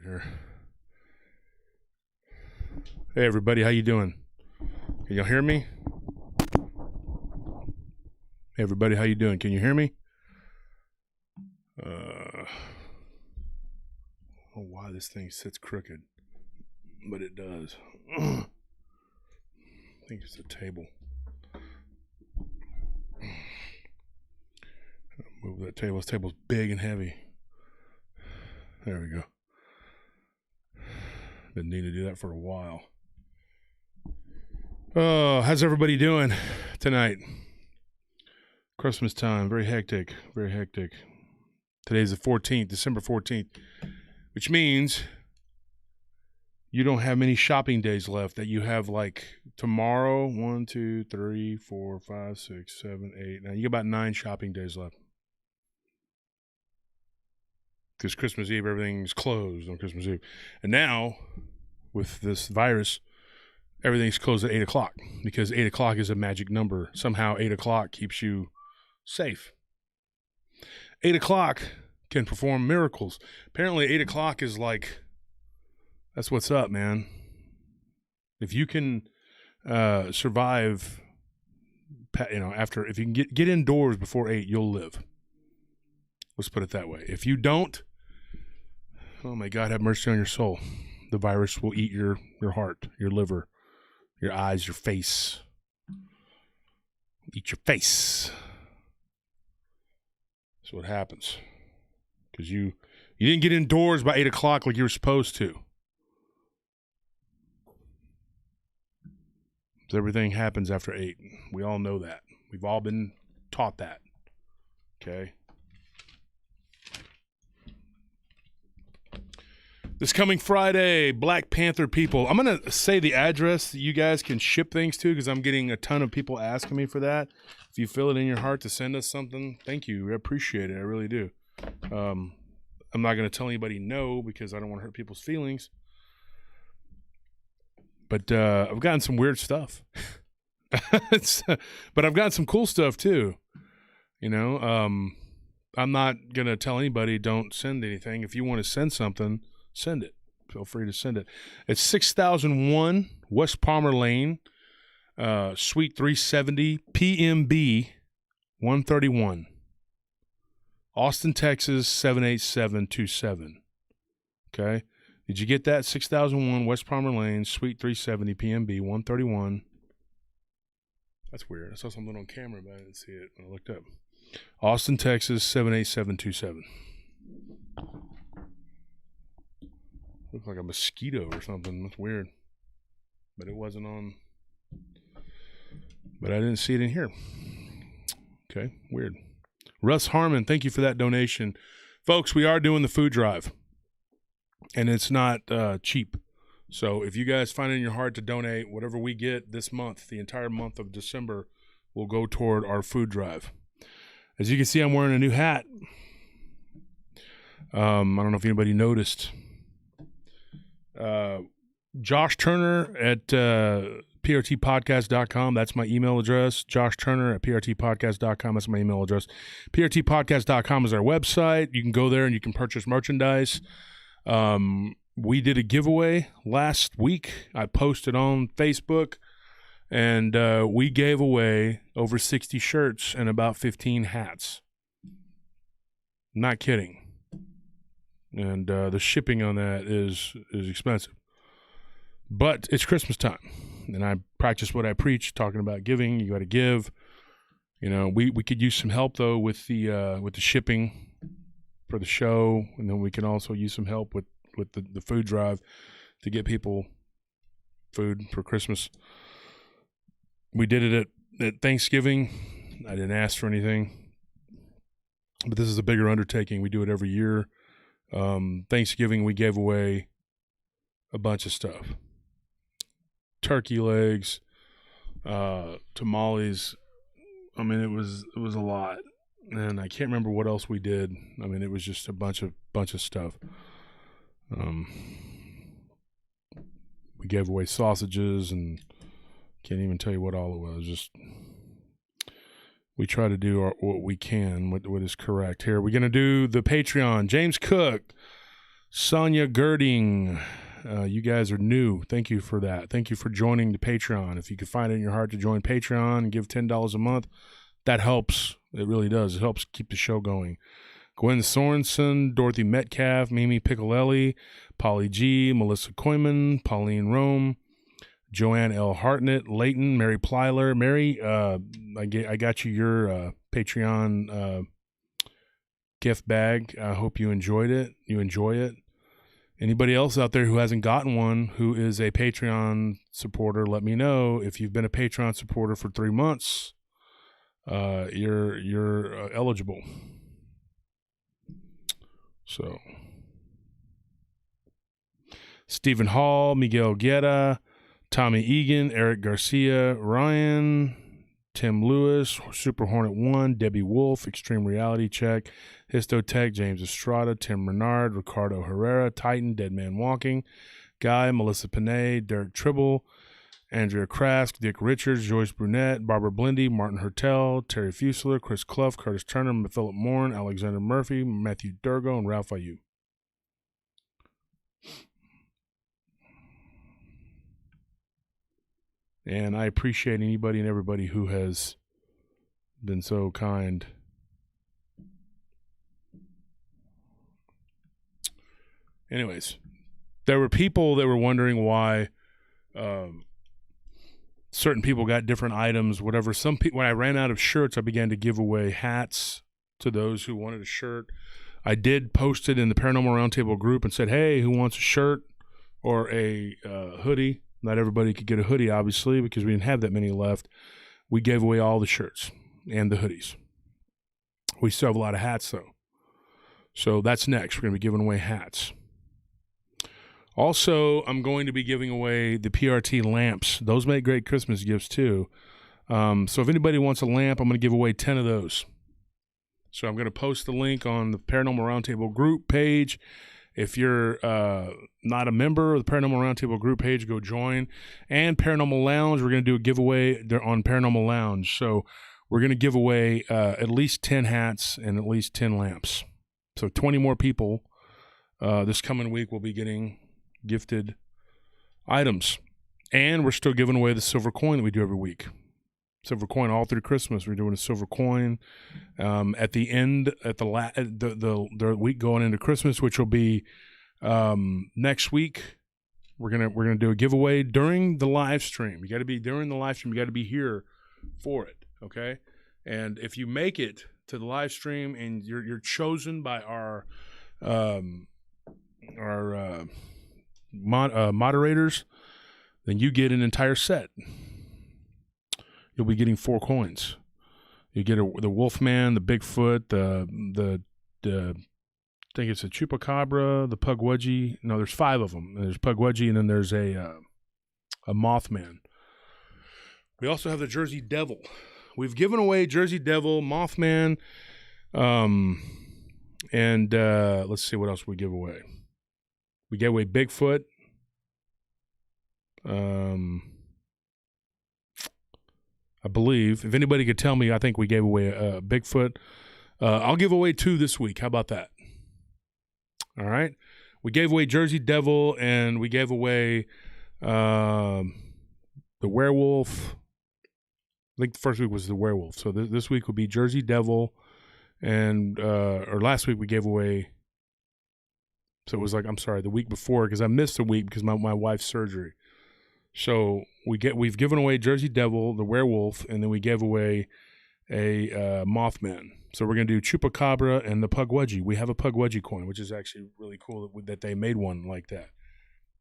here. Hey everybody, how you doing? Can y'all hear me? Hey everybody, how you doing? Can you hear me? I don't know why this thing sits crooked, but it does. I think it's a table. Move that table. This table's big and heavy. There we go. Been needing to do that for a while. Oh, how's everybody doing tonight? Christmas time, very hectic, very hectic. Today's the 14th, December 14th, which means you don't have many shopping days left. That you have like tomorrow, 1, 2, 3, 4, 5, 6, 7, 8. Now you got about 9 shopping days left. Because Christmas Eve, everything's closed on Christmas Eve. And now, with this virus, everything's closed at 8 o'clock. Because 8 o'clock is a magic number. Somehow 8 o'clock keeps you safe. 8 o'clock can perform miracles. Apparently 8 o'clock is like, that's what's up, man. If you can survive, after, if you can get indoors before 8, you'll live. Let's put it that way. If you don't, oh my God, have mercy on your soul. The virus will eat your heart, your liver, your eyes, your face. Eat your face. That's what happens. Because you didn't get indoors by 8 o'clock like you were supposed to. So everything happens after 8. We all know that. We've all been taught that. Okay? This coming Friday, Black Panther people. I'm going to say the address that you guys can ship things to because I'm getting a ton of people asking me for that. If you feel it in your heart to send us something, thank you. I appreciate it. I really do. I'm not going to tell anybody no because I don't want to hurt people's feelings. But I've gotten some weird stuff. But I've gotten some cool stuff too. I'm not going to tell anybody don't send anything. If you want to send something, send it. Feel free to send it. It's 6001 West Palmer Lane, Suite 370, PMB 131, Austin, Texas 78727. Okay? Did you get that? 6001 West Palmer Lane, Suite 370, PMB 131. That's weird. I saw something on camera, but I didn't see it when I looked up. Austin, Texas 78727. Looks like a mosquito or something. That's weird. But it wasn't on. But I didn't see it in here. Okay, weird. Russ Harmon, thank you for that donation. Folks, we are doing the food drive. And it's not cheap. So if you guys find it in your heart to donate, whatever we get this month, the entire month of December, will go toward our food drive. As you can see, I'm wearing a new hat. I don't know if anybody noticed. Josh Turner at prtpodcast.com. That's my email address. Josh Turner at prtpodcast.com. That's my email address. prtpodcast.com is our website. You can go there and you can purchase merchandise. We did a giveaway last week. I posted on Facebook, and we gave away over 60 shirts and about 15 hats. Not kidding. And the shipping on that is expensive. But it's Christmas time, and I practice what I preach, talking about giving. You got to give. We could use some help though with the shipping for the show, and then we can also use some help with the food drive to get people food for Christmas. We did it at Thanksgiving. I didn't ask for anything, but this is a bigger undertaking. We do it every year. Thanksgiving, we gave away a bunch of stuff. Turkey legs, tamales. I mean, it was a lot. And I can't remember what else we did. I mean, it was just a bunch of stuff. We gave away sausages and can't even tell you what all it was. Just we try to do what we can, what is correct here. We're going to do the Patreon. James Cook, Sonia Girding, you guys are new. Thank you for that. Thank you for joining the Patreon. If you could find it in your heart to join Patreon and give $10 a month, that helps. It really does. It helps keep the show going. Gwen Sorensen, Dorothy Metcalf, Mimi Piccolelli, Polly G, Melissa Koyman, Pauline Rome, Joanne L. Hartnett, Leighton, Mary Plyler. Mary, I got you your Patreon gift bag. I hope you enjoyed it. You enjoy it. Anybody else out there who hasn't gotten one, who is a Patreon supporter, let me know. If you've been a Patreon supporter for 3 months, you're eligible. So, Stephen Hall, Miguel Guerra, Tommy Egan, Eric Garcia, Ryan, Tim Lewis, Super Hornet 1, Debbie Wolf, Extreme Reality Check, Histotech, James Estrada, Tim Renard, Ricardo Herrera, Titan, Dead Man Walking, Guy, Melissa Panay, Derek Tribble, Andrea Krask, Dick Richards, Joyce Brunette, Barbara Blindy, Martin Hertel, Terry Fusler, Chris Clough, Curtis Turner, Philip Morn, Alexander Murphy, Matthew Durgo, and Ralph Ayou. And I appreciate anybody and everybody who has been so kind. Anyways, there were people that were wondering why certain people got different items, whatever. Some people, when I ran out of shirts, I began to give away hats to those who wanted a shirt. I did post it in the Paranormal Round Table group and said, hey, who wants a shirt or a hoodie? Not everybody could get a hoodie, obviously, because we didn't have that many left. We gave away all the shirts and the hoodies. We still have a lot of hats, though. So that's next. We're going to be giving away hats. Also, I'm going to be giving away the PRT lamps. Those make great Christmas gifts, too. So if anybody wants a lamp, I'm going to give away 10 of those. So I'm going to post the link on the Paranormal Roundtable group page. If you're not a member of the Paranormal Roundtable group page, go join. And Paranormal Lounge, we're going to do a giveaway on Paranormal Lounge. So we're going to give away at least 10 hats and at least 10 lamps. So 20 more people this coming week will be getting gifted items. And we're still giving away the silver coin that we do every week. Silver coin all through Christmas. We're doing a silver coin at the end, at the week going into Christmas, which will be next week. We're gonna do a giveaway during the live stream. You got to be during the live stream. You got to be here for it, okay? And if you make it to the live stream and you're chosen by our moderators, then you get an entire set. You'll be getting 4 coins. You get the Wolfman, the Bigfoot, the I think it's a Chupacabra, the Pugwudgie. No, there's 5 of them. There's Pugwudgie, and then there's a Mothman. We also have the Jersey Devil. We've given away Jersey Devil, Mothman, and let's see what else we give away. We gave away Bigfoot. I believe. If anybody could tell me, I think we gave away a Bigfoot. I'll give away 2 this week. How about that? All right. We gave away Jersey Devil, and we gave away the werewolf. I think the first week was the werewolf. So this week will be Jersey Devil, and or last week we gave away. So it was like, I'm sorry, the week before, because I missed a week because my wife's surgery. So we've given away Jersey Devil, the werewolf, and then we gave away a Mothman. So we're going to do Chupacabra and the Pugwudgie. We have a Pugwudgie coin, which is actually really cool that they made one like that.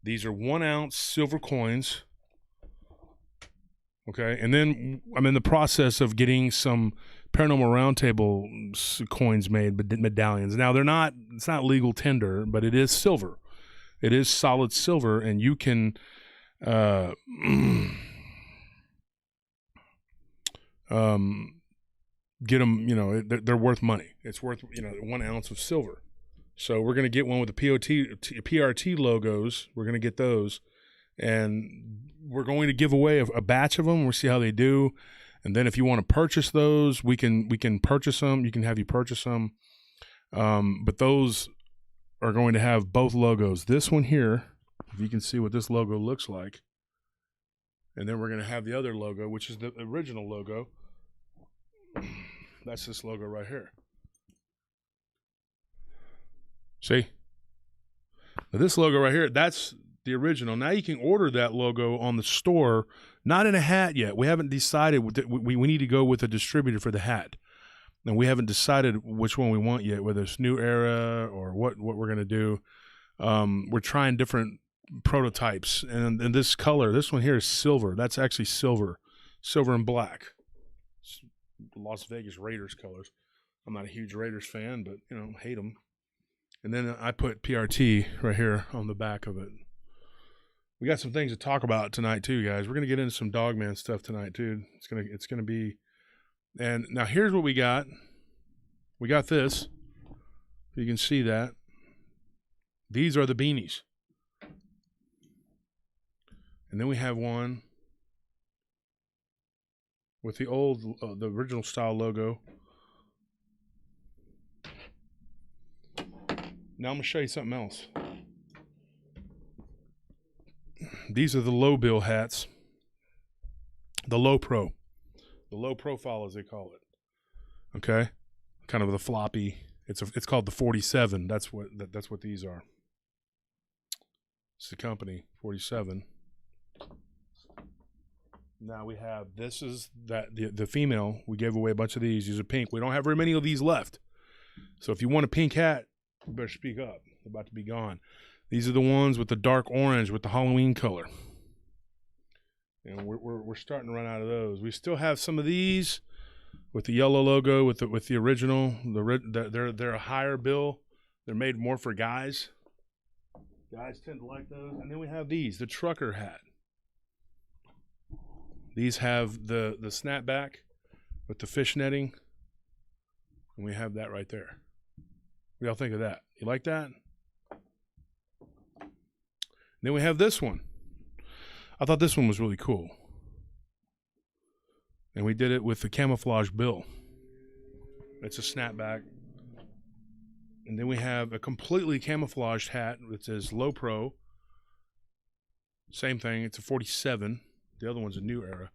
These are 1-ounce silver coins. Okay, and then I'm in the process of getting some Paranormal Roundtable coins made, but medallions. Now it's not legal tender, but it is silver. It is solid silver, and you can get them, they're worth money. It's worth, 1 ounce of silver. So we're going to get one with the PRT logos. We're going to get those, and we're going to give away a batch of them. We'll see how they do. And then if you want to purchase those, we can purchase them. You can have you purchase them. But those are going to have both logos. This one here, if you can see what this logo looks like. And then we're going to have the other logo, which is the original logo. That's this logo right here. See? Now this logo right here, that's the original. Now you can order that logo on the store, not in a hat yet. We haven't decided. We need to go with a distributor for the hat. And we haven't decided which one we want yet, whether it's New Era or what we're going to do. We're trying different prototypes. And this color, this one here is silver. That's actually silver. Silver and black. It's Las Vegas Raiders colors. I'm not a huge Raiders fan, but, you know, hate them. And then I put PRT right here on the back of it. We got some things to talk about tonight too, guys. We're going to get into some Dogman stuff tonight too. It's going to be. And now here's what we got. We got this. You can see that. These are the beanies. And then we have one with the old, the original style logo. Now I'm going to show you something else. These are the low bill hats. The low pro. The low profile, as they call it. Okay? Kind of the floppy. It's called the 47. That's what these are. It's the company, 47. Now we have, this is the female. We gave away a bunch of these. These are pink. We don't have very many of these left. So if you want a pink hat, you better speak up. They're about to be gone. These are the ones with the dark orange with the Halloween color. And we're starting to run out of those. We still have some of these with the yellow logo with the original. They're a higher bill. They're made more for guys. Guys tend to like those. And then we have these, the trucker hat. These have the snapback with the fish netting. And we have that right there. What do y'all think of that? You like that? Then we have this one. I thought this one was really cool. And we did it with the camouflage bill. It's a snapback. And then we have a completely camouflaged hat that says Low Pro. Same thing. It's a 47. The other one's a New Era.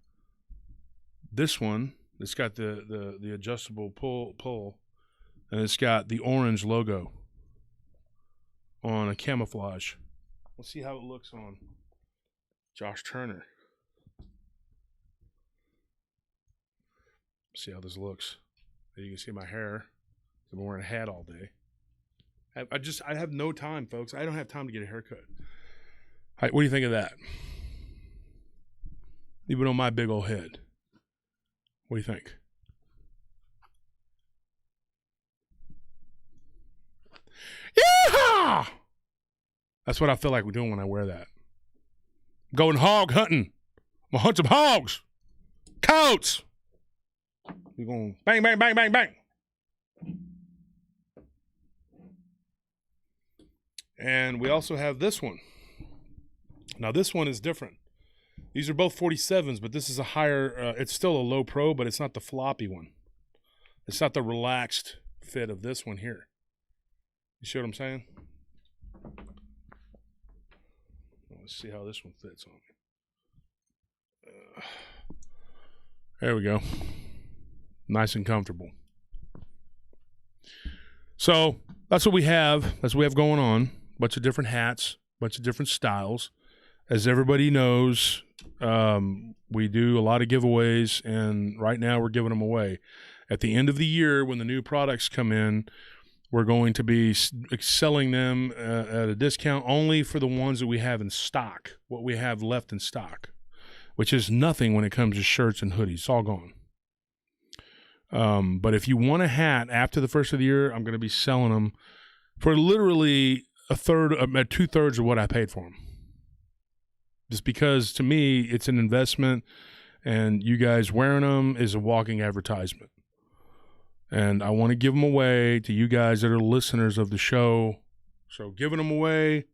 This one, it's got the adjustable pull. And it's got the orange logo on a camouflage. We'll see how it looks on Josh Turner. See how this looks. You can see my hair. I've been wearing a hat all day. I have no time, folks. I don't have time to get a haircut. What do you think of that? Even on my big old head. What do you think? Yeah! That's what I feel like we're doing when I wear that. Going hog hunting. I'm gonna hunt some hogs. Coats. We're going bang, bang, bang, bang, bang. And we also have this one. Now this one is different. These are both 47s, but this is a higher, it's still a low pro, but it's not the floppy one. It's not the relaxed fit of this one here. You see what I'm saying? Let's see how this one fits on me. There we go. Nice and comfortable. So that's what we have. That's what we have going on. Bunch of different hats, bunch of different styles. As everybody knows, we do a lot of giveaways, and right now we're giving them away. At the end of the year, when the new products come in, we're going to be selling them at a discount only for the ones that we have in stock, what we have left in stock, which is nothing when it comes to shirts and hoodies. It's all gone. But if you want a hat after the first of the year, I'm going to be selling them for literally two-thirds of what I paid for them. Just because, to me, it's an investment, and you guys wearing them is a walking advertisement. And I want to give them away to you guys that are listeners of the show. So giving them away,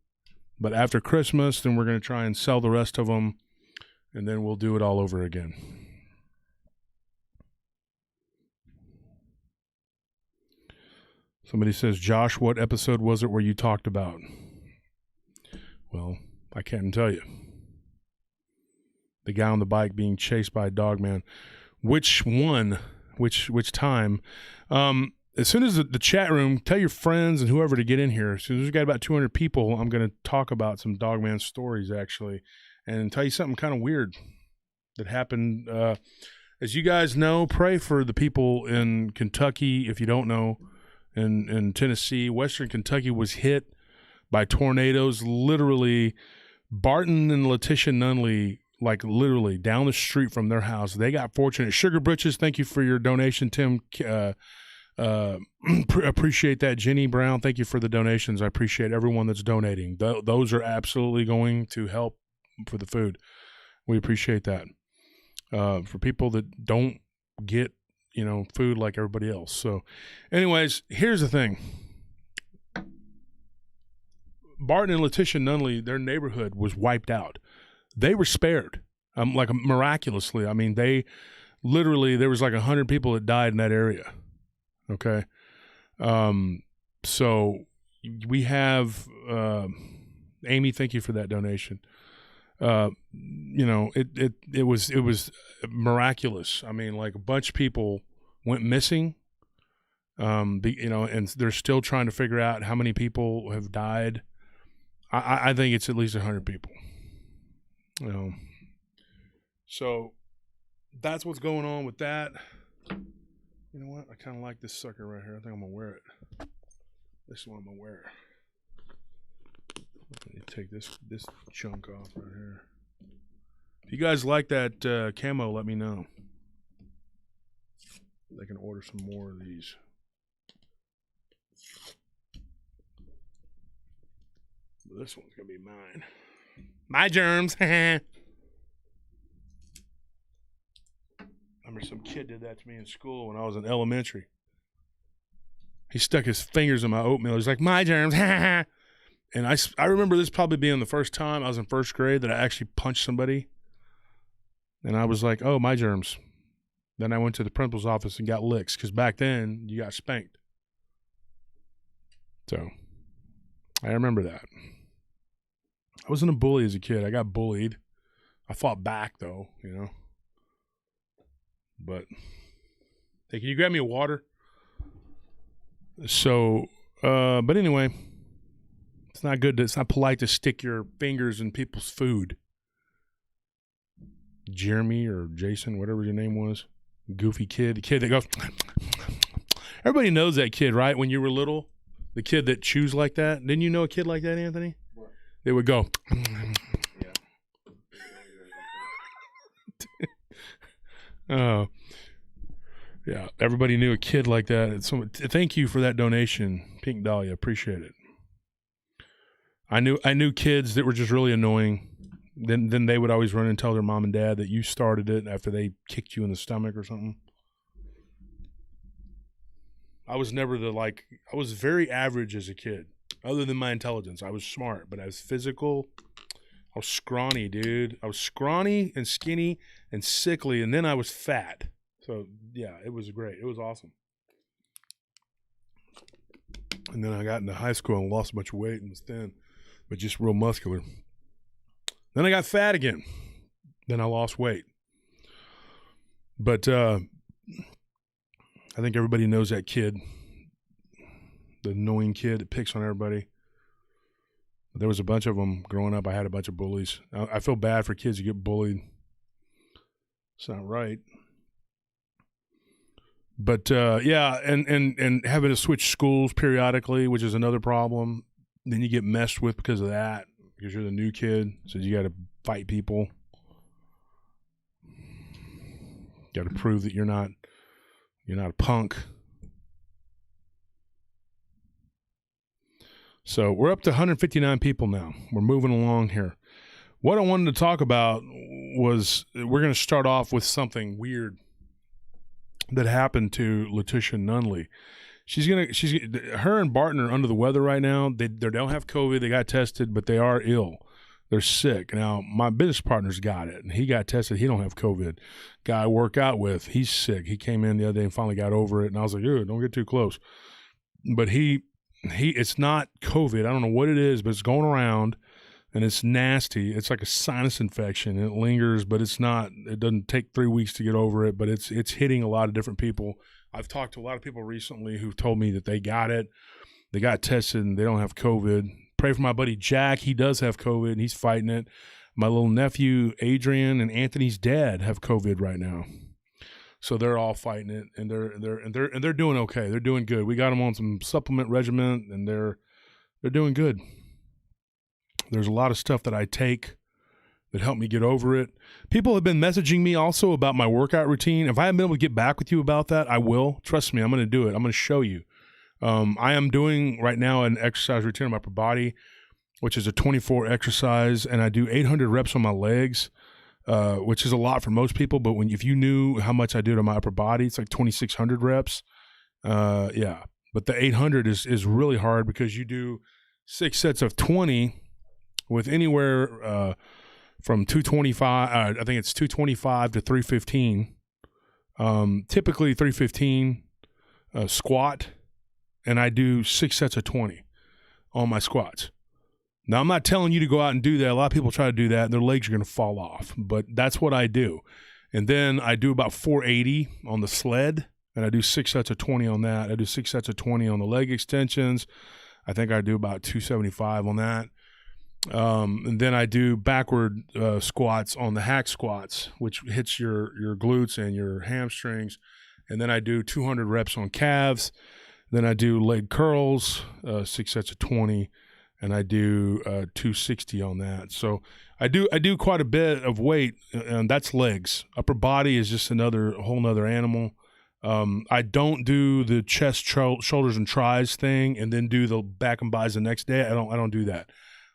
but after Christmas, then we're going to try and sell the rest of them, and then we'll do it all over again. Somebody says, Josh, what episode was it where you talked about? Well, I can't tell you. The guy on the bike being chased by a Dogman. Which one? Which time? As soon as the chat room, tell your friends and whoever to get in here. As soon as we got about 200 people, I'm going to talk about some Dogman stories, actually, and tell you something kind of weird that happened. As you guys know, pray for the people in Kentucky. If you don't know, in Tennessee, Western Kentucky was hit by tornadoes. Literally, Barton and Letitia Nunley, like literally down the street from their house, they got fortunate. Sugar Britches, thank you for your donation, Tim. Appreciate that. Jenny Brown, thank you for the donations. I appreciate everyone that's donating. Those are absolutely going to help for the food. We appreciate that. For people that don't get, food like everybody else. So anyways, here's the thing. Barton and Letitia Nunley, their neighborhood was wiped out. They were spared, like miraculously. I mean, there was like 100 people that died in that area. Okay. So we have, Amy, thank you for that donation. It was miraculous. I mean, like a bunch of people went missing, and they're still trying to figure out how many people have died. I think it's at least 100 people, so that's what's going on with that. You know what? I kind of like this sucker right here. I think I'm going to wear it. This is what I'm going to wear. Let me take this chunk off right here. If you guys like that camo, let me know. They can order some more of these. But this one's going to be mine. My germs. I remember some kid did that to me in school when I was in elementary. He stuck his fingers in my oatmeal. He's like, my germs. And I remember this probably being the first time I was in first grade that I actually punched somebody. And I was like, oh, my germs. Then I went to the principal's office and got licks because back then you got spanked. So I remember that. I wasn't a bully as a kid. I got bullied. I fought back though, But hey, can you grab me a water? So, but anyway, it's not good. It's not polite to stick your fingers in people's food. Jeremy or Jason, whatever your name was, goofy kid, the kid that goes. Everybody knows that kid, right? When you were little, the kid that chews like that. Didn't you know a kid like that, Anthony? What? They would go. Oh. Yeah, everybody knew a kid like that. Thank you for that donation, Pink Dahlia. Appreciate it. I knew kids that were just really annoying. Then they would always run and tell their mom and dad that you started it after they kicked you in the stomach or something. I was never I was very average as a kid. Other than my intelligence, I was smart, but I was physical. I was scrawny, dude. I was scrawny and skinny and sickly, and then I was fat. So, yeah, it was great. It was awesome. And then I got into high school and lost a bunch of weight and was thin, but just real muscular. Then I got fat again. Then I lost weight. But I think everybody knows that kid, the annoying kid that picks on everybody. There was a bunch of them growing up. I had a bunch of bullies. I feel bad for kids who get bullied. It's not right. But yeah, and having to switch schools periodically, which is another problem. Then you get messed with because of that, because you're the new kid, so you got to fight people. Got to prove that you're not a punk. So we're up to 159 people now. We're moving along here. What I wanted to talk about was we're going to start off with something weird that happened to Letitia Nunley. Her and Barton are under the weather right now. They don't have COVID. They got tested, but they are ill. They're sick. Now, my business partner's got it, and he got tested. He don't have COVID. Guy I work out with, he's sick. He came in the other day and finally got over it, and I was like, don't get too close. but it's not COVID. I don't know what it is, but it's going around and it's nasty. It's like a sinus infection. It lingers, but it doesn't take 3 weeks to get over it, but it's hitting a lot of different people. I've talked to a lot of people recently who've told me that they got it. They got tested and they don't have COVID. Pray for my buddy Jack. He does have COVID and he's fighting it. My little nephew Adrian and Anthony's dad have COVID right now. So they're all fighting it, and they're doing okay. They're doing good. We got them on some supplement regimen, and they're doing good. There's a lot of stuff that I take that help me get over it. People have been messaging me also about my workout routine. If I haven't been able to get back with you about that, I will. Trust me, I'm going to do it. I'm going to show you. I am doing right now an exercise routine on my upper body, which is a 24 exercise, and I do 800 reps on my legs. Which is a lot for most people, but if you knew how much I do to my upper body, it's like 2,600 reps. Yeah, but the 800 is really hard because you do 6 sets of 20 with anywhere from 225. I think it's 225 to 315. Typically 315 squat, and I do 6 sets of 20 on my squats. Now, I'm not telling you to go out and do that. A lot of people try to do that, and their legs are going to fall off. But that's what I do. And then I do about 480 on the sled, and I do 6 sets of 20 on that. I do 6 sets of 20 on the leg extensions. I think I do about 275 on that. And then I do backward squats on the hack squats, which hits your glutes and your hamstrings. And then I do 200 reps on calves. Then I do leg curls, 6 sets of 20. And I do 260 on that. So I do quite a bit of weight, and that's legs. Upper body is just a whole nother animal. I don't do the chest, shoulders, and tries thing, and then do the back and buys the next day. I don't do that.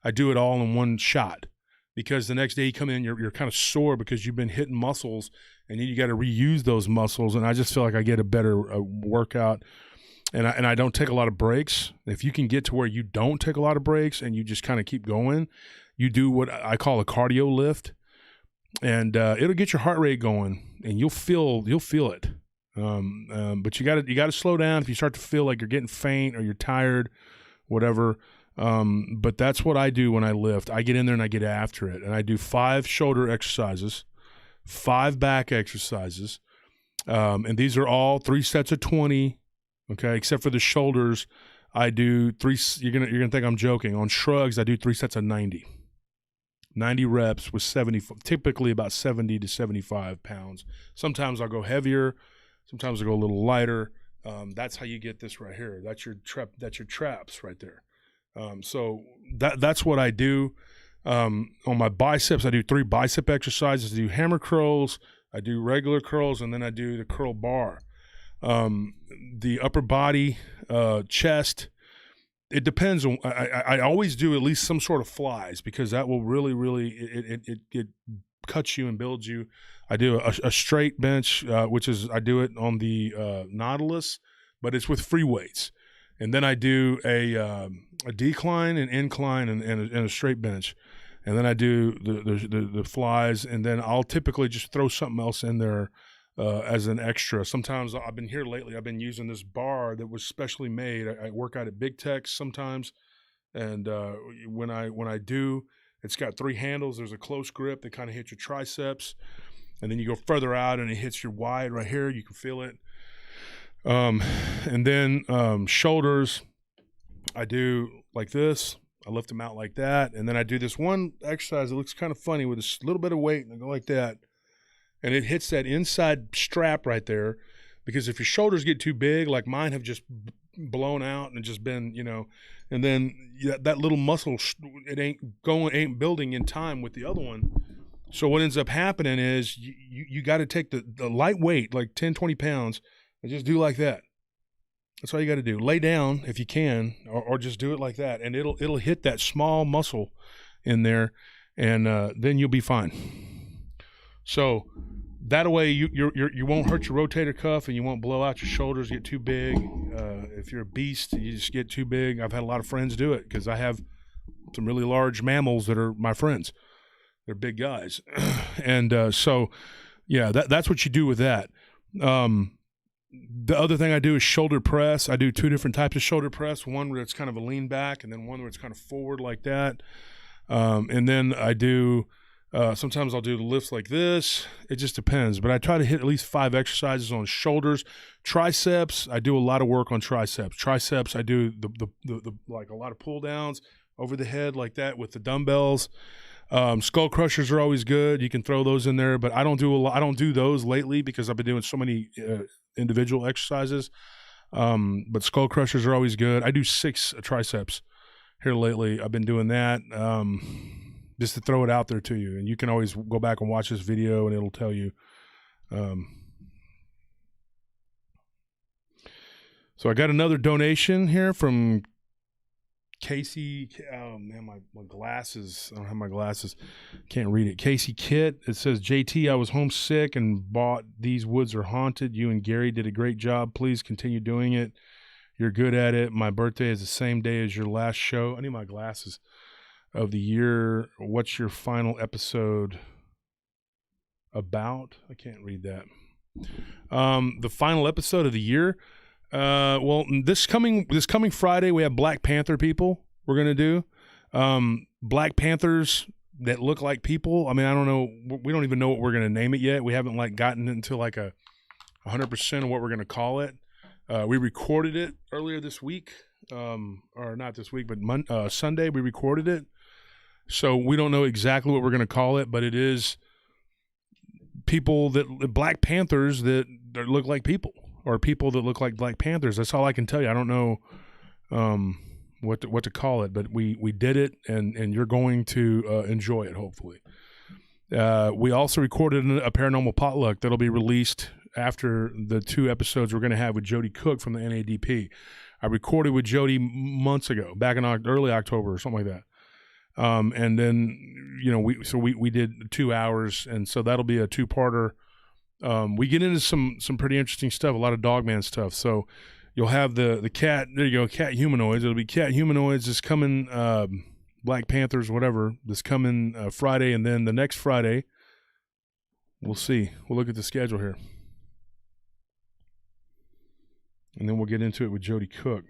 I do it all in one shot, because the next day you come in, you're kind of sore because you've been hitting muscles, and then you got to reuse those muscles. And I just feel like I get a better workout. And I don't take a lot of breaks. If you can get to where you don't take a lot of breaks and you just kind of keep going, you do what I call a cardio lift, and it'll get your heart rate going, and you'll feel it. But you got to slow down if you start to feel like you're getting faint or you're tired, whatever. But that's what I do when I lift. I get in there and I get after it, and I do 5 shoulder exercises, 5 back exercises, and these are all 3 sets of 20. Okay, except for the shoulders, I do 3. You're gonna think I'm joking. On shrugs, I do 3 sets of 90. 90 reps with 70, typically about 70 to 75 pounds. Sometimes I'll go heavier. Sometimes I'll go a little lighter. That's how you get this right here. That's your traps right there. So that's what I do. On my biceps, I do 3 bicep exercises. I do hammer curls. I do regular curls, and then I do the curl bar. The upper body, chest, it depends on, I always do at least some sort of flies, because that will really, it cuts you and builds you. I do a straight bench, which is, I do it on the, Nautilus, but it's with free weights. And then I do a decline, an incline, and a straight bench. And then I do the flies, and then I'll typically just throw something else in there as an extra. Sometimes I've been here lately, I've been using this bar that was specially made. I work out at Big Techs sometimes, and when I do, it's got 3 handles. There's a close grip that kind of hits your triceps, and then you go further out and it hits your wide right here. You can feel it. And then shoulders, I do like this. I lift them out like that, and then I do this one exercise that looks kind of funny with a little bit of weight, and I go like that. And it hits that inside strap right there, because if your shoulders get too big, like mine have just blown out and just been, and then that little muscle, it ain't building in time with the other one. So what ends up happening is you got to take the light weight, like 10, 20 pounds, and just do like that. That's all you got to do. Lay down if you can, or just do it like that, and it'll hit that small muscle in there, and then you'll be fine. So that way you won't hurt your rotator cuff, and you won't blow out your shoulders, get too big. If you're a beast, you just get too big. I've had a lot of friends do it, because I have some really large mammals that are my friends. They're big guys. And so, yeah, that's what you do with that. The other thing I do is shoulder press. I do 2 different types of shoulder press. One where it's kind of a lean back, and then one where it's kind of forward like that. And then I do, sometimes I'll do the lifts like this. It just depends. But I try to hit at least 5 exercises on shoulders. Triceps, I do a lot of work on triceps. Triceps, I do the like a lot of pull downs over the head like that with the dumbbells. Skull crushers are always good. You can throw those in there, but I don't do those lately because I've been doing so many individual exercises. But skull crushers are always good. I do 6 triceps here lately. I've been doing that just to throw it out there to you, and you can always go back and watch this video and it'll tell you. So I got another donation here from Casey. Oh man, my glasses. I don't have my glasses. Can't read it. Casey Kit. It says, JT, I was homesick and bought These Woods Are Haunted. You and Gary did a great job. Please continue doing it. You're good at it. My birthday is the same day as your last show. I need my glasses. Of the year. What's your final episode about? I can't read that. The final episode of the year. Well, this coming Friday, we have Black Panther people we're going to do. Black Panthers that look like people. I mean, I don't know. We don't even know what we're going to name it yet. We haven't gotten into 100% of what we're going to call it. We recorded it earlier this week, or not this week, but Sunday we recorded it. So we don't know exactly what we're going to call it, but it is people Black Panthers that look like people. Or people that look like Black Panthers. That's all I can tell you. I don't know what to call it, but we did it, and you're going to enjoy it, hopefully. We also recorded a paranormal potluck that'll be released after the 2 episodes we're going to have with Jody Cook from the NADP. I recorded with Jody months ago, back in early October or something like that. And then, we did 2 hours, and so that'll be a 2-parter. We get into some pretty interesting stuff, a lot of Dogman stuff. So you'll have the cat, there you go, cat humanoids. It'll be cat humanoids this coming, Black Panthers, whatever, this coming Friday. And then the next Friday, we'll see. We'll look at the schedule here. And then we'll get into it with Jody Cook.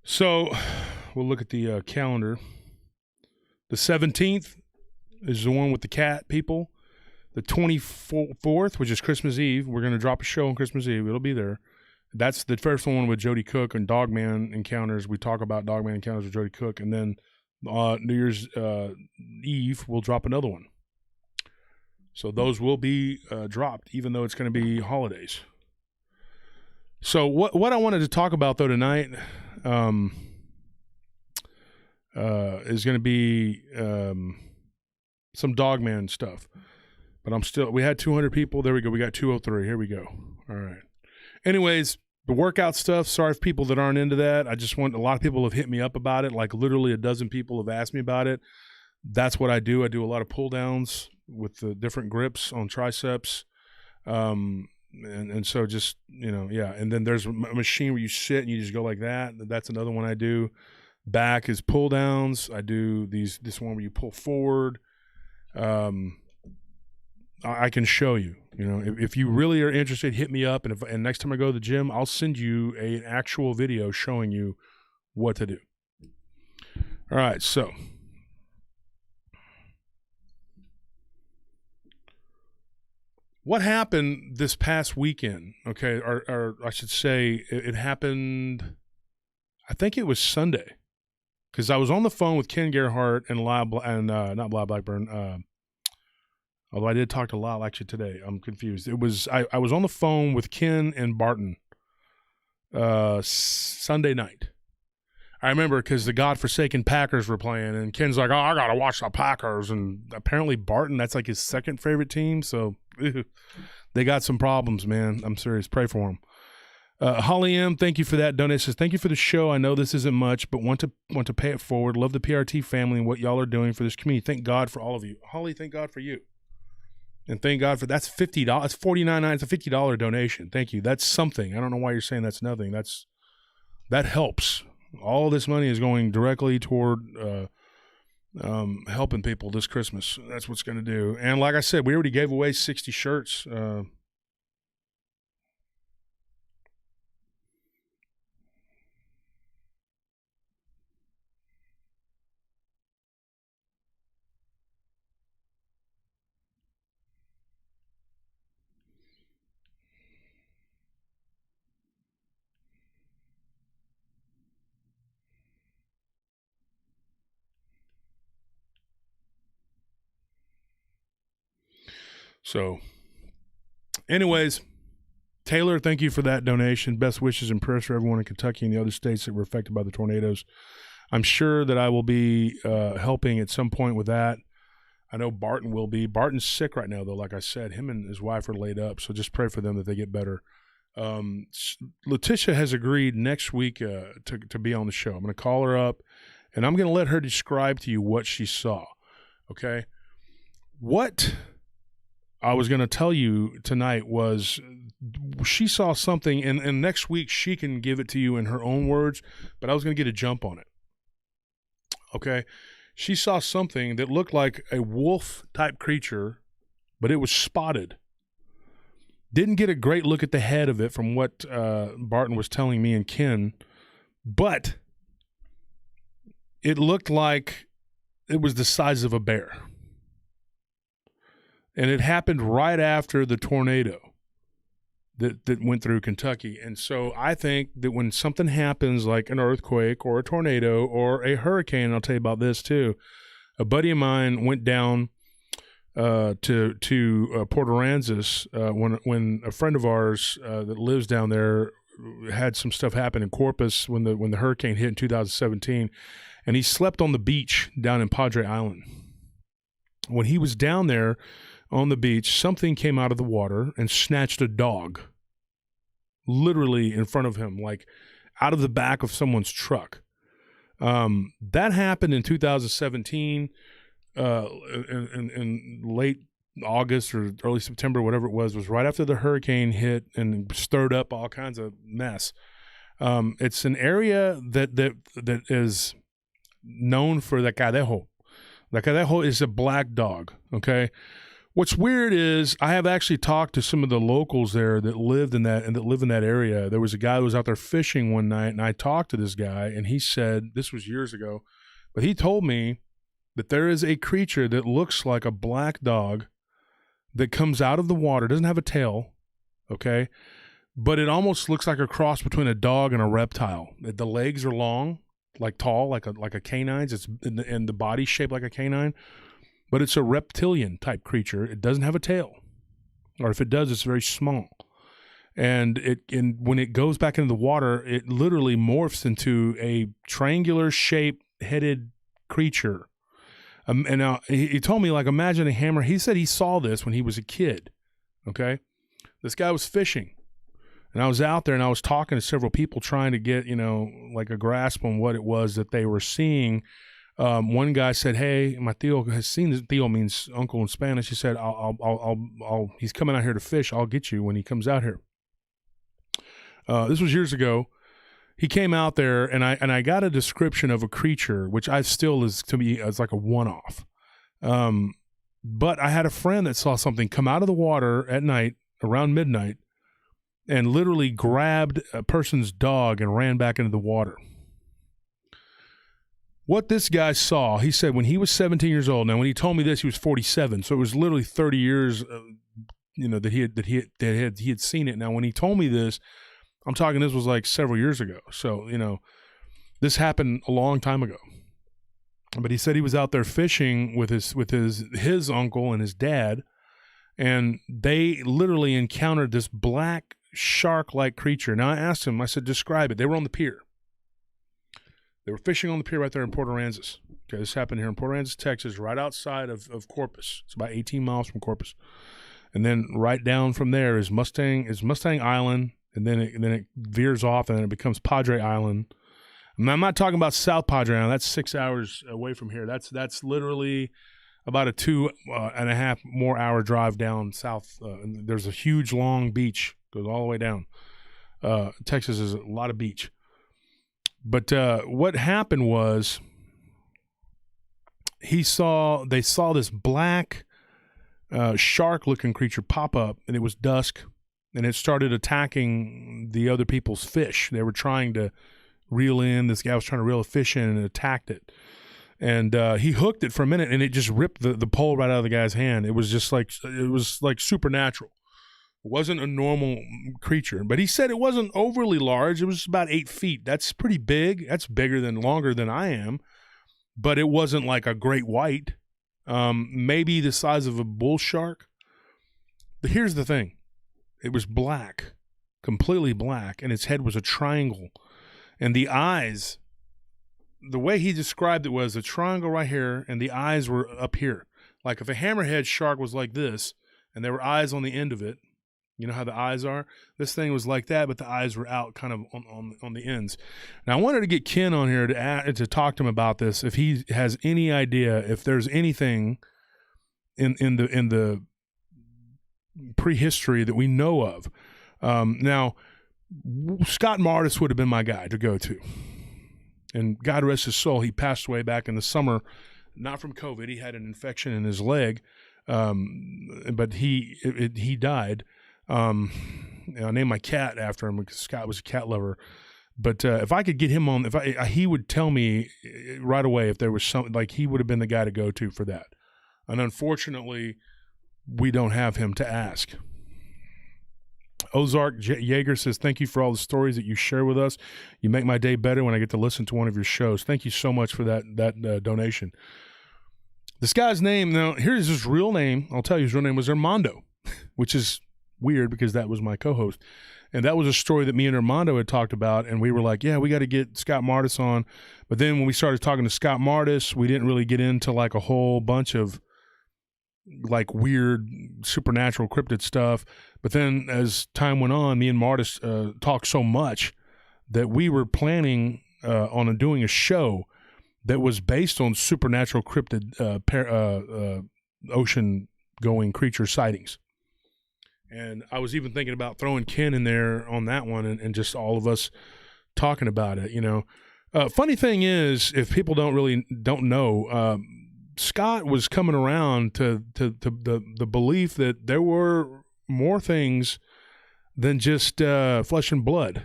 So we'll look at the calendar. The 17th is the one with the cat people. The 24th, which is Christmas Eve, we're going to drop a show on Christmas Eve. It'll be there. That's the first one with Jody Cook and Dogman Encounters. We talk about Dogman Encounters with Jody Cook. And then New Year's Eve, we'll drop another one. So those will be dropped, even though it's going to be holidays. So what I wanted to talk about, though, tonight is going to be some Dogman stuff. But we had 200 people. There we go. We got 203. Here we go. All right. Anyways, the workout stuff, sorry for people that aren't into that. A lot of people have hit me up about it. Like literally a dozen people have asked me about it. That's what I do. I do a lot of pull downs with the different grips on triceps. And so just, yeah. And then there's a machine where you sit and you just go like that. That's another one I do. Back is pull downs. I do this one where you pull forward. I can show you, if you really are interested, hit me up. And next time I go to the gym, I'll send you an actual video showing you what to do. All right. So what happened this past weekend? Okay. Or I should say it happened, I think it was Sunday, because I was on the phone with Ken Gerhardt and not Lyle Blackburn, although I did talk to Lyle actually today. I'm confused. I was on the phone with Ken and Barton Sunday night. I remember because the godforsaken Packers were playing, and Ken's like, "Oh, I gotta watch the Packers." And apparently Barton, that's like his second favorite team. So they got some problems, man. I'm serious. Pray for Holly M, thank you for that donation. Says, thank you for the show. I know this isn't much, but want to pay it forward. Love the PRT family and what y'all are doing for this community. Thank God for all of you. Holly, thank God for you. And thank God for that's $50. It's $49.9. It's a $50 donation. Thank you. That's something. I don't know why you're saying that's nothing. That helps. All this money is going directly toward helping people this Christmas. That's what's going to do. And like I said, we already gave away 60 shirts. So, anyways, Taylor, thank you for that donation. Best wishes and prayers for everyone in Kentucky and the other states that were affected by the tornadoes. I'm sure that I will be helping at some point with that. I know Barton will be. Barton's sick right now, though. Like I said, him and his wife are laid up, so just pray for them that they get better. Letitia has agreed next week to be on the show. I'm going to call her up, and I'm going to let her describe to you what she saw, okay? What I was going to tell you tonight was she saw something, and next week she can give it to you in her own words, but I was going to get a jump on it. Okay? She saw something that looked like a wolf-type creature, but it was spotted. Didn't get a great look at the head of it from what Barton was telling me and Ken, but it looked like it was the size of a bear. And it happened right after the tornado that went through Kentucky. And so I think that when something happens like an earthquake or a tornado or a hurricane, and I'll tell you about this too, a buddy of mine went down to Port Aransas when a friend of ours that lives down there had some stuff happen in Corpus when the hurricane hit in 2017, and he slept on the beach down in Padre Island. When he was down there on the beach, something came out of the water and snatched a dog, literally in front of him, like out of the back of someone's truck. That happened in 2017, in late August or early September, whatever it was right after the hurricane hit and stirred up all kinds of mess. It's an area that is known for the cadejo. The cadejo is a black dog, okay? What's weird is I have actually talked to some of the locals there that live in that area. There was a guy who was out there fishing one night, and I talked to this guy, and he said, this was years ago, but he told me that there is a creature that looks like a black dog that comes out of the water, doesn't have a tail, okay? But it almost looks like a cross between a dog and a reptile. The legs are long, like tall, like a canine's. It's and the body shaped like a canine. But it's a reptilian type creature. It doesn't have a tail, or if it does, it's very small. And when it goes back into the water, it literally morphs into a triangular shaped headed creature. And now he told me, like, imagine a hammer. He said he saw this when he was a kid. Okay, this guy was fishing, and I was out there and I was talking to several people trying to get like a grasp on what it was that they were seeing. One guy said, "Hey, my tío has seen this." Tío means uncle in Spanish. He said, "I'll he's coming out here to fish. I'll get you when he comes out here." This was years ago. He came out there, and I got a description of a creature, which I still is to me as like a one-off. But I had a friend that saw something come out of the water at night around midnight, and literally grabbed a person's dog and ran back into the water. What this guy saw, he said when he was 17 years old. Now, when he told me this, he was 47, so it was literally 30 years, that he had seen it. Now, when he told me this, I'm talking this was like several years ago. So this happened a long time ago. But he said he was out there fishing with his uncle and his dad, and they literally encountered this black shark-like creature. Now, I asked him, I said, describe it. They were on the pier. They were fishing on the pier right there in Port Aransas. Okay, this happened here in Port Aransas, Texas, right outside of Corpus. It's about 18 miles from Corpus. And then right down from there is Mustang Island and then it veers off, and then it becomes Padre Island. And I'm not talking about South Padre Island. That's 6 hours away from here. That's literally about a 2.5 more hour drive down south. And there's a huge long beach, goes all the way down. Texas is a lot of beach. But what happened was they saw this black shark-looking creature pop up, and it was dusk, and it started attacking the other people's fish. They were trying to reel in. This guy was trying to reel a fish in and attacked it. And he hooked it for a minute, and it just ripped the pole right out of the guy's hand. It was like supernatural. It wasn't a normal creature, but he said it wasn't overly large. It was about 8 feet. That's pretty big. That's longer than I am, but it wasn't like a great white. Maybe the size of a bull shark. But here's the thing. It was black, completely black, and its head was a triangle. And the eyes, the way he described it was a triangle right here, and the eyes were up here. Like if a hammerhead shark was like this, and there were eyes on the end of it, you know how the eyes are? This thing was like that, but the eyes were out kind of on the ends. Now, I wanted to get Ken on here to talk to him about this, if he has any idea, if there's anything in the prehistory that we know of. Now, Scott Martis would have been my guy to go to. And God rest his soul, he passed away back in the summer, not from COVID. He had an infection in his leg, but he died. I named my cat after him because Scott was a cat lover. But if I could get him on, he would tell me right away if there was something, like he would have been the guy to go to for that. And unfortunately, we don't have him to ask. Ozark Jaeger says, thank you for all the stories that you share with us. You make my day better when I get to listen to one of your shows. Thank you so much for that donation. This guy's name, now, here's his real name. I'll tell you, his real name was Armando, which is weird because that was my co-host. And that was a story that me and Armando had talked about, and we were like, yeah, we got to get Scott Martis on. But then when we started talking to Scott Martis, we didn't really get into like a whole bunch of like weird supernatural cryptid stuff. But then as time went on, me and Martis talked so much that we were planning on doing a show that was based on supernatural cryptid ocean going creature sightings. And I was even thinking about throwing Ken in there on that one and just all of us talking about it, you know. Funny thing is, if people don't know, Scott was coming around to the belief that there were more things than just flesh and blood.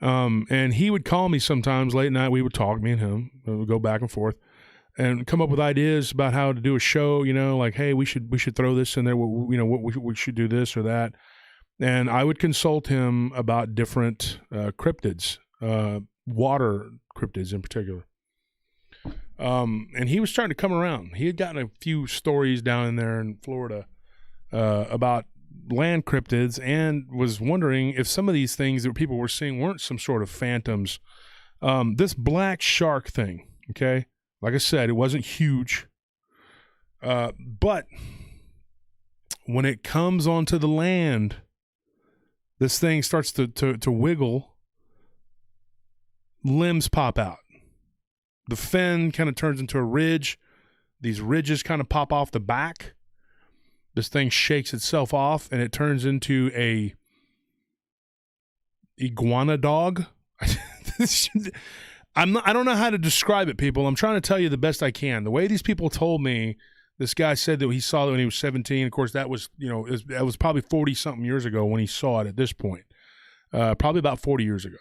And he would call me sometimes late night. We would talk, me and him, we would go back and forth and come up with ideas about how to do a show, you know, like, hey, we should throw this in there. You know, we should do this or that. And I would consult him about different cryptids, water cryptids in particular. And he was starting to come around. He had gotten a few stories down in there in Florida about land cryptids, and was wondering if some of these things that people were seeing weren't some sort of phantoms. This black shark thing, okay? Like I said, it wasn't huge. But when it comes onto the land, this thing starts to wiggle. Limbs pop out. The fin kind of turns into a ridge. These ridges kind of pop off the back. This thing shakes itself off, and it turns into a iguana dog. I don't know how to describe it, people. I'm trying to tell you the best I can. The way these people told me, this guy said that he saw it when he was 17. Of course, that was, you know, that was probably 40-something years ago when he saw it at this point. Probably about 40 years ago.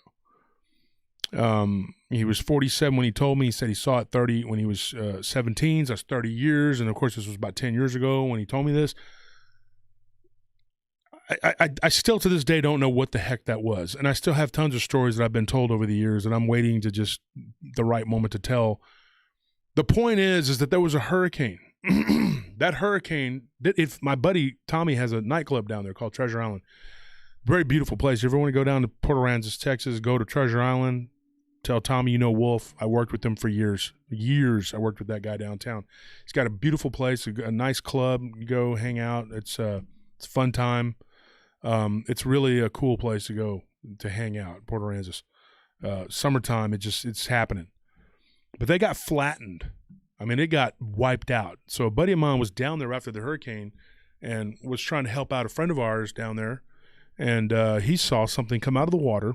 He was 47 when he told me. He said he saw it 30 when he was 17. So that's 30 years. And of course, this was about 10 years ago when he told me this. I still to this day don't know what the heck that was. And I still have tons of stories that I've been told over the years, and I'm waiting to just the right moment to tell. The point is that there was a hurricane. That hurricane, if my buddy Tommy has a nightclub down there called Treasure Island. Very beautiful place. If you ever want to go down to Port Aransas, Texas, go to Treasure Island. Tell Tommy you know Wolf. I worked with him for years. I worked with that guy downtown. He's got a beautiful place, a nice club. You go hang out. It's a fun time. It's really a cool place to go to hang out, Port Aransas. Summertime, it's happening. But they got flattened. I mean, it got wiped out. So a buddy of mine was down there after the hurricane and was trying to help out a friend of ours down there. And he saw something come out of the water.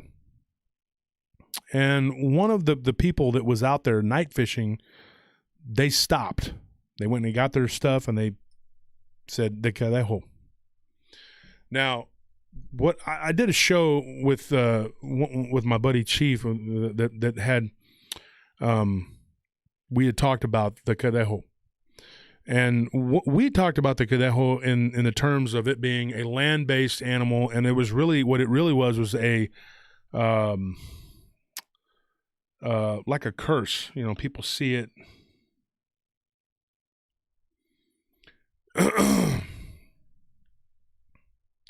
And one of the people that was out there night fishing, they stopped. They went and got their stuff, and they said, "De Cadejo." Now, what I did a show with my buddy Chief that had we had talked about the Cadejo, and we talked about the Cadejo in the terms of it being a land-based animal, and it was really what it really was a like a curse. You know, people see it.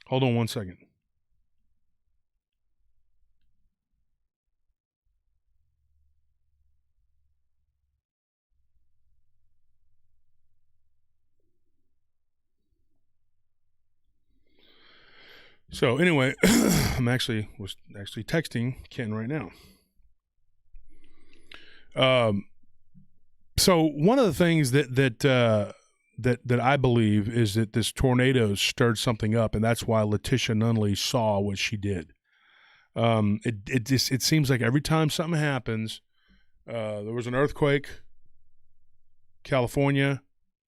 Hold on one second. So anyway, I'm actually texting Ken right now. So one of the things that I believe is that this tornado stirred something up, and that's why Letitia Nunley saw what she did. It seems like every time something happens, there was an earthquake, California.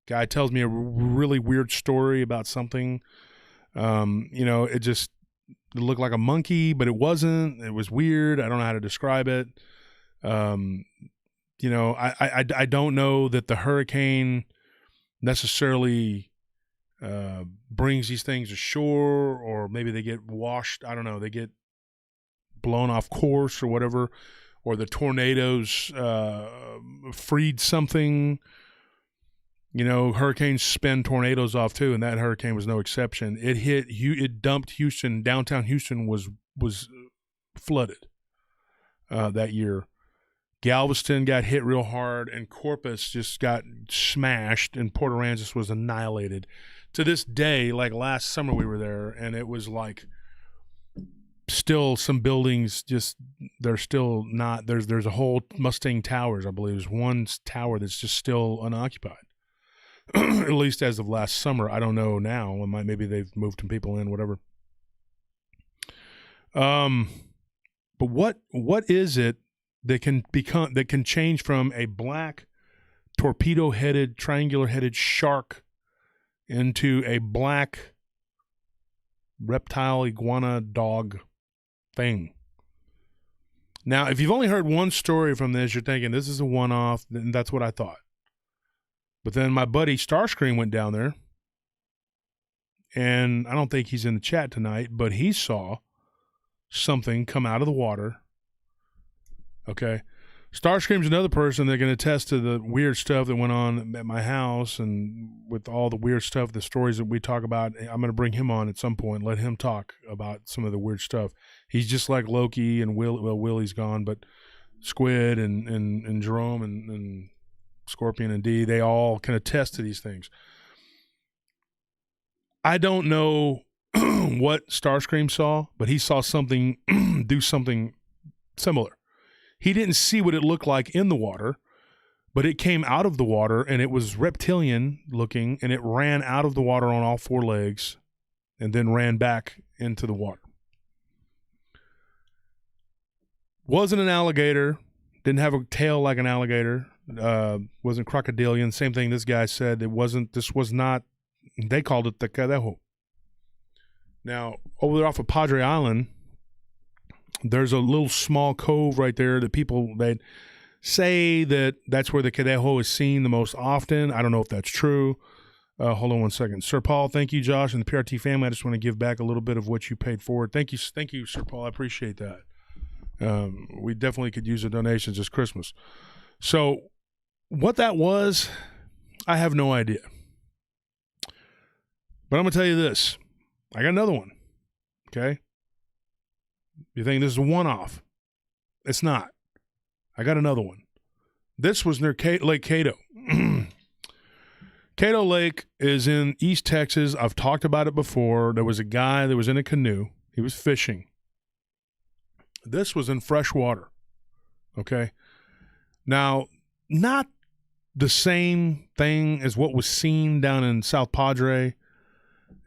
Guy tells me a really weird story about something. You know, it looked like a monkey, but it wasn't. It was weird. I don't know how to describe it. You know, I don't know that the hurricane necessarily brings these things ashore, or maybe they get washed. I don't know. They get blown off course or whatever, or the tornadoes freed something. You know, hurricanes spin tornadoes off too, and that hurricane was no exception. It dumped Houston. Downtown Houston was flooded that year. Galveston got hit real hard, and Corpus just got smashed, and Port Aransas was annihilated. To this day, like last summer we were there, and it was like still some buildings they're still not, there's a whole Mustang Towers, I believe. There's one tower that's just still unoccupied. At least as of last summer. I don't know now. Maybe they've moved some people in, whatever. But what is it that can change from a black torpedo-headed, triangular-headed shark into a black reptile iguana dog thing? Now, if you've only heard one story from this, you're thinking this is a one-off, then that's what I thought. But then my buddy Starscream went down there, and I don't think he's in the chat tonight, but he saw something come out of the water. Okay. Starscream's another person that can attest to the weird stuff that went on at my house, and with all the weird stuff, the stories that we talk about. I'm going to bring him on at some point, let him talk about some of the weird stuff. He's just like Loki and Willie's gone, but Squid and Jerome and Scorpion and D, they all can attest to these things. I don't know what Starscream saw, but he saw something do something similar. He didn't see what it looked like in the water, but it came out of the water, and it was reptilian looking, and it ran out of the water on all four legs and then ran back into the water. Wasn't an alligator, didn't have a tail like an alligator. Wasn't crocodilian. Same thing this guy said. This was not, they called it the Cadejo. Now, over there off of Padre Island, there's a little small cove right there that they say that's where the Cadejo is seen the most often. I don't know if that's true. Hold on one second. Sir Paul, thank you, Josh, and the PRT family. I just want to give back a little bit of what you paid forward. Thank you, Sir Paul. I appreciate that. We definitely could use the donations this Christmas. So, what that was, I have no idea. But I'm going to tell you this. I got another one. Okay? You think this is a one-off? It's not. I got another one. This was near Lake Cato. Cato Lake is in East Texas. I've talked about it before. There was a guy that was in a canoe. He was fishing. This was in fresh water. Okay. Now, not the same thing as what was seen down in South Padre.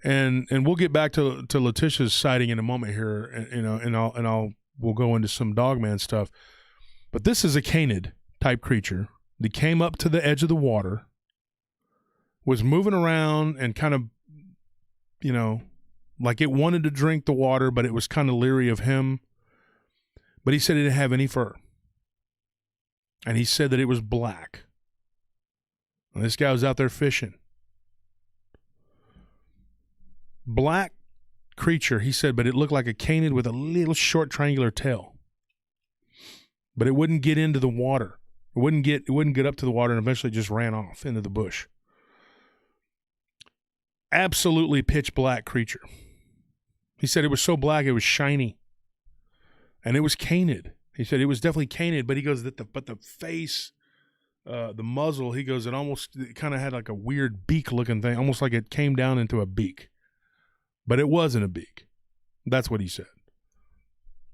And we'll get back to Letitia's sighting in a moment here, and we'll go into some Dogman stuff. But this is a canid type creature that came up to the edge of the water, was moving around and kind of, like it wanted to drink the water, but it was kind of leery of him. But he said it didn't have any fur. And he said that it was black. And this guy was out there fishing. Black creature, he said, but it looked like a canid with a little short triangular tail. But it wouldn't get into the water. It wouldn't get up to the water, and eventually just ran off into the bush. Absolutely pitch black creature. He said it was so black it was shiny. And it was canid. He said it was definitely canid, but he goes that the face, the muzzle, he goes, it kind of had like a weird beak looking thing, almost like it came down into a beak. But it wasn't a beak. That's what he said.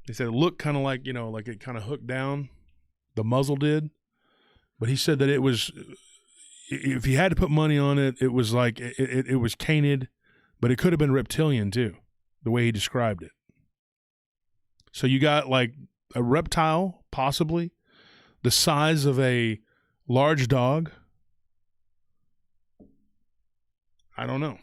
He said it looked kind of like, like it kind of hooked down. The muzzle did. But he said that it was, if he had to put money on it, it was like, it was canid, but it could have been reptilian too, the way he described it. So you got like a reptile, possibly, the size of a large dog. I don't know.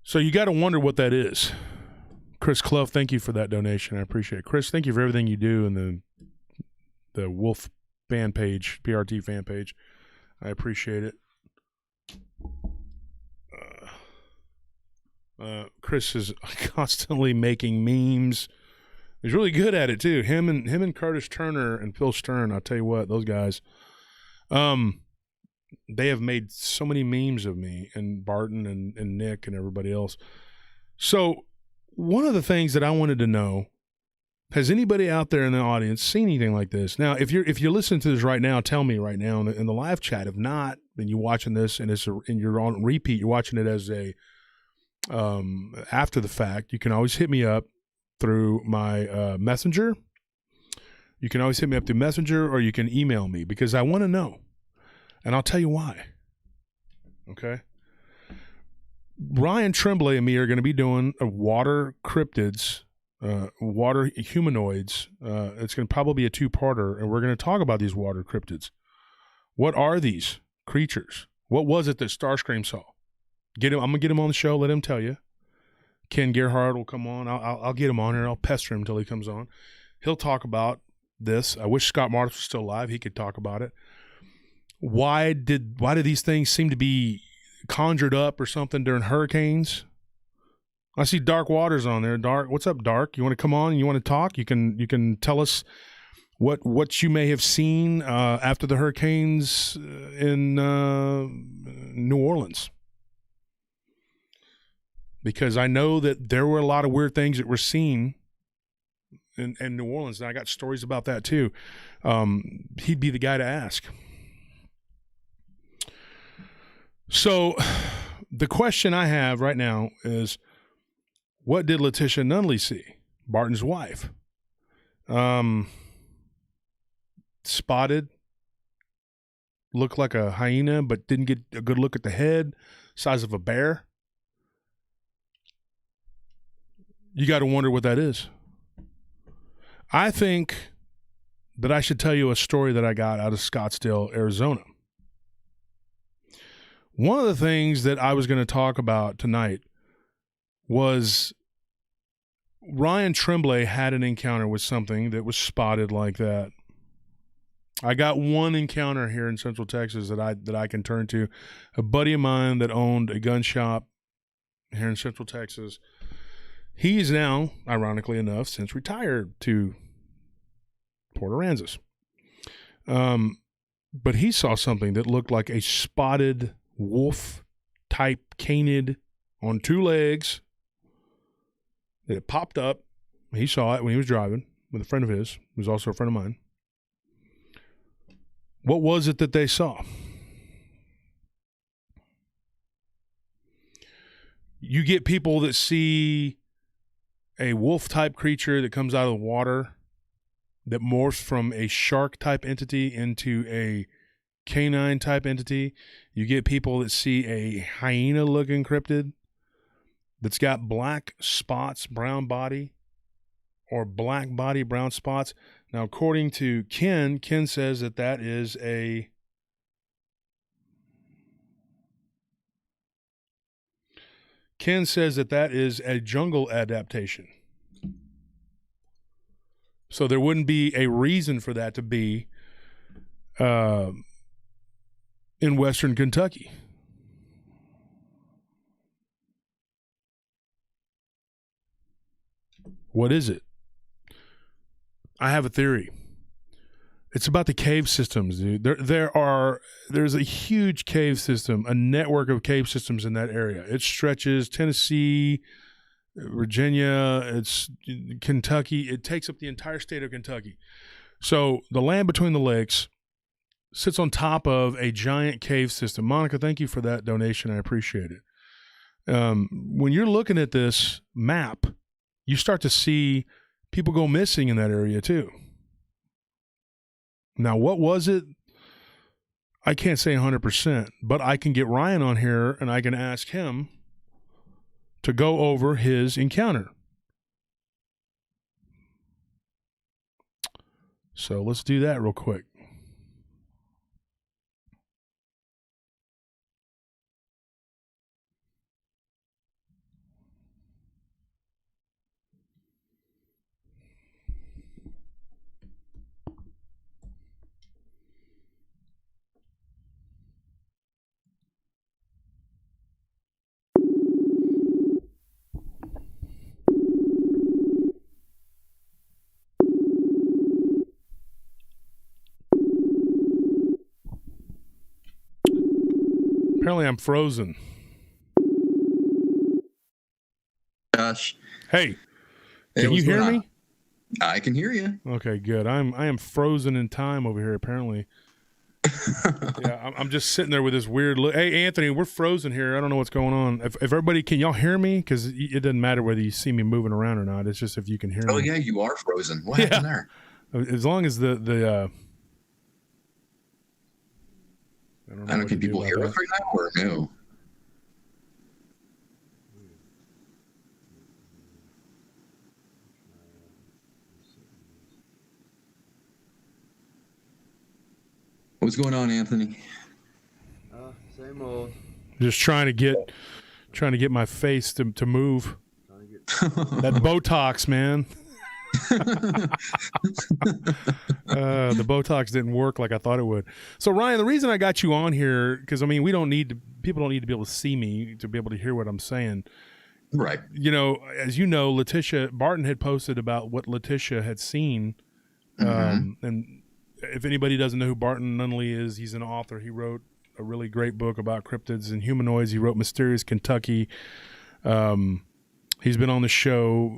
So you got to wonder what that is. Chris Clough, thank you for that donation. I appreciate it. Chris, thank you for everything you do in the Wolf fan page, PRT fan page. I appreciate it. Chris is constantly making memes. He's really good at it too. Him and Curtis Turner and Phil Stern. I'll tell you what, those guys. They have made so many memes of me and Barton and Nick and everybody else. So one of the things that I wanted to know, has anybody out there in the audience seen anything like this? Now, if you're listening to this right now, tell me right now in the live chat. If not, then you're watching this and you're on repeat. You're watching it as a after the fact. You can always hit me up through my messenger. You can always hit me up through messenger, or you can email me, because I want to know. And I'll tell you why. Okay. Ryan Tremblay and me are going to be doing a water cryptids, water humanoids. It's going to probably be a two-parter, and we're going to talk about these water cryptids. What are these creatures? What was it that Starscream saw? I'm going to get him on the show. Let him tell you. Ken Gerhardt will come on. I'll get him on here. I'll pester him until he comes on. He'll talk about this. I wish Scott Martis was still alive. He could talk about it. Why did these things seem to be conjured up or something during hurricanes? I see Dark Waters on there. Dark, what's up, Dark? You want to come on? You want to talk? You can tell us what you may have seen after the hurricanes in New Orleans. Because I know that there were a lot of weird things that were seen in New Orleans, and I got stories about that too. He'd be the guy to ask. So the question I have right now is, what did Letitia Nunley see? Barton's wife. Spotted, looked like a hyena, but didn't get a good look at the head, size of a bear. You got to wonder what that is. I think that I should tell you a story that I got out of Scottsdale, Arizona. One of the things that I was going to talk about tonight was Ryan Tremblay had an encounter with something that was spotted like that. I got one encounter here in Central Texas that I can turn to. A buddy of mine that owned a gun shop here in Central Texas He is now, ironically enough, since retired to Port Aransas. But he saw something that looked like a spotted wolf-type canid on 2 legs. It popped up. He saw it when he was driving with a friend of his, who was also a friend of mine. What was it that they saw? You get people that see a wolf-type creature that comes out of the water that morphs from a shark-type entity into a canine-type entity. You get people that see a hyena-looking cryptid that's got black spots, brown body, or black body, brown spots. Now, according to Ken says that is a jungle adaptation. So there wouldn't be a reason for that to be in Western Kentucky. What is it? I have a theory. It's about the cave systems, dude. There's a huge cave system, a network of cave systems in that area. It stretches Tennessee, Virginia, it's Kentucky. It takes up the entire state of Kentucky. So the land between the lakes sits on top of a giant cave system. Monica, thank you for that donation. I appreciate it. When you're looking at this map, you start to see people go missing in that area too. Now, what was it? I can't say 100%, but I can get Ryan on here and I can ask him to go over his encounter. So let's do that real quick. Apparently I'm frozen. Josh. Hey, can you hear me? I can hear you. Okay, good. I am frozen in time over here, apparently. Yeah, I'm just sitting there with this weird look. Hey, Anthony, we're frozen here. I don't know what's going on. If everybody, can y'all hear me? Because it doesn't matter whether you see me moving around or not. It's just if you can hear me. Oh, yeah, you are frozen. What happened there? As long as the I don't know. Can people hear us right now or no? What's going on, Anthony? Same old. Just trying to get my face to move. That Botox, man. The Botox didn't work like I thought it would. So Ryan, the reason I got you on here, because I mean, people don't need to be able to see me to be able to hear what I'm saying. Right. You know, as you know, Letitia Barton had posted about what Letitia had seen. And if anybody doesn't know who Barton Nunley is, he's an author. He wrote a really great book about cryptids and humanoids. He wrote Mysterious Kentucky. He's been on the show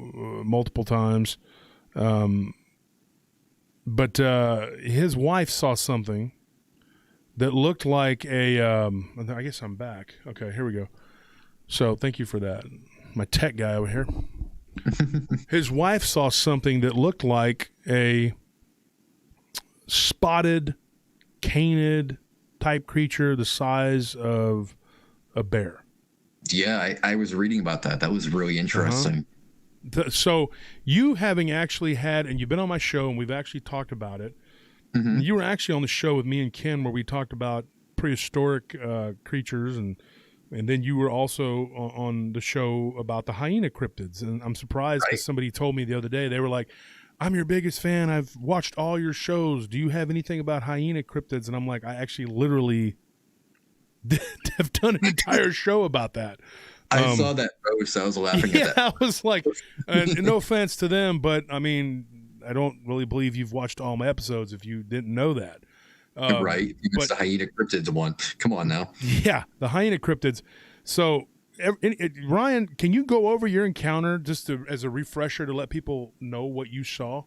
multiple times. But his wife saw something that looked like I guess I'm back. Okay, here we go. So thank you for that. My tech guy over here. His wife saw something that looked like a spotted canid type creature the size of a bear. Yeah, I was reading about that. That was really interesting. So you having actually had, and you've been on my show and we've actually talked about it. You were actually on the show with me and Ken where we talked about prehistoric creatures, and then you were also on the show about the hyena cryptids. And I'm surprised because somebody told me the other day, they were like, I'm your biggest fan. I've watched all your shows. Do you have anything about hyena cryptids? And I'm like, I actually literally have done an entire show about that. I saw that post. I was laughing at that. I was like, and no offense to them, but I mean, I don't really believe you've watched all my episodes if you didn't know that. Right. It's the hyena cryptids one. Come on now. Yeah, the hyena cryptids. So, Ryan, can you go over your encounter just as a refresher to let people know what you saw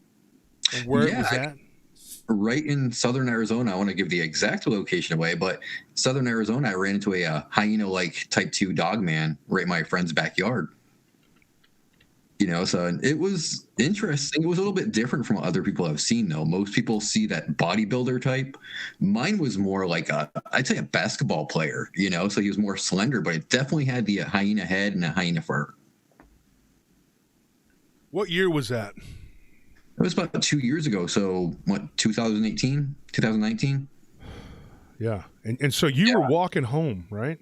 and where it was at? Right in southern Arizona. I want to give the exact location away, but southern Arizona, I ran into a hyena-like type 2 dogman right in my friend's backyard. So it was interesting. It was a little bit different from what other people have seen, though. Most people see that bodybuilder type. Mine was more like I'd say a basketball player, so he was more slender, but it definitely had the hyena head and a hyena fur. What year was that? It was about 2 years ago. So what, 2018, 2019? Yeah. And so you were walking home, right?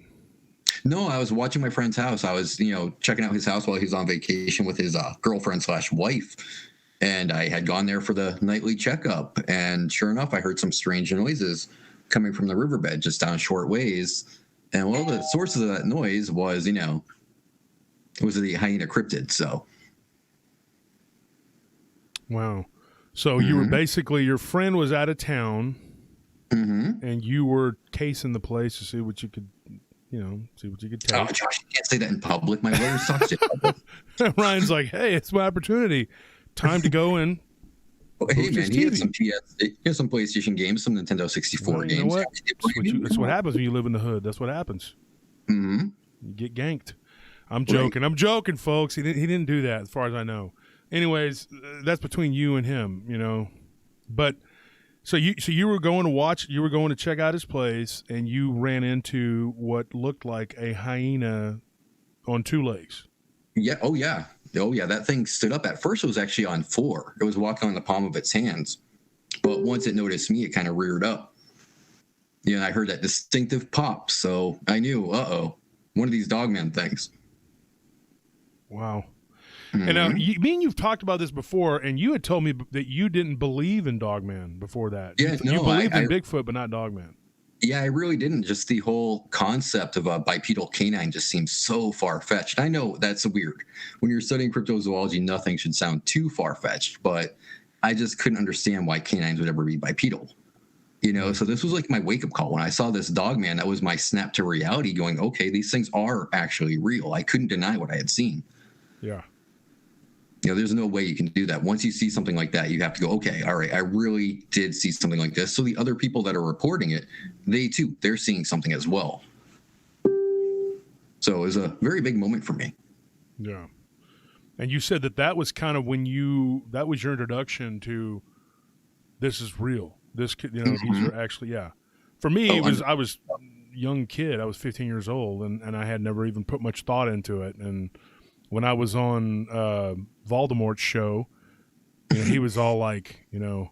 No, I was watching my friend's house. I was, checking out his house while he was on vacation with his girlfriend/wife. And I had gone there for the nightly checkup. And sure enough, I heard some strange noises coming from the riverbed just down short ways. And one of the sources of that noise was, it was the hyena cryptid. So. Wow. So you were basically, your friend was out of town and you were casing the place to see what you could, see what you could take. Oh, Josh, you can't say that in public. My lawyers talk to you. Ryan's like, hey, it's my opportunity. Time to go in. Oh, hey, man, he has some PlayStation games, some Nintendo 64 games. You know what? That's what happens when you live in the hood. That's what happens. You get ganked. I'm joking. Right. I'm joking, folks. He didn't do that as far as I know. Anyways, that's between you and him, But so you were going to check out his place, and you ran into what looked like a hyena on two legs. Yeah. Oh yeah. That thing stood up. At first, it was actually on four. It was walking on the palm of its hands, but once it noticed me, it kind of reared up. I heard that distinctive pop, so I knew, one of these Dogman things. Wow. And you've talked about this before, and you had told me that you didn't believe in Dogman before that. Yeah, you believed in Bigfoot, but not Dogman. Yeah, I really didn't. Just the whole concept of a bipedal canine just seems so far-fetched. I know that's weird. When you're studying cryptozoology, nothing should sound too far-fetched, but I just couldn't understand why canines would ever be bipedal. So this was like my wake-up call. When I saw this Dogman, that was my snap to reality going, okay, these things are actually real. I couldn't deny what I had seen. Yeah. There's no way you can do that. Once you see something like that, you have to go, okay, all right, I really did see something like this. So the other people that are reporting it, they're seeing something as well. So it was a very big moment for me. Yeah. And you said that was kind of that was your introduction to this is real. This could, these are actually, yeah. For me, I was a young kid. I was 15 years old, and I had never even put much thought into it. And when I was on Voldemort's show, he was all like, well,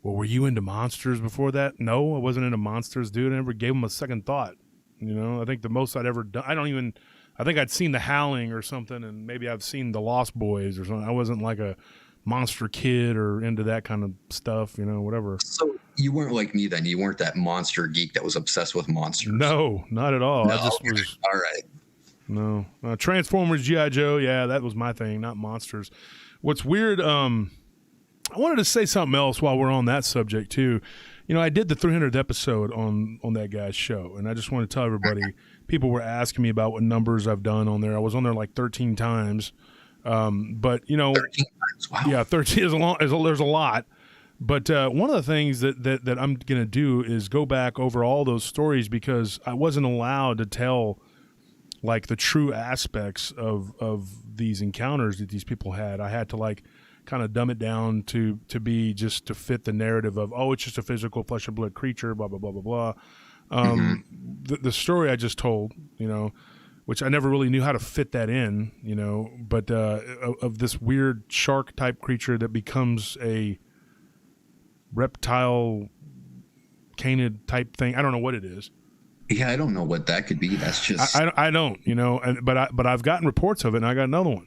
were you into monsters before that? No, I wasn't into monsters, dude. I never gave them a second thought. I think the most I'd ever done, I think I'd seen The Howling or something, and maybe I've seen The Lost Boys or something. I wasn't like a monster kid or into that kind of stuff, whatever. So you weren't like me then. You weren't that monster geek that was obsessed with monsters. No, not at all. No, I just was. All right. No. Transformers, G.I. Joe, yeah, that was my thing, not monsters. What's weird, I wanted to say something else while we're on that subject, too. I did the 300th episode on that guy's show, and I just want to tell everybody, people were asking me about what numbers I've done on there. I was on there like 13 times. But, 13 times, wow. Yeah, 13 there's a lot. But one of the things that I'm going to do is go back over all those stories because I wasn't allowed to tell like the true aspects of these encounters that these people had. I had to kind of dumb it down to be just to fit the narrative of, it's just a physical flesh and blood creature, blah, blah, blah, blah, blah. The story I just told, which I never really knew how to fit that in, but of this weird shark type creature that becomes a reptile canid type thing. I don't know what it is. Yeah, I don't know what that could be. That's just I don't, but I've gotten reports of it, and I got another one.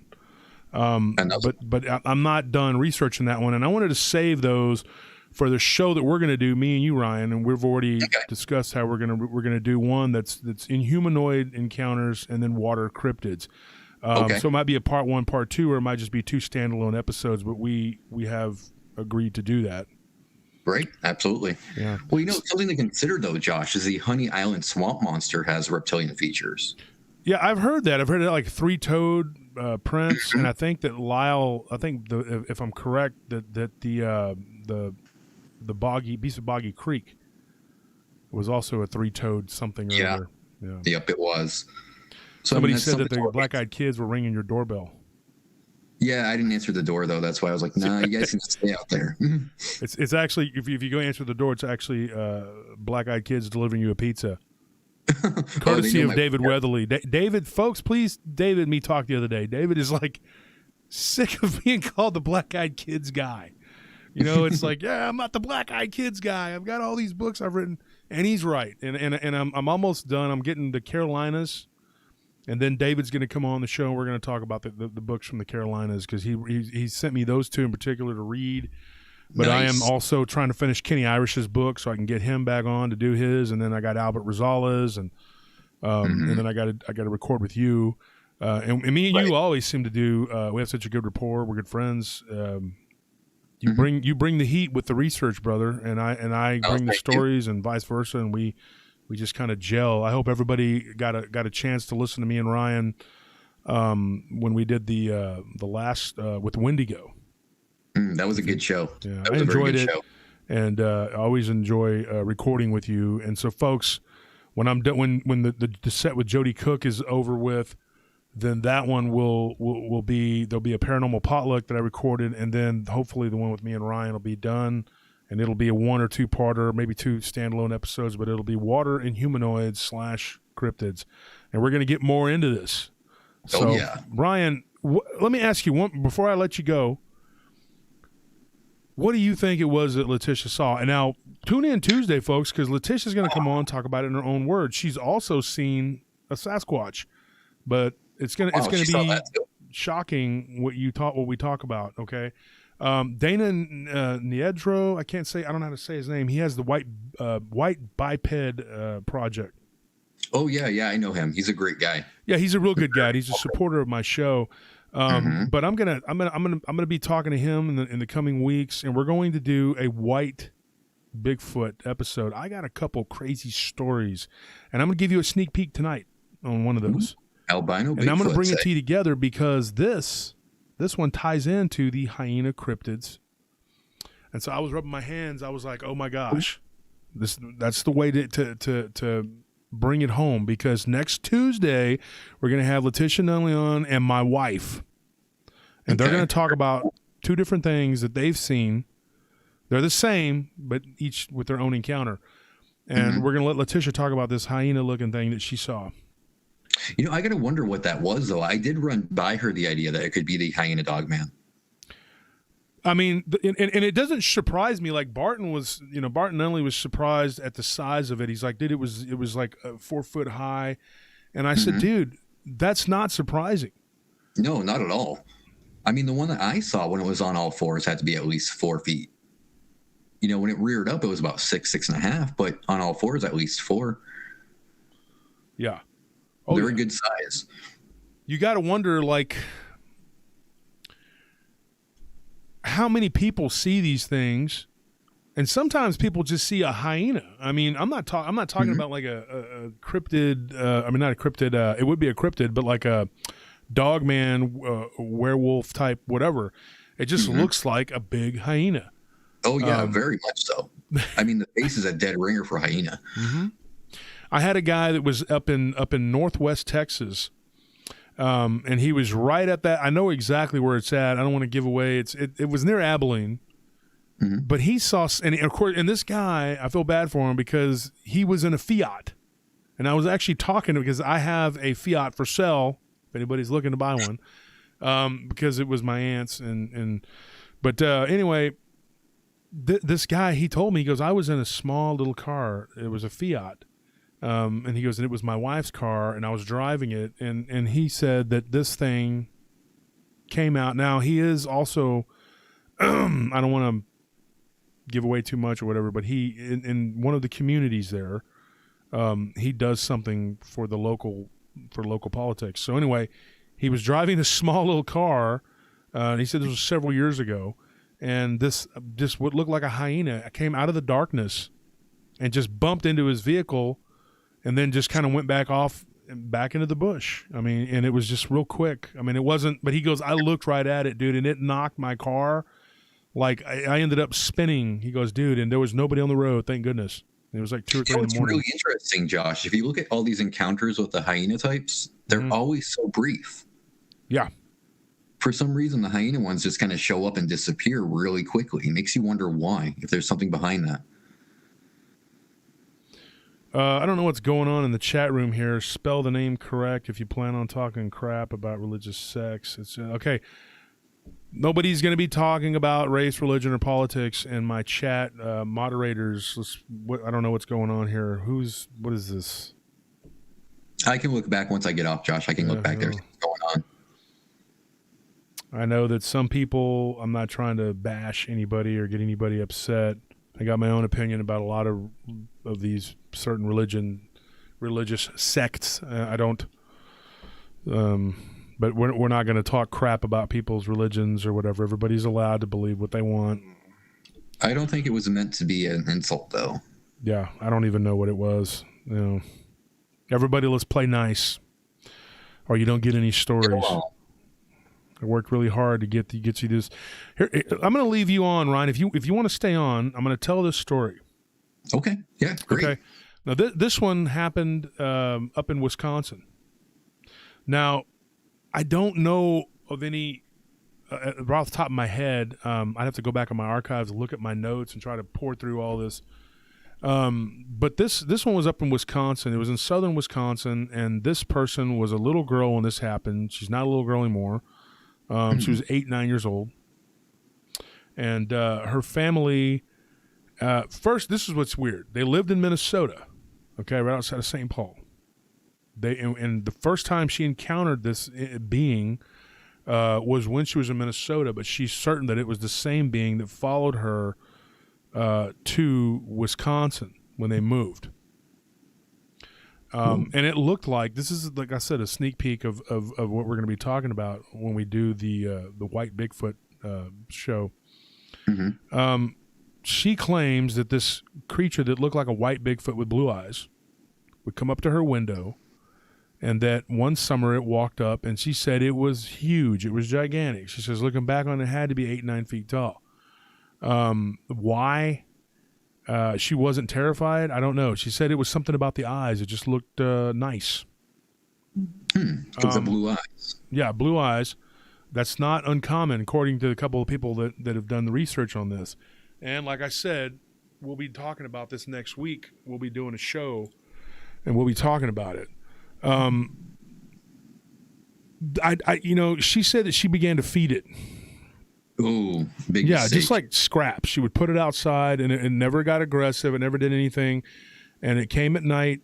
But I'm not done researching that one, and I wanted to save those for the show that we're going to do, me and you, Ryan, and we've already discussed how we're going to do one that's in humanoid encounters and then water cryptids. So it might be a part 1, part 2, or it might just be 2 standalone episodes. But we have agreed to do that. Right, absolutely. Yeah. Well, something to consider though, Josh, is the Honey Island swamp monster has reptilian features. Yeah, I've heard that. I've heard that like 3-toed prints, and I think that Lyle. I think if I'm correct, that the boggy piece of Boggy Creek was also a 3-toed something. Or other. Yeah. Yep, it was. So, somebody said that the black-eyed kids were ringing your doorbell. Yeah, I didn't answer the door though. That's why I was like, "Nah, you guys can stay out there." It's actually if you go answer the door, it's actually black-eyed kids delivering you a pizza. Courtesy of David Weatherly. David, folks, please, David, me talked the other day. David is like sick of being called the black-eyed kids guy. It's like, yeah, I'm not the black-eyed kids guy. I've got all these books I've written, and he's right. And I'm almost done. I'm getting the Carolinas, and then David's going to come on the show. And we're going to talk about the books from the Carolinas because he sent me those 2 in particular to read. But nice. I am also trying to finish Kenny Irish's book so I can get him back on to do his, and then I got Albert Rosales, and then I got to record with you, and me and you always seem to do. We have such a good rapport. We're good friends. You bring the heat with the research, brother, and I bring the stories, and vice versa, and we just kind of gel. I hope everybody got a chance to listen to me and Ryan when we did the last with Wendigo. That was a good show. Yeah, I enjoyed it, and I always enjoy recording with you. And so, folks, when I'm done, when the set with Jody Cook is over with, then that one will be there'll be a paranormal potluck that I recorded, and then hopefully the one with me and Ryan will be done, and it'll be a 1 or 2-parter, maybe 2 standalone episodes, but it'll be water and humanoids / cryptids, and we're going to get more into this. So, Ryan, let me ask you one before I let you go. What do you think it was that Letitia saw? And now, tune in Tuesday, folks, because Letitia's going to come on and talk about it in her own words. She's also seen a Sasquatch, but it's going to be shocking what we talk about. Okay, Dana Niedro, I don't know how to say his name. He has the white biped project. Oh yeah, I know him. He's a great guy. Yeah, he's a real good guy. He's a supporter of my show. But I'm gonna be talking to him in the coming weeks, and we're going to do a white Bigfoot episode. I got a couple crazy stories, and I'm gonna give you a sneak peek tonight on one of those. Albino Bigfoot. And I'm gonna bring it to you together because this one ties into the hyena cryptids. And so I was rubbing my hands. I was like, oh my gosh, that's the way to bring it home, because next Tuesday we're going to have Letitia Nunley on and my wife, and they're going to talk about 2 different things that they've seen. They're the same, but each with their own encounter, and we're going to let Letitia talk about this hyena looking thing that she saw. I got to wonder what that was, though. I did run by her the idea that it could be the hyena Dogman. I mean, and it doesn't surprise me. Like Barton Nunley was surprised at the size of it. He's like, dude, it was like 4 foot high. And I said, dude, that's not surprising. No, not at all. I mean, the one that I saw when it was on all fours had to be at least 4 feet. When it reared up, it was about 6.5, but on all fours, at least 4. Yeah. They're a good size. You got to wonder, like, how many people see these things, and sometimes people just see a hyena. I mean, I'm not talking about like a cryptid. Not a cryptid. It would be a cryptid, but like a Dogman, werewolf type, whatever. It just looks like a big hyena. Oh yeah, very much so. I mean, the face is a dead ringer for hyena. I had a guy that was up in Northwest Texas. And he was right at that. I know exactly where it's at. I don't want to give away. It was near Abilene, but he saw, and of course, and this guy, I feel bad for him because he was in a Fiat, and I was actually talking to him because I have a Fiat for sale if anybody's looking to buy one, because it was my aunt's, but anyway, this guy, he told me, he goes, I was in a small little car. It was a Fiat. And he goes, and it was my wife's car, and I was driving it, and he said that this thing came out. Now, he is also, I don't want to give away too much or whatever, but he in one of the communities there, he does something for local politics. So anyway, he was driving a small little car, and he said this was several years ago, and this just what looked like a hyena came out of the darkness and just bumped into his vehicle, and then just kind of went back into the bush. I mean, and it was just real quick. I mean, it wasn't, but he goes, I looked right at it, dude, and it knocked my car. Like, I ended up spinning. He goes, dude, and there was nobody on the road, thank goodness. It was like 2 or 3 in the morning. It's really interesting, Josh. If you look at all these encounters with the hyena types, they're always so brief. Yeah. For some reason, the hyena ones just kind of show up and disappear really quickly. It makes you wonder why, if there's something behind that. I don't know what's going on in the chat room here. Spell the name correct if you plan on talking crap about religious sects. It's okay. Nobody's going to be talking about race, religion, or politics in my chat. Moderators, I don't know what's going on here. What is this? I can look back once I get off, Josh. I can look back there. What's going on? I know that some people, I'm not trying to bash anybody or get anybody upset. I got my own opinion about a lot of these certain religious sects. I don't, but we're not going to talk crap about people's religions or whatever. Everybody's allowed to believe what they want. I don't think it was meant to be an insult, though. Yeah, I don't even know what it was. You know, everybody, let's play nice, or you don't get any stories. I worked really hard to get you this. Here, I'm going to leave you on, Ryan. If you want to stay on, I'm going to tell this story. Okay. Yeah. Great. Okay. Now this one happened up in Wisconsin. Now, I don't know of any right off the top of my head. I'd have to go back in my archives, look at my notes, and try to pour through all this. But this one was up in Wisconsin. It was in southern Wisconsin, and this person was a little girl when this happened. She's not a little girl anymore. She was 8, 9 years old, and her family. First, this is what's weird. They lived in Minnesota, okay, right outside of St. Paul. And the first time she encountered this being was when she was in Minnesota, but she's certain that it was the same being that followed her to Wisconsin when they moved. And it looked like, this is, like I said, a sneak peek of what we're going to be talking about when we do the White Bigfoot show. Mm-hmm. She claims that this creature that looked like a white Bigfoot with blue eyes would come up to her window, and that one summer it walked up, and she said it was huge. It was gigantic. She says, looking back on it, had to be 8, 9 feet tall. Why? She wasn't terrified. I don't know. She said it was something about the eyes. It just looked nice. The blue eyes. Yeah, blue eyes. That's not uncommon, according to a couple of people that have done the research on this. And like I said, we'll be talking about this next week. We'll be doing a show, and we'll be talking about it. She said that she began to feed it. Ooh, big mistake. Just like scraps. She would put it outside, and it never got aggressive. It never did anything. And it came at night,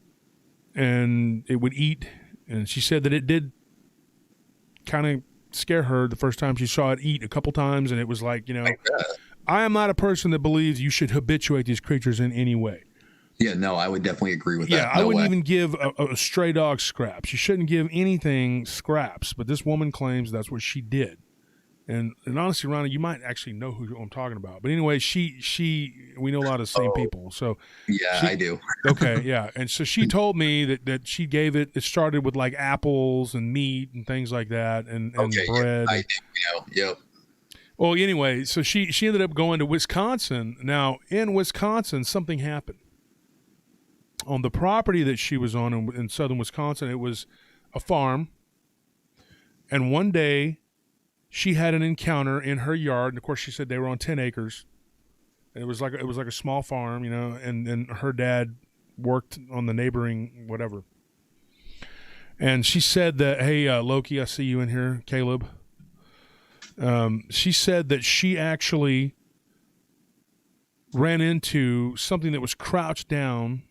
and it would eat. And she said that it did kind of scare her the first time she saw it eat a couple times. And it was like, I am not a person that believes you should habituate these creatures in any way. Yeah, no, I would definitely agree with that. Yeah, I wouldn't even give a stray dog scraps. You shouldn't give anything scraps. But this woman claims that's what she did. And honestly, Ronnie, you might actually know who I'm talking about. But anyway, we know a lot of the same people. So yeah, I do. Okay, yeah. And so she told me that she gave it started with like apples and meat and things like that, and bread. I do, yep. Well, anyway, so she ended up going to Wisconsin. Now, in Wisconsin, something happened. On the property that she was on in southern Wisconsin, it was a farm. And one day, she had an encounter in her yard, and of course, she said they were on 10 acres. And it was like a small farm, and then her dad worked on the neighboring whatever. And she said that, hey, Loki, I see you in here, Caleb. She said that she actually ran into something that was crouched down,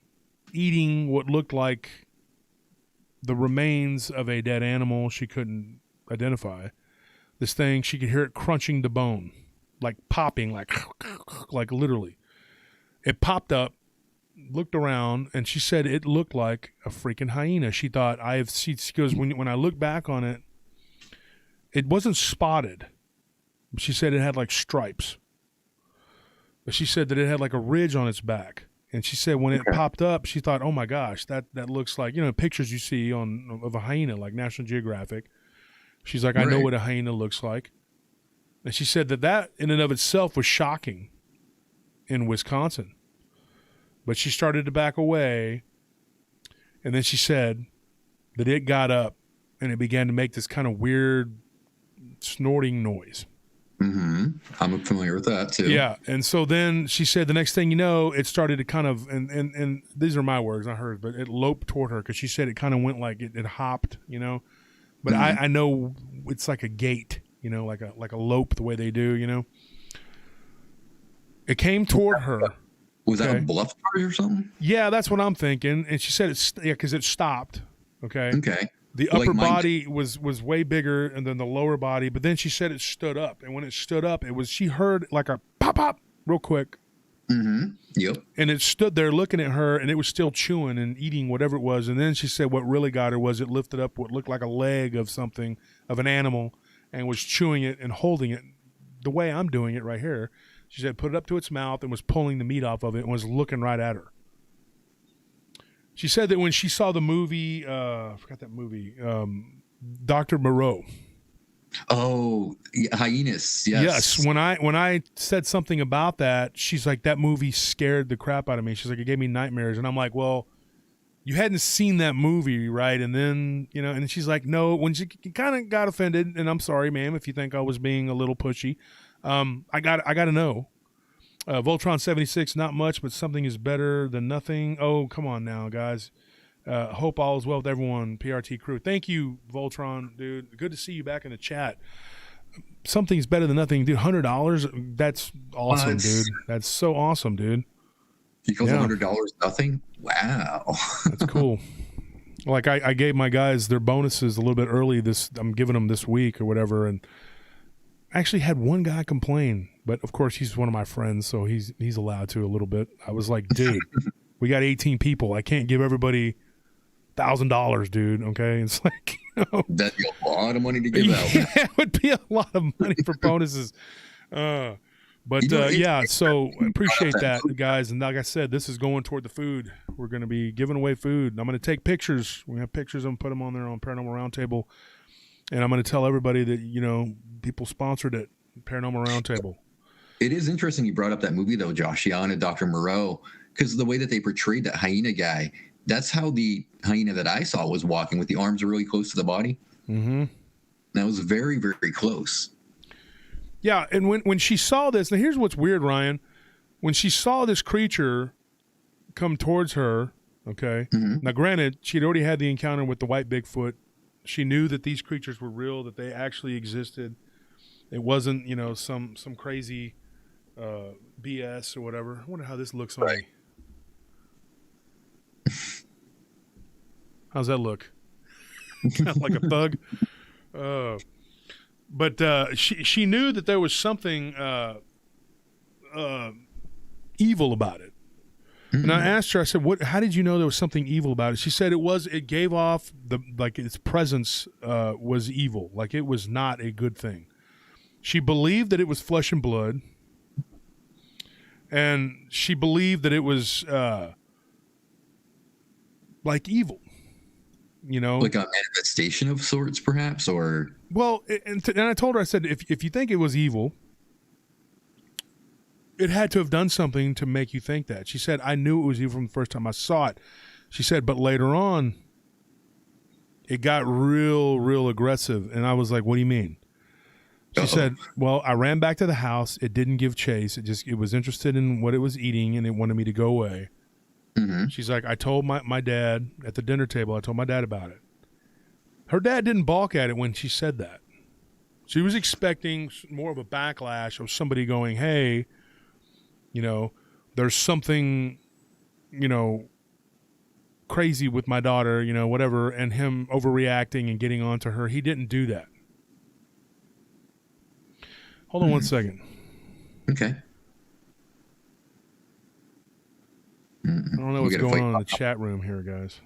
eating what looked like the remains of a dead animal she couldn't identify. This thing, she could hear it crunching the bone, like popping, like literally. It popped up, looked around, and she said it looked like a freaking hyena. She thought she goes, when I look back on it, it wasn't spotted. She said it had like stripes. But she said that it had like a ridge on its back. And she said when it popped up, she thought, oh my gosh, that looks like, pictures you see of a hyena, like National Geographic. She's like, I know what a hyena looks like. And she said that in and of itself was shocking in Wisconsin. But she started to back away. And then she said that it got up and it began to make this kind of weird snorting noise. Mm-hmm. I'm familiar with that too. Yeah. And so then she said the next thing you know, it started to kind of, and these are my words, not hers, but it loped toward her because she said it kind of went like it hopped, But I know it's like a gait, like a lope the way they do, It came toward her. Was that a bluff charge or something? Yeah, that's what I'm thinking. And she said because it stopped. Okay. Okay. The upper body was way bigger than the lower body, but then she said it stood up. And when it stood up, she heard like a pop real quick. Mm-hmm. Yep. And it stood there looking at her, and it was still chewing and eating whatever it was. And then she said what really got her was it lifted up what looked like a leg of something, of an animal, and was chewing it and holding it the way I'm doing it right here. She said put it up to its mouth and was pulling the meat off of it and was looking right at her. She said that when she saw the movie, I forgot that movie, Dr. Moreau. Oh, hyenas. Yes. Yes. When I said something about that, she's like, that movie scared the crap out of me. She's like, it gave me nightmares. And I'm like, well, you hadn't seen that movie, right? And then, and she's like, no, when she kind of got offended, and I'm sorry, ma'am, if you think I was being a little pushy. I got to know. Voltron 76, not much, but something is better than nothing. Oh, come on now, guys. Hope all is well with everyone, PRT crew. Thank you, Voltron, dude. Good to see you back in the chat. Something's better than nothing, dude. $100? That's awesome, dude. That's so awesome, dude. You call $100 nothing? Wow. That's cool. Like I gave my guys their bonuses a little bit early. I'm giving them this week or whatever, and I actually had one guy complain, but of course he's one of my friends, so he's allowed to a little bit. I was like, dude, we got 18 people. I can't give everybody $1,000, dude. Okay, it's like that'd be a lot of money to give out. Yeah, it would be a lot of money for bonuses. Yeah, so appreciate that, guys. And like I said, this is going toward the food. We're going to be giving away food. I'm going to take pictures. We have pictures of them, put them on there on Paranormal Round Table. And I'm going to tell everybody that, people sponsored it, Paranormal Round Table. It is interesting you brought up that movie, though, Josh, and Dr. Moreau, because the way that they portrayed that hyena guy, that's how the hyena that I saw was walking, with the arms really close to the body. Mm-hmm. That was very, very close. Yeah, and when she saw this, now here's what's weird, Ryan. When she saw this creature come towards her, okay, Now granted, she'd already had the encounter with the white Bigfoot. She knew that these creatures were real, that they actually existed. It wasn't, some crazy BS or whatever. I wonder how this looks on me. How's that look? Like a thug? But she knew that there was something evil about it. And I asked her, I said, how did you know there was something evil about it? She said it gave off its presence was evil. Like it was not a good thing. She believed that it was flesh and blood. And she believed that it was like evil, Like a manifestation of sorts, perhaps, or... Well, and I told her, I said, if you think it was evil, it had to have done something to make you think that. She said, I knew it was evil from the first time I saw it. She said, but later on, it got real aggressive. And I was like, what do you mean? She said, well, I ran back to the house. It didn't give chase. It was interested in what it was eating, and it wanted me to go away. Mm-hmm. She's like, I told my dad at the dinner table, I told my dad about it. Her dad didn't balk at it when she said that. She was expecting more of a backlash of somebody going, hey, there's something, crazy with my daughter, whatever, and him overreacting and getting onto her. He didn't do that. Hold on one second. Okay. I don't know what's going on in the chat room here, guys.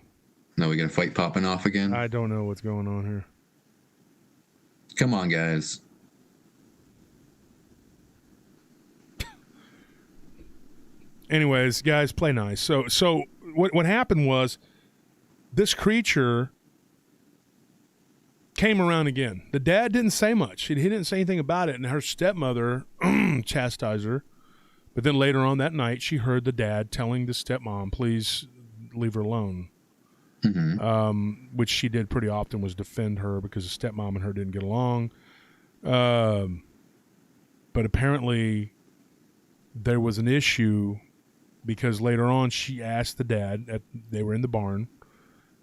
No, we got a fight popping off again? I don't know what's going on here. Come on, guys. Anyways, guys, play nice. So what happened was this creature came around again. The dad didn't say much. He didn't say anything about it, and her stepmother chastised her. But then later on that night, she heard the dad telling the stepmom, please leave her alone. Mm-hmm. Which she did pretty often, was defend her because the stepmom and her didn't get along. But apparently there was an issue because later on she asked the dad, they were in the barn,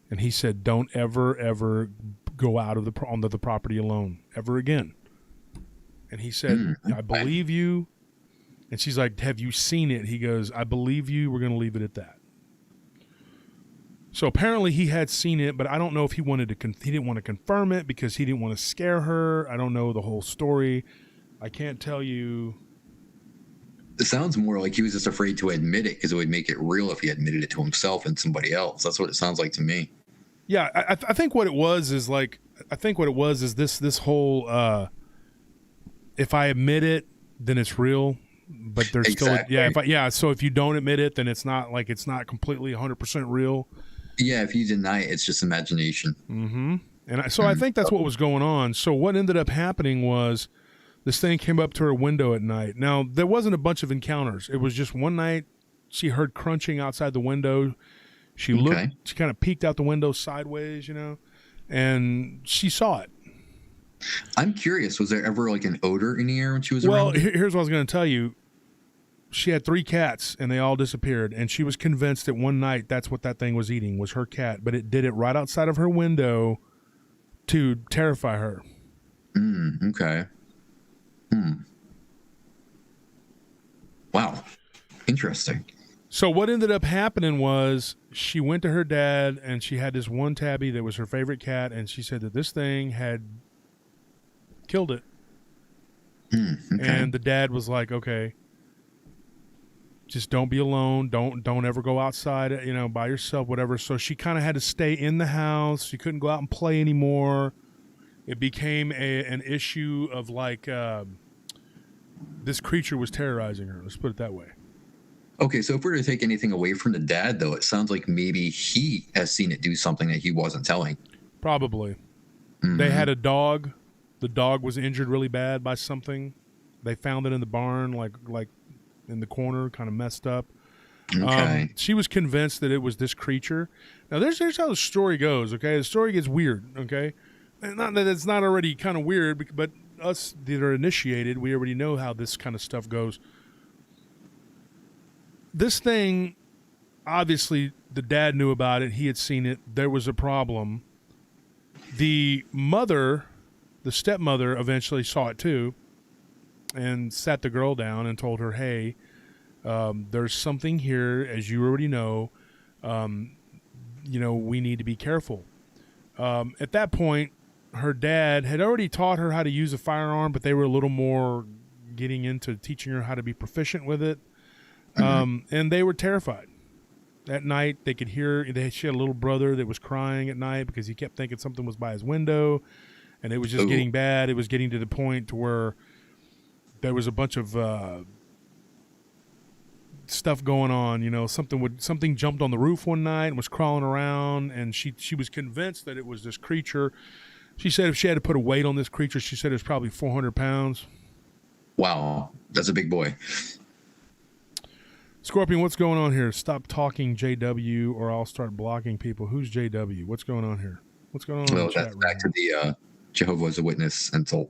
and he said, don't ever go out of onto the property alone ever again. And he said, I believe you. And she's like, have you seen it? He goes, I believe you. We're going to leave it at that. So apparently he had seen it, but I don't know if he didn't want to confirm it because he didn't want to scare her. I don't know the whole story. I can't tell you. It sounds more like he was just afraid to admit it because it would make it real if he admitted it to himself and somebody else. That's what it sounds like to me. Yeah, I think what it was is this whole if I admit it, then it's real. But there's still so if you don't admit it, then it's not completely 100% real. Yeah, if you deny it, it's just imagination. Mm-hmm. And I think that's what was going on. So what ended up happening was this thing came up to her window at night. Now, there wasn't a bunch of encounters. It was just one night she heard crunching outside the window. She looked, she kind of peeked out the window sideways, and she saw it. I'm curious, was there ever like an odor in the air when she was around? Well, here's what I was going to tell you. She had 3 cats, and they all disappeared, and she was convinced that one night that's what that thing was eating, was her cat, but it did it right outside of her window to terrify her. Okay. Wow. Interesting. So what ended up happening was she went to her dad, and she had this one tabby that was her favorite cat, and she said that this thing had killed it. And the dad was like, okay, just don't be alone. Don't ever go outside, by yourself, whatever. So she kind of had to stay in the house. She couldn't go out and play anymore. It became an issue of like this creature was terrorizing her. Let's put it that way. Okay, so if we're to take anything away from the dad, though, it sounds like maybe he has seen it do something that he wasn't telling. Probably. They had a dog. The dog was injured really bad by something. They found it in the barn, like in the corner, kind of messed up. Okay. She was convinced that it was this creature. Now, there's how the story goes, okay? The story gets weird, okay? And not that it's not already kind of weird, but us that are initiated, we already know how this kind of stuff goes. This thing, obviously, the dad knew about it. He had seen it. There was a problem. The stepmother eventually saw it too and sat the girl down and told her, hey, there's something here, as you already know, we need to be careful. At that point, her dad had already taught her how to use a firearm, but they were a little more getting into teaching her how to be proficient with it. And they were terrified. At night, they could hear, she had a little brother that was crying at night because he kept thinking something was by his window, and it was just getting bad. It was getting to the point to where there was a bunch of stuff going on. Something jumped on the roof one night and was crawling around, and she was convinced that it was this creature. She said if she had to put a weight on this creature, she said it was probably 400 pounds. Wow, that's a big boy. Scorpion, what's going on here? Stop talking JW or I'll start blocking people. Who's JW? What's going on here? What's going on? Well, that's back to the Jehovah's Witness insult.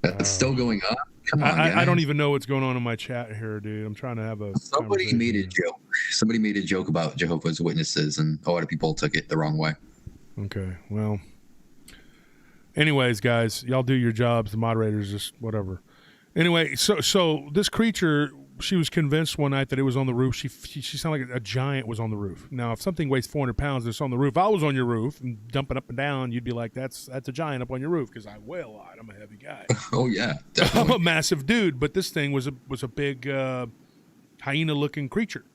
That's still going on? Come on, I don't even know what's going on in my chat here, dude. I'm trying to have a Somebody made a joke. Somebody made a joke about Jehovah's Witnesses, and a lot of people took it the wrong way. Okay, well. Anyways, guys, y'all do your jobs. The moderators, just whatever. Anyway, so this creature, she was convinced one night that it was on the roof. She sounded like a giant was on the roof. Now, if something weighs 400 pounds that's on the roof, I was on your roof and jumping up and down, you'd be like, that's a giant up on your roof because I weigh a lot. I'm a heavy guy. Oh, yeah, definitely. I'm a massive dude, but this thing was a big hyena-looking creature.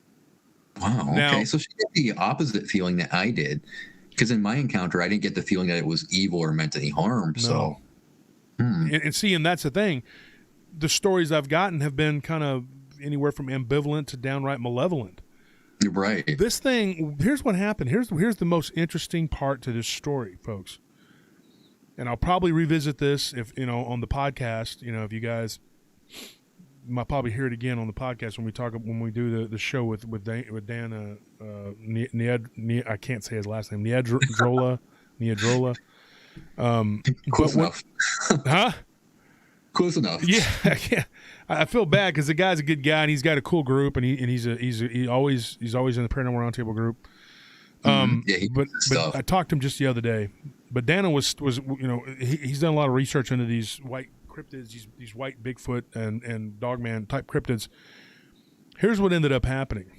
Wow. Now, okay, so she had the opposite feeling that I did, because in my encounter, I didn't get the feeling that it was evil or meant any harm. No. So, and see, and that's the thing. The stories I've gotten have been kind of anywhere from ambivalent to downright malevolent. you're right. This thing, here's what happened. Here's the most interesting part to this story, folks. And I'll probably revisit this if on the podcast. If you guys might probably hear it again on the podcast when we do the show with Dan. I can't say his last name. Niedrola. Close enough. Huh? Close enough. Yeah. I feel bad because the guy's a good guy and he's got a cool group and he's always in the Paranormal Round Table group. But I talked to him just the other day. But Dana was he's done a lot of research into these white cryptids, these white Bigfoot and Dogman type cryptids. Here's what ended up happening.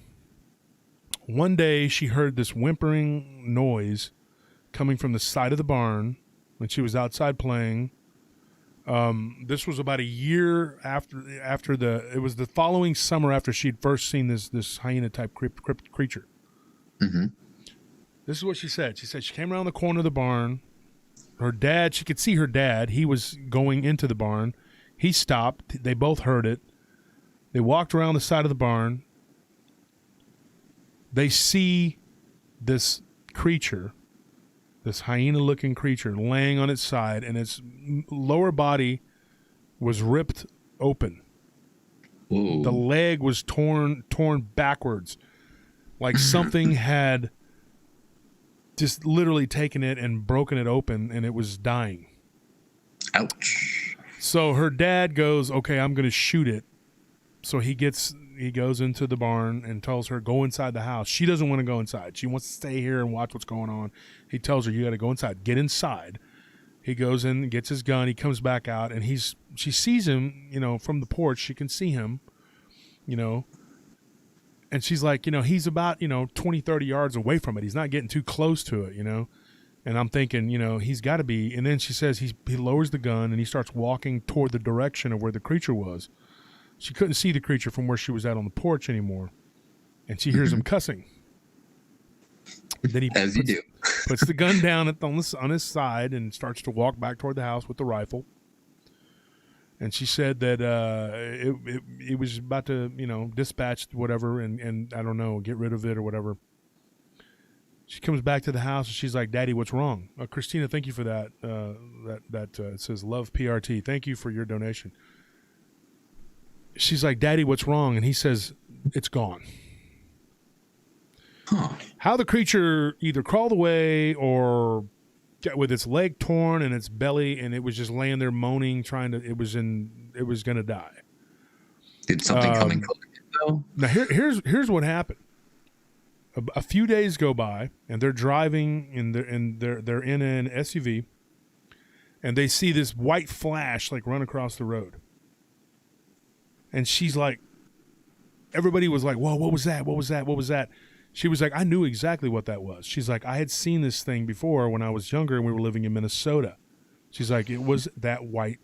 One day she heard this whimpering noise coming from the side of the barn when she was outside playing. This was about a year after it was the following summer after she'd first seen this hyena type creature. Mm-hmm. This is what she said. She said she came around the corner of the barn. Her dad, she could see her dad. He was going into the barn. He stopped. They both heard it. They walked around the side of the barn. They see this creature, this hyena-looking creature, laying on its side, and its lower body was ripped open. Whoa. The leg was torn backwards, like something had just literally taken it and broken it open, and it was dying. Ouch. So her dad goes, okay, I'm going to shoot it. So he goes into the barn and tells her, go inside the house. She doesn't want to go inside. She wants to stay here and watch what's going on. He tells her, you got to go inside. Get inside. He goes in, gets his gun. He comes back out, and she sees him, from the porch. She can see him, and she's like, he's about, 20, 30 yards away from it. He's not getting too close to it, And I'm thinking, he's got to be. And then she says he lowers the gun and he starts walking toward the direction of where the creature was. She couldn't see the creature from where she was at on the porch anymore. And she hears him cussing. And then he puts the gun down on his side and starts to walk back toward the house with the rifle. And she said that it was about to, dispatch whatever and I don't know, get rid of it or whatever. She comes back to the house and she's like, Daddy, what's wrong? Christina, thank you for that. It says, Love PRT. Thank you for your donation. She's like, Daddy, what's wrong? And he says, it's gone. Huh. How the creature either crawled away or with its leg torn and its belly, and it was just laying there moaning, it was going to die. Did something come and collect it, though? Now here's what happened. A few days go by, and they're driving, and they're in an SUV, and they see this white flash like run across the road. And she's like, everybody was like, whoa, what was that? What was that? What was that? She was like, I knew exactly what that was. She's like, I had seen this thing before when I was younger and we were living in Minnesota. She's like, it was that white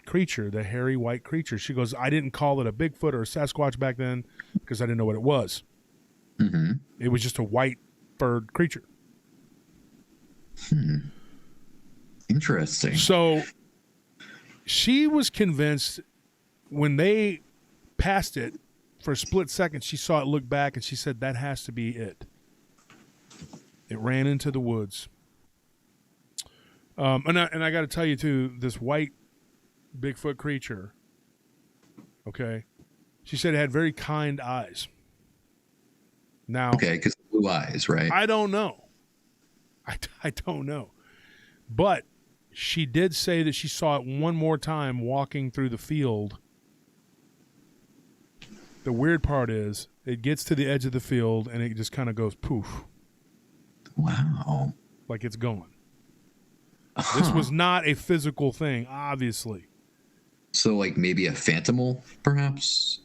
creature, the hairy white creature. She goes, I didn't call it a Bigfoot or a Sasquatch back then because I didn't know what it was. Mm-hmm. It was just a white furred creature. Interesting. So she was convinced when they passed it, for a split second, she saw it look back, and she said, that has to be it. It ran into the woods. And I got to tell you, too, this white Bigfoot creature, okay, she said it had very kind eyes. Now, okay, because blue eyes, right? I don't know. I don't know. But she did say that she saw it one more time walking through the field. The weird part is it gets to the edge of the field and it just kind of goes poof. Wow. Like it's gone. This was not a physical thing, obviously. So like maybe a phantomal, perhaps?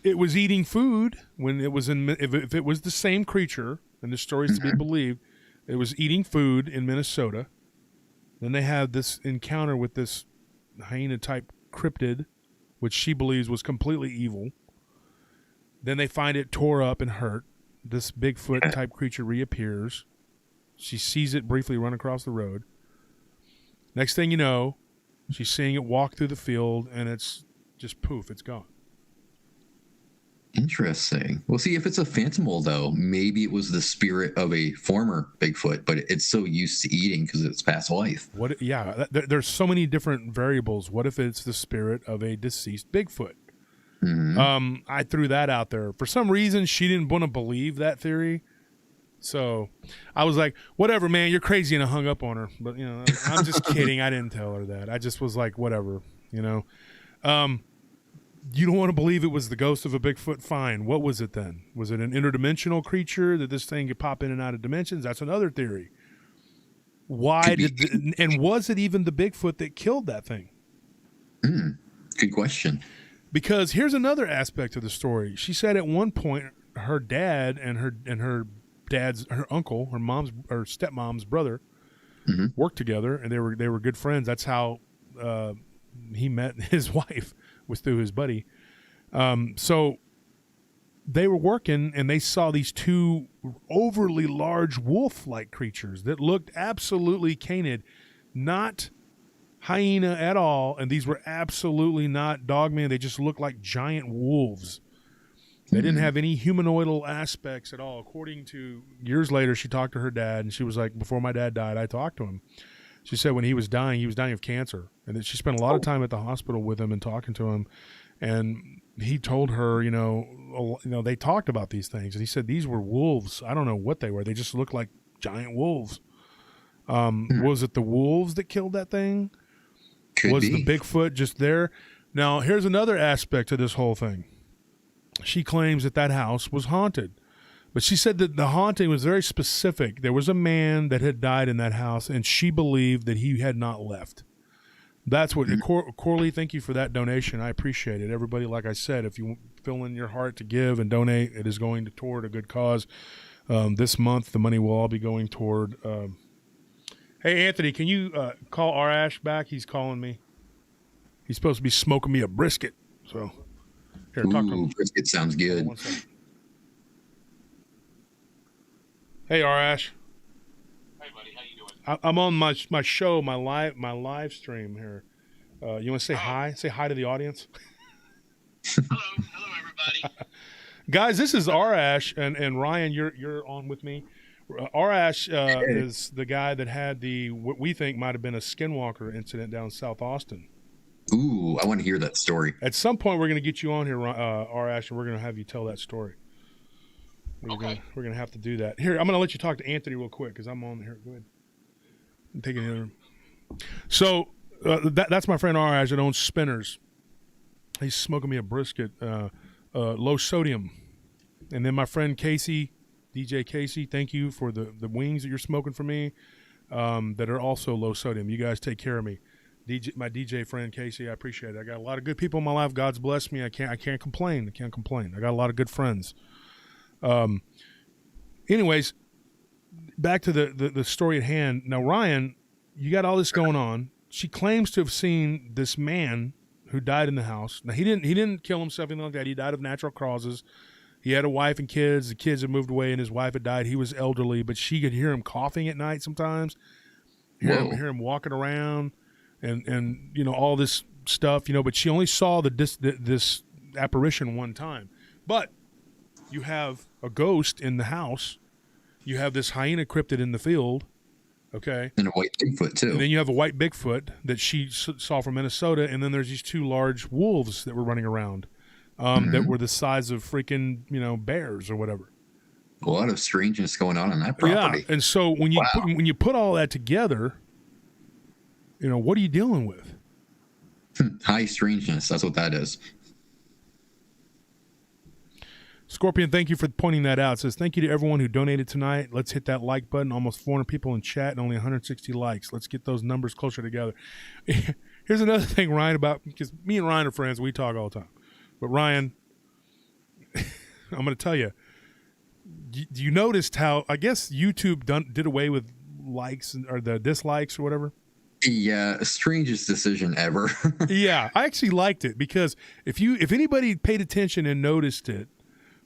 It was eating food when it was if it was the same creature, and the story is to be believed, it was eating food in Minnesota. Then they had this encounter with this hyena-type cryptid, which she believes was completely evil. Then they find it tore up and hurt. This Bigfoot type creature reappears. She sees it briefly run across the road. Next thing you know, she's seeing it walk through the field, and it's just poof, it's gone. Interesting. Well, see, if it's a phantomal, though, maybe it was the spirit of a former Bigfoot, but it's so used to eating because it's past life. What? Yeah, there's so many different variables. What if it's the spirit of a deceased Bigfoot? Mm-hmm. I threw that out there. For some reason, she didn't want to believe that theory. So I was like, whatever, man, you're crazy, and I hung up on her. But, you know, I'm just kidding. I didn't tell her that. I just was like, whatever, you know. You don't want to believe it was the ghost of a Bigfoot? Fine. What was it then? Was it an interdimensional creature that this thing could pop in and out of dimensions? That's another theory. Why and was it even the Bigfoot that killed that thing? Good question. Because here's another aspect of the story. She said at one point her dad and her uncle, her stepmom's brother, worked together, and they were good friends. That's how he met his wife, was through his buddy. So they were working, and they saw these two overly large wolf-like creatures that looked absolutely canid, not hyena at all, and these were absolutely not dogman. They just looked like giant wolves. They didn't have any humanoidal aspects at all. According to, years later, she talked to her dad, and she was like, before my dad died, I talked to him. She said when he was dying of cancer, and that she spent a lot of time at the hospital with him and talking to him, and he told her, you know, they talked about these things, and he said these were wolves. I don't know what they were. They just looked like giant wolves. Was it the wolves that killed that thing? Was the Bigfoot just there? Now, here's another aspect to this whole thing. She claims that house was haunted. But she said that the haunting was very specific. There was a man that had died in that house, and she believed that he had not left. That's what Corley, thank you for that donation. I appreciate it. Everybody, like I said, if you feel in your heart to give and donate, it is going toward a good cause. This month, the money will all be going toward... Hey, Anthony, can you call Arash back? He's calling me. He's supposed to be smoking me a brisket. So, here, talk to him. Brisket sounds good. Hey, Arash. Hey, buddy. How you doing? I'm on my show, my live stream here. You want to say hi? Say hi to the audience. Hello, everybody. Guys, this is Arash, and Ryan, you're on with me. Arash is the guy that had what we think might have been a skinwalker incident down in South Austin. Ooh, I want to hear that story. At some point, we're going to get you on here, Arash, and we're going to have you tell that story. We're going to have to do that. Here, I'm going to let you talk to Anthony real quick because I'm on here. Go ahead. I'm taking the other. So that's my friend Arash that owns Spinners. He's smoking me a brisket, low sodium. And then my friend Casey, DJ Casey, thank you for the wings that you're smoking for me that are also low sodium. You guys take care of me. My DJ friend Casey, I appreciate it. I got a lot of good people in my life. God's blessed me. I can't complain. I got a lot of good friends. Anyways, back to the story at hand. Now, Ryan, you got all this going on. She claims to have seen this man who died in the house. Now, he didn't kill himself, anything like that. He died of natural causes. He had a wife and kids. The kids had moved away, and his wife had died. He was elderly, but she could hear him coughing at night sometimes. Hear him walking around, and you know, all this stuff. You know, but she only saw this apparition one time. But you have a ghost in the house. You have this hyena cryptid in the field. Okay. And a white Bigfoot, too. And then you have a white Bigfoot that she saw from Minnesota, and then there's these two large wolves that were running around that were the size of freaking, bears or whatever. A lot of strangeness going on that property. Yeah, and so when you put all that together, what are you dealing with? High strangeness. That's what that is. Scorpion, thank you for pointing that out. It says, thank you to everyone who donated tonight. Let's hit that like button. Almost 400 people in chat and only 160 likes. Let's get those numbers closer together. Here's another thing, Ryan, because me and Ryan are friends. We talk all the time. But Ryan, I'm going to tell you, you noticed how, I guess YouTube did away with likes or the dislikes or whatever? Yeah, strangest decision ever. Yeah, I actually liked it because if anybody paid attention and noticed it,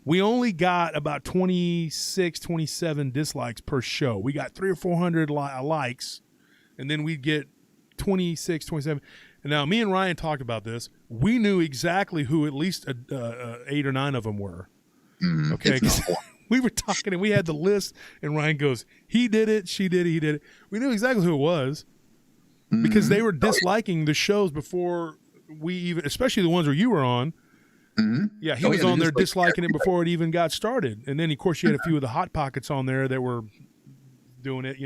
we only got about 26, 27 dislikes per show. We got 300 or 400 likes, and then we'd get 26, 27. And now me and Ryan talked about this. We knew exactly who at least 8 or 9 of them were. Okay. We were talking and we had the list, and Ryan goes, he did it, she did it, he did it. We knew exactly who it was because they were disliking the shows before we even, especially the ones where you were on. Yeah, he was on there disliking it before it even got started. And then, of course, you had a few of the Hot Pockets on there that were doing it,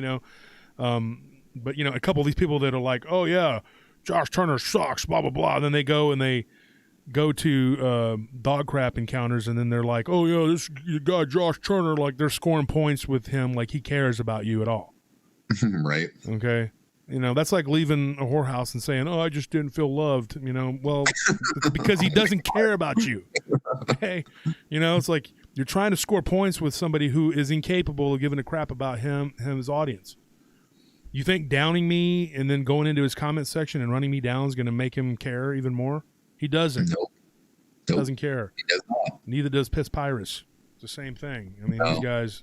But, a couple of these people that are like, oh, yeah, Josh Turner sucks, blah, blah, blah. And then they go to dog crap encounters, and then they're like, oh, yeah, this guy Josh Turner, like they're scoring points with him like he cares about you at all. Right. Okay. That's like leaving a whorehouse and saying, oh, I just didn't feel loved. Well, it's because he doesn't care about you. Okay. It's like you're trying to score points with somebody who is incapable of giving a crap about his audience. You think downing me and then going into his comment section and running me down is going to make him care even more? He doesn't. Nope. Doesn't care. He does not. Neither does Piss Pyrus. It's the same thing. I mean, these guys,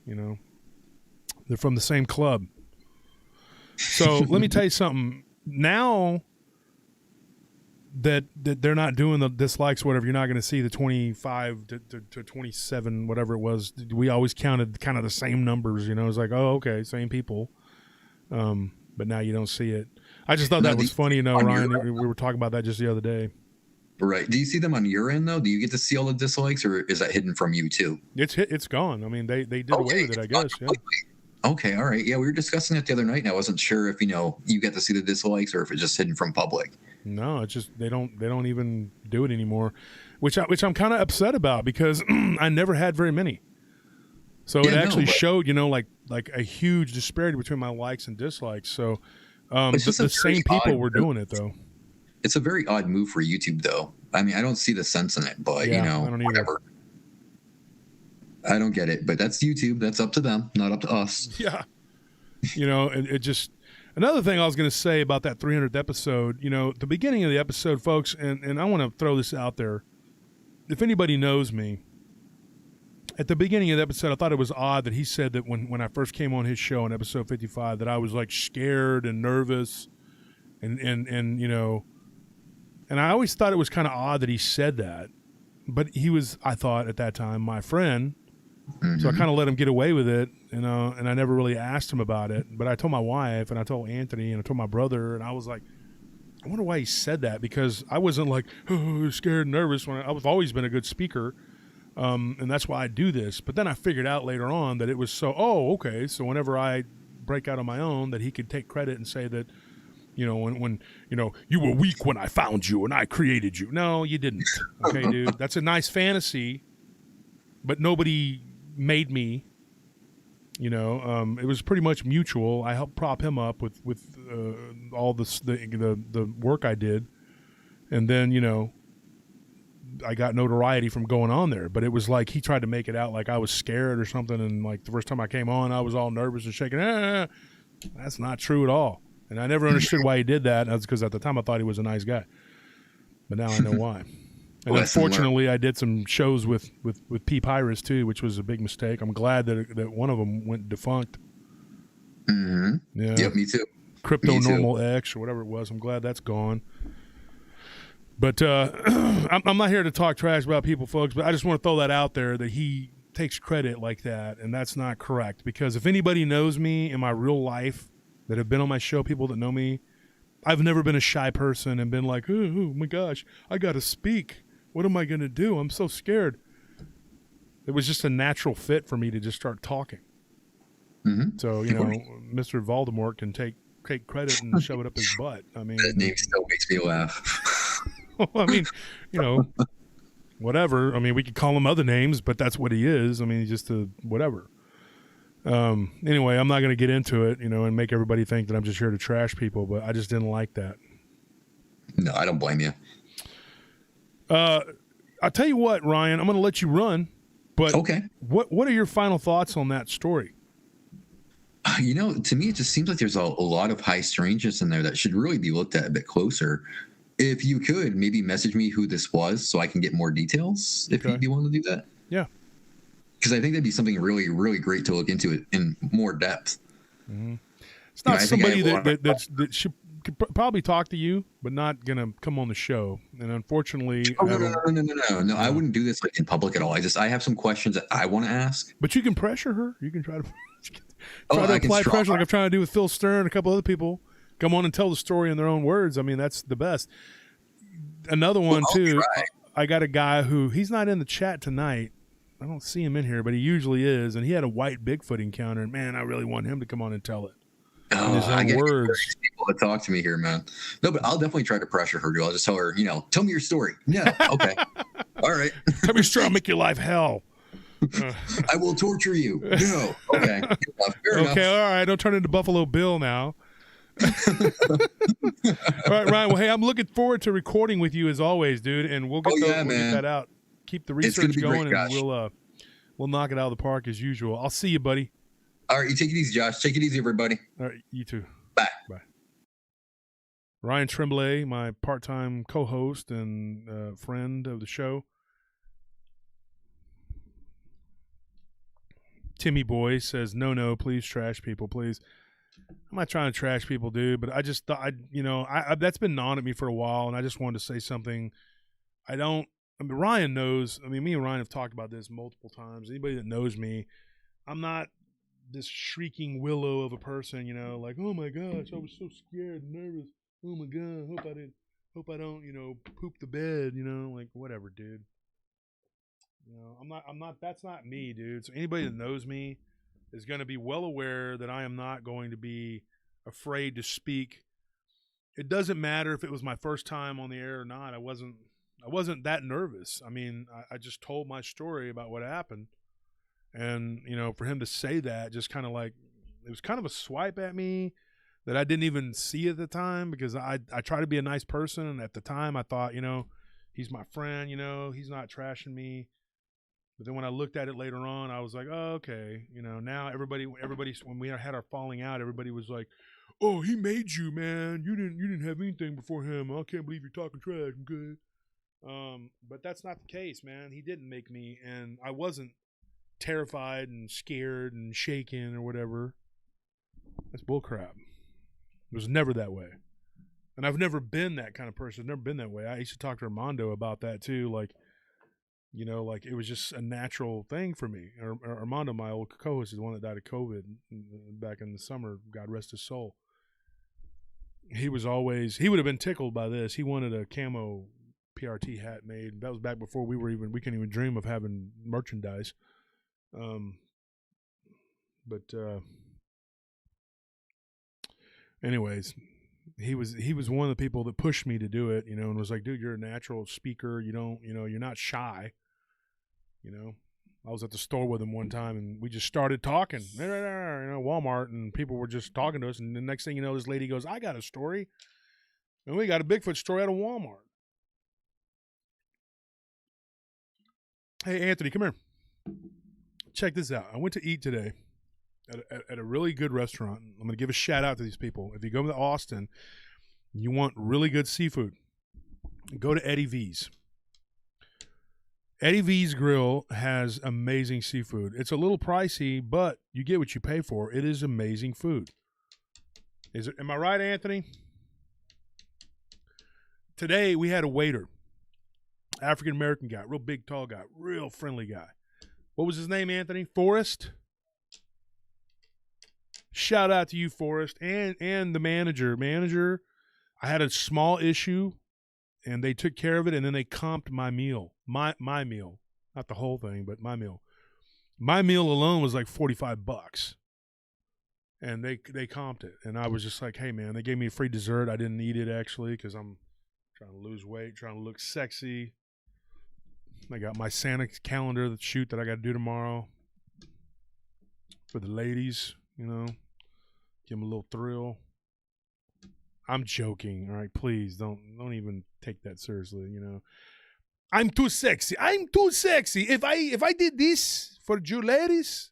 they're from the same club. So let me tell you something. Now that they're not doing the dislikes, whatever, you're not going to see the 25 to 27, whatever it was. We always counted kind of the same numbers. It's like, oh, okay, same people. But now you don't see it. I just thought that was funny. Ryan, we were talking about that just the other day. Right. Do you see them on your end, though? Do you get to see all the dislikes, or is that hidden from you, too? It's gone. I mean, they did away with it, I guess. Yeah. Okay, all right. Yeah, we were discussing it the other night, and I wasn't sure if, you get to see the dislikes or if it's just hidden from public. No, it's just they don't even do it anymore, which I'm kind of upset about because I never had very many. So it actually showed, like a huge disparity between my likes and dislikes. So the same people were doing it, though. It's a very odd move for YouTube, though. I mean, I don't see the sense in it, but, I don't whatever. I don't get it, but that's YouTube. That's up to them, not up to us. Yeah. It just – another thing I was going to say about that 300th episode, the beginning of the episode, folks, and I want to throw this out there. If anybody knows me, at the beginning of the episode, I thought it was odd that he said that when I first came on his show in episode 55 that I was, like, scared and nervous and I always thought it was kind of odd that he said that. But he was, I thought at that time, my friend. So I kind of let him get away with it, and I never really asked him about it. But I told my wife, and I told Anthony, and I told my brother, and I was like, I wonder why he said that, because I wasn't like, oh, scared and nervous. I've always been a good speaker, and that's why I do this. But then I figured out later on that it was okay. So whenever I break out on my own, that he could take credit and say that, when you were weak when I found you and I created you. No, you didn't. Okay, dude. That's a nice fantasy, but nobody made me. It was pretty much mutual. I helped prop him up with all the work I did, and then I got notoriety from going on there. But it was like he tried to make it out like I was scared or something, and like the first time I came on, I was all nervous and shaking. That's not true at all. And I never understood why he did that. That's because at the time I thought he was a nice guy, but now I know why. And unfortunately, I did some shows with P. Pyrus too, which was a big mistake. I'm glad that one of them went defunct. Mm-hmm. Yeah. Yep, me too. Cryptonormal X or whatever it was. I'm glad that's gone. But I'm not here to talk trash about people, folks, but I just want to throw that out there that he takes credit like that, and that's not correct. Because if anybody knows me in my real life that have been on my show, people that know me, I've never been a shy person and been like, oh my gosh, I got to speak. What am I going to do? I'm so scared. It was just a natural fit for me to just start talking. Mm-hmm. So, Mr. Voldemort can take credit and shove it up his butt. I mean, that name still makes me laugh. I mean, whatever. I mean, we could call him other names, but that's what he is. I mean, he's just a whatever. Anyway, I'm not going to get into it, and make everybody think that I'm just here to trash people, but I just didn't like that. No, I don't blame you. I'll tell you what, Ryan, I'm going to let you run, but okay. What are your final thoughts on that story? To me, it just seems like there's a lot of high strangeness in there that should really be looked at a bit closer. If you could maybe message me who this was so I can get more details, if you'd be willing to do that. Yeah. Because I think that'd be something really, really great to look into it in more depth. Mm-hmm. It's not somebody that should could probably talk to you, but not gonna come on the show. And unfortunately, no. I wouldn't do this like in public at all. I have some questions that I want to ask. But you can pressure her. You can try to apply pressure, like I'm trying to do with Phil Stern and a couple other people. Come on and tell the story in their own words. I mean, that's the best. Another one too. I got a guy who he's not in the chat tonight. I don't see him in here, but he usually is. And he had a white Bigfoot encounter. And man, I really want him to come on and tell it. In his own words. People to talk to me here, man. No, but I'll definitely try to pressure her. I'll just tell her, tell me your story. Yeah, okay, all right. Tell me your story. I'll make your life hell. I will torture you. No, okay. Fair enough. All right. Don't turn into Buffalo Bill now. All right, Ryan. Well, hey, I'm looking forward to recording with you as always, dude. And we'll get that out. Keep the research going, and we'll knock it out of the park as usual. I'll see you, buddy. All right, you take it easy, Josh. Take it easy, everybody. All right, you too. Bye. Bye. Ryan Tremblay, my part-time co-host and friend of the show. Timmy Boy says, no, please trash people, please. I'm not trying to trash people, dude, but I just thought, that's been gnawing at me for a while, and I just wanted to say something. Ryan knows. I mean, me and Ryan have talked about this multiple times. Anybody that knows me, I'm not this shrieking willow of a person, like, oh my gosh, I was so scared and nervous. Oh my God, hope I don't, poop the bed, like whatever, dude. I'm not, that's not me, dude. So anybody that knows me is going to be well aware that I am not going to be afraid to speak. It doesn't matter if it was my first time on the air or not. I wasn't that nervous. I mean, I just told my story about what happened. And, for him to say that, just kind of like, it was kind of a swipe at me that I didn't even see at the time, because I try to be a nice person. And at the time I thought, he's my friend, he's not trashing me. But then when I looked at it later on, I was like, oh, okay. Now everybody, when we had our falling out, everybody was like, oh, he made you, man. You didn't have anything before him. I can't believe you're talking trash. I'm good. But that's not the case, man. He didn't make me, and I wasn't terrified and scared and shaken or whatever. That's bullcrap. It was never that way. And I've never been that kind of person. I've never been that way. I used to talk to Armando about that too. Like, like it was just a natural thing for me. Armando, my old co-host, is the one that died of COVID back in the summer. God rest his soul. He would have been tickled by this. He wanted a camo PRT hat made. That was back before we couldn't even dream of having merchandise. Anyways, he was one of the people that pushed me to do it, and was like, dude, you're a natural speaker. You're not shy. I was at the store with him one time, and we just started talking, Walmart, and people were just talking to us. And the next thing you know, this lady goes, I got a story. And we got a Bigfoot story out of Walmart. Hey, Anthony, come here. Check this out. I went to eat today at a really good restaurant. I'm going to give a shout out to these people. If you go to Austin, you want really good seafood, go to Eddie V's. Eddie V's Grill has amazing seafood. It's a little pricey, but you get what you pay for. It is amazing food. Am I right, Anthony? Today we had a waiter, African-American guy, real big, tall guy, real friendly guy. What was his name, Anthony? Forrest? Shout out to you, Forrest, and the manager. Manager, I had a small issue, and they took care of it, and then they comped my meal. My meal. Not the whole thing, but my meal. My meal alone was like $45. And they comped it. And I was just like, hey, man, they gave me a free dessert. I didn't eat it, actually, because I'm trying to lose weight, trying to look sexy. I got my Santa calendar shoot that I got to do tomorrow for the ladies, give them a little thrill. I'm joking, all right? Please don't even take that seriously, I'm too sexy. I'm too sexy. If I did this for you ladies,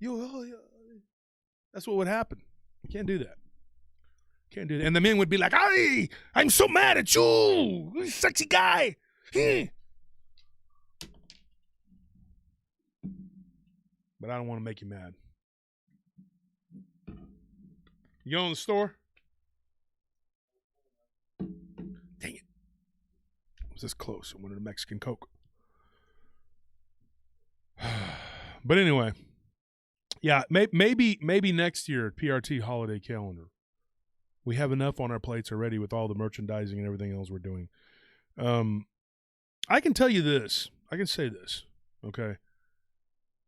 that's what would happen. You can't do that. Can't do that. And the men would be like, I'm so mad at you, you sexy guy. But I don't want to make you mad. You go in the store? Dang it. I was this close. I wanted a Mexican Coke. But anyway, yeah, maybe next year at PRT holiday calendar, we have enough on our plates already with all the merchandising and everything else we're doing. I can tell you this. I can say this, okay?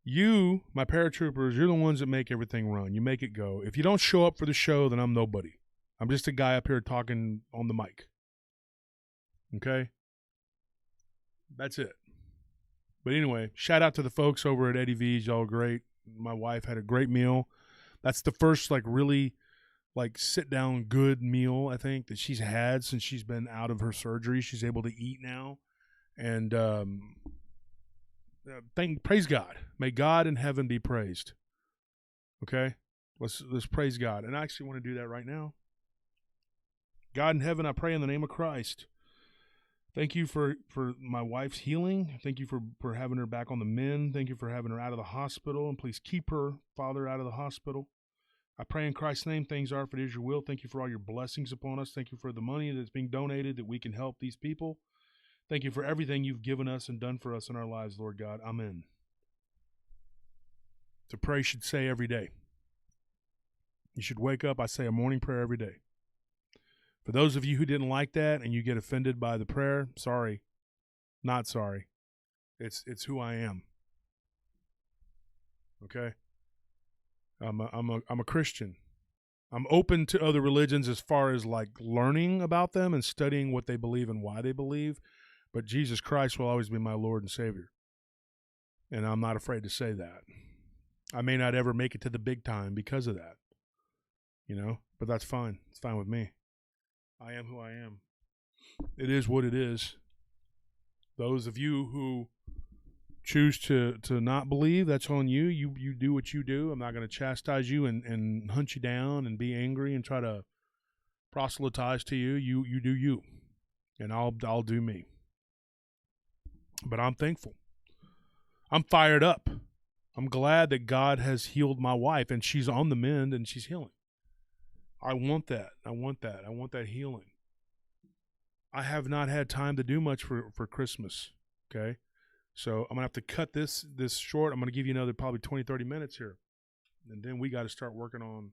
You, my paratroopers, you're the ones that make everything run. You make it go. If you don't show up for the show, then I'm nobody. I'm just a guy up here talking on the mic. Okay? That's it. But anyway, shout out to the folks over at Eddie V's. Y'all are great. My wife had a great meal. That's the first really sit down good meal I think that she's had since she's been out of her surgery. She's able to eat now. And praise God. May God in heaven be praised. Okay? Let's praise God. And I actually want to do that right now. God in heaven, I pray in the name of Christ. Thank you for my wife's healing. Thank you for having her back on the mend. Thank you for having her out of the hospital. And please keep her, Father, out of the hospital. I pray in Christ's name, things are if it is your will. Thank you for all your blessings upon us. Thank you for the money that's being donated that we can help these people. Thank you for everything you've given us and done for us in our lives, Lord God. Amen. To pray you should say every day. You should wake up, I say a morning prayer every day. For those of you who didn't like that and you get offended by the prayer, sorry. Not sorry. It's who I am. Okay? I'm a Christian. I'm open to other religions as far as learning about them and studying what they believe and why they believe. But Jesus Christ will always be my Lord and Savior. And I'm not afraid to say that. I may not ever make it to the big time because of that. But that's fine. It's fine with me. I am who I am. It is what it is. Those of you who choose to not believe, that's on you. You do what you do. I'm not going to chastise you and hunt you down and be angry and try to proselytize to you. You do you. And I'll do me. But I'm thankful. I'm fired up. I'm glad that God has healed my wife and she's on the mend and she's healing. I want that. I want that healing. I have not had time to do much for Christmas. Okay. So I'm going to have to cut this short. I'm going to give you another probably 20, 30 minutes here. And then we got to start working on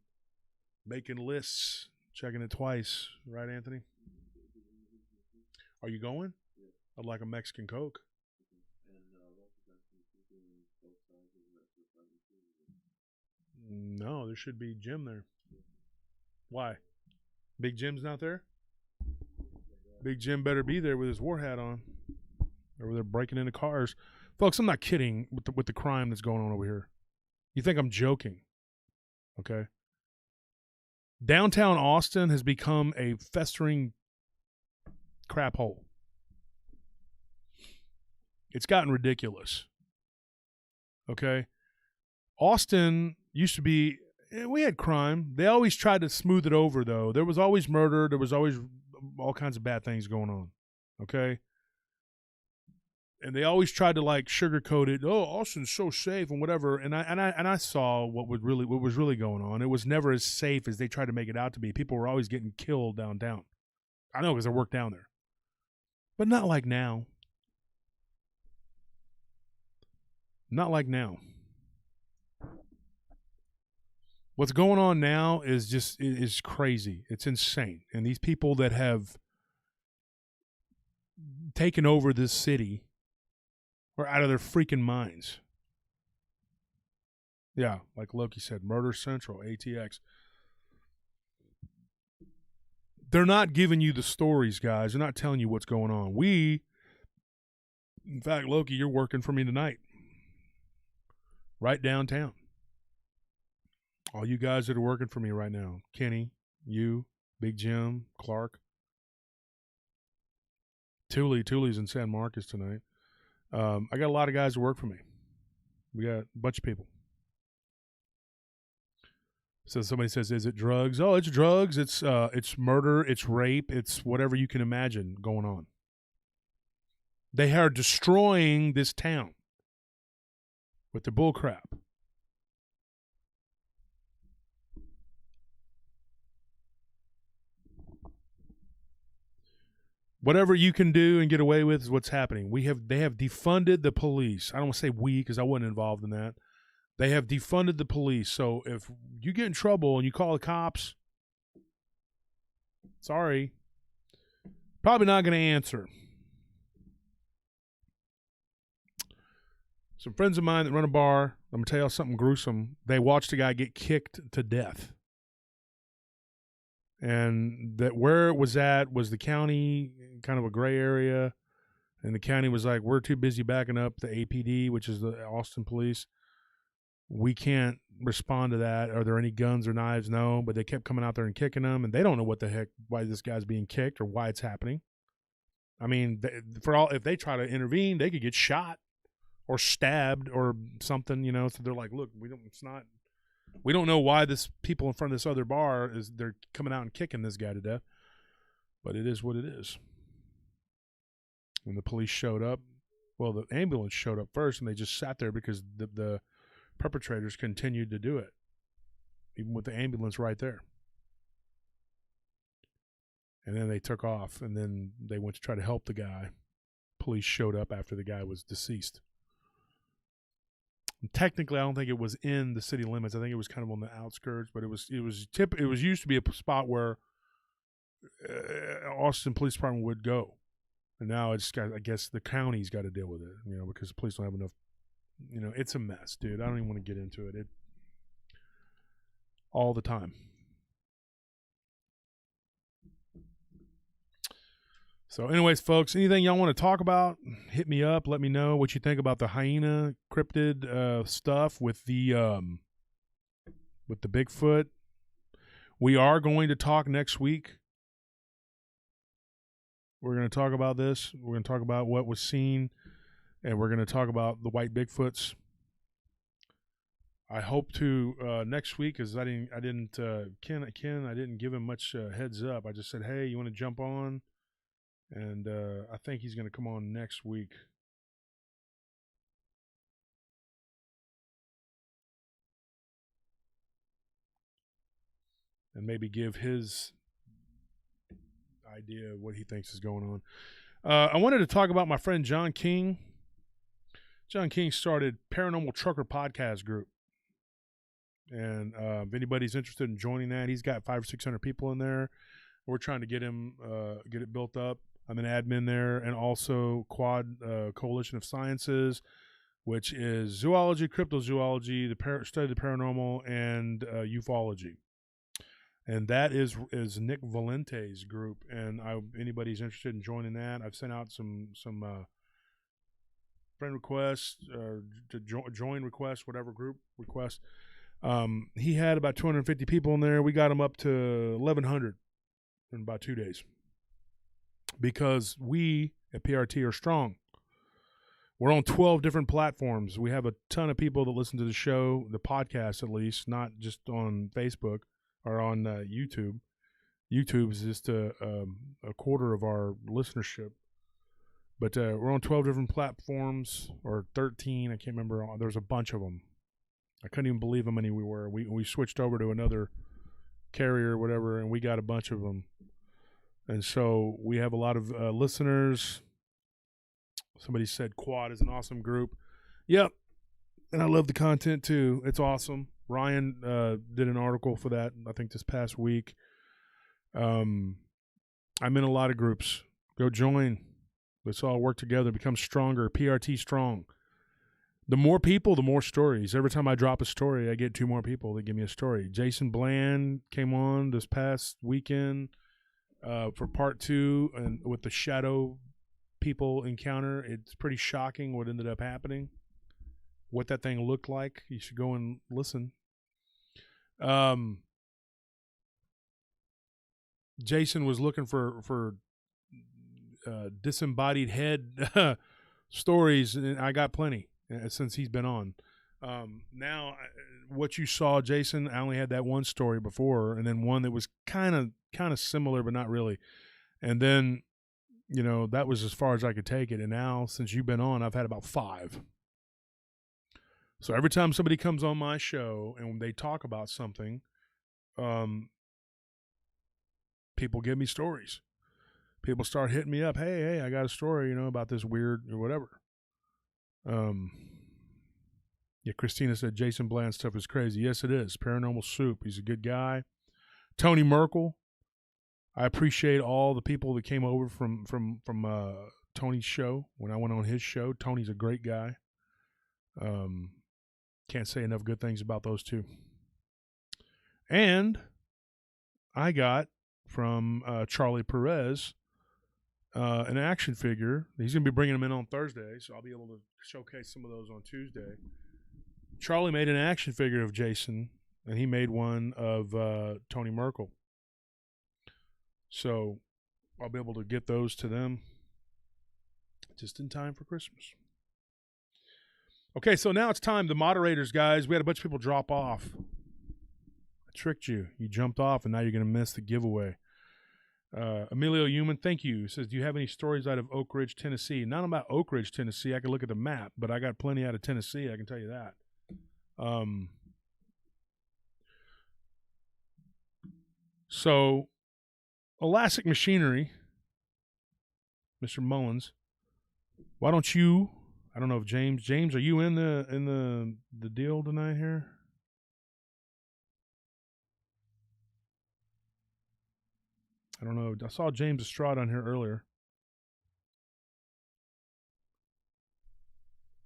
making lists, checking it twice. Right, Anthony? Are you going? I'd like a Mexican Coke. No, there should be Jim there. Why? Big Jim's not there? Big Jim better be there with his war hat on. Or they're breaking into cars. Folks, I'm not kidding with the crime that's going on over here. You think I'm joking. Okay? Downtown Austin has become a festering crap hole. It's gotten ridiculous. Okay? Austin used to be, we had crime. They always tried to smooth it over, though. There was always murder. There was always all kinds of bad things going on. Okay? And they always tried to sugarcoat it. Oh, Austin's so safe and whatever. And I saw what was really going on. It was never as safe as they tried to make it out to be. People were always getting killed downtown. I know because I work down there, but not like now. Not like now. What's going on now is crazy. It's insane. And these people that have taken over this city are out of their freaking minds. Yeah, like Loki said, Murder Central, ATX. They're not giving you the stories, guys. They're not telling you what's going on. In fact, Loki, you're working for me tonight. Right downtown. All you guys that are working for me right now. Kenny, you, Big Jim, Clark. Tule's in San Marcos tonight. I got a lot of guys who work for me. We got a bunch of people. So somebody says, "Is it drugs?" Oh, it's drugs. It's murder. It's rape. It's whatever you can imagine going on. They are destroying this town with the bull crap. Whatever you can do and get away with is what's happening. They have defunded the police. I don't want to say we because I wasn't involved in that. They have defunded the police. So if you get in trouble and you call the cops, sorry, probably not going to answer. Some friends of mine that run a bar, I'm going to tell you something gruesome. They watched a guy get kicked to death. And that where it was at was the county, kind of a gray area. And the county was like, we're too busy backing up the APD, which is the Austin police. We can't respond to that. Are there any guns or knives? No. But they kept coming out there and kicking them. And they don't know what the heck, why this guy's being kicked or why it's happening. I mean, if they try to intervene, they could get shot or stabbed or something, you know. So they're like, look, we don't know why this people in front of this other bar they're coming out and kicking this guy to death, but it is what it is. When the police showed up, well, the ambulance showed up first, and they just sat there because the perpetrators continued to do it, even with the ambulance right there. And then they took off, and then they went to try to help the guy. Police showed up after the guy was deceased. Technically, I don't think it was in the city limits. I think it was kind of on the outskirts, but it was used to be a spot where Austin Police Department would go, and now it's got. I guess the county's got to deal with it, you know, because the police don't have enough. You know, it's a mess, dude. I don't even want to get into it. All the time. So anyways, folks, anything y'all want to talk about, hit me up. Let me know what you think about the hyena cryptid stuff with the Bigfoot. We are going to talk next week. We're going to talk about this. We're going to talk about what was seen, and we're going to talk about the white Bigfoots. I hope to next week, because I didn't give him much heads up. I just said, hey, you want to jump on? And I think he's going to come on next week. And maybe give his idea of what he thinks is going on. I wanted to talk about my friend John King. John King started Paranormal Trucker Podcast Group. And if anybody's interested in joining that, he's got 500 or 600 people in there. We're trying to get him, get it built up. I'm an admin there, and also Quad Coalition of Sciences, which is zoology, cryptozoology, study of the paranormal, and ufology. And that is Nick Valente's group. And anybody's interested in joining that, I've sent out some friend requests, to join requests, whatever group requests. He had about 250 people in there. We got him up to 1,100 in about 2 days. Because we at PRT are strong. We're on 12 different platforms. We have a ton of people that listen to the show, the podcast at least, not just on Facebook or on YouTube. YouTube is just a quarter of our listenership. But we're on 12 different platforms, or 13. I can't remember. There's a bunch of them. I couldn't even believe how many we were. We switched over to another carrier or whatever, and we got a bunch of them. And so we have a lot of listeners. Somebody said Quad is an awesome group. Yep. And I love the content too. It's awesome. Ryan did an article for that, I think, this past week. I'm in a lot of groups. Go join. Let's all work together, become stronger. PRT strong. The more people, the more stories. Every time I drop a story, I get 2 more people that give me a story. Jason Bland came on this past weekend. For part 2, and with the shadow people encounter, it's pretty shocking what ended up happening, what that thing looked like. You should go and listen. Jason was looking for disembodied head stories, and I got plenty since he's been on. Now, what you saw, Jason, I only had that one story before, and then one that was kind of similar, but not really. And then, that was as far as I could take it. And now, since you've been on, I've had about 5. So every time somebody comes on my show and they talk about something, people give me stories. People start hitting me up. Hey, I got a story, about this weird or whatever. Yeah, Christina said Jason Bland stuff is crazy. Yes, it is. Paranormal Soup. He's a good guy. Tony Merkel. I appreciate all the people that came over from Tony's show when I went on his show. Tony's a great guy. Can't say enough good things about those two. And I got from Charlie Perez an action figure. He's going to be bringing them in on Thursday, so I'll be able to showcase some of those on Tuesday. Charlie made an action figure of Jason, and he made one of Tony Merkel. So I'll be able to get those to them just in time for Christmas. Okay, so now it's time. The moderators, guys, we had a bunch of people drop off. I tricked you. You jumped off, and now you're going to miss the giveaway. Emilio Human, thank you. He says, do you have any stories out of Oak Ridge, Tennessee? Not about Oak Ridge, Tennessee. I can look at the map, but I got plenty out of Tennessee. I can tell you that. So, Elastic Machinery, Mr. Mullins, why don't you? I don't know if James, are you in the deal tonight here? I don't know. I saw James Estrada on here earlier.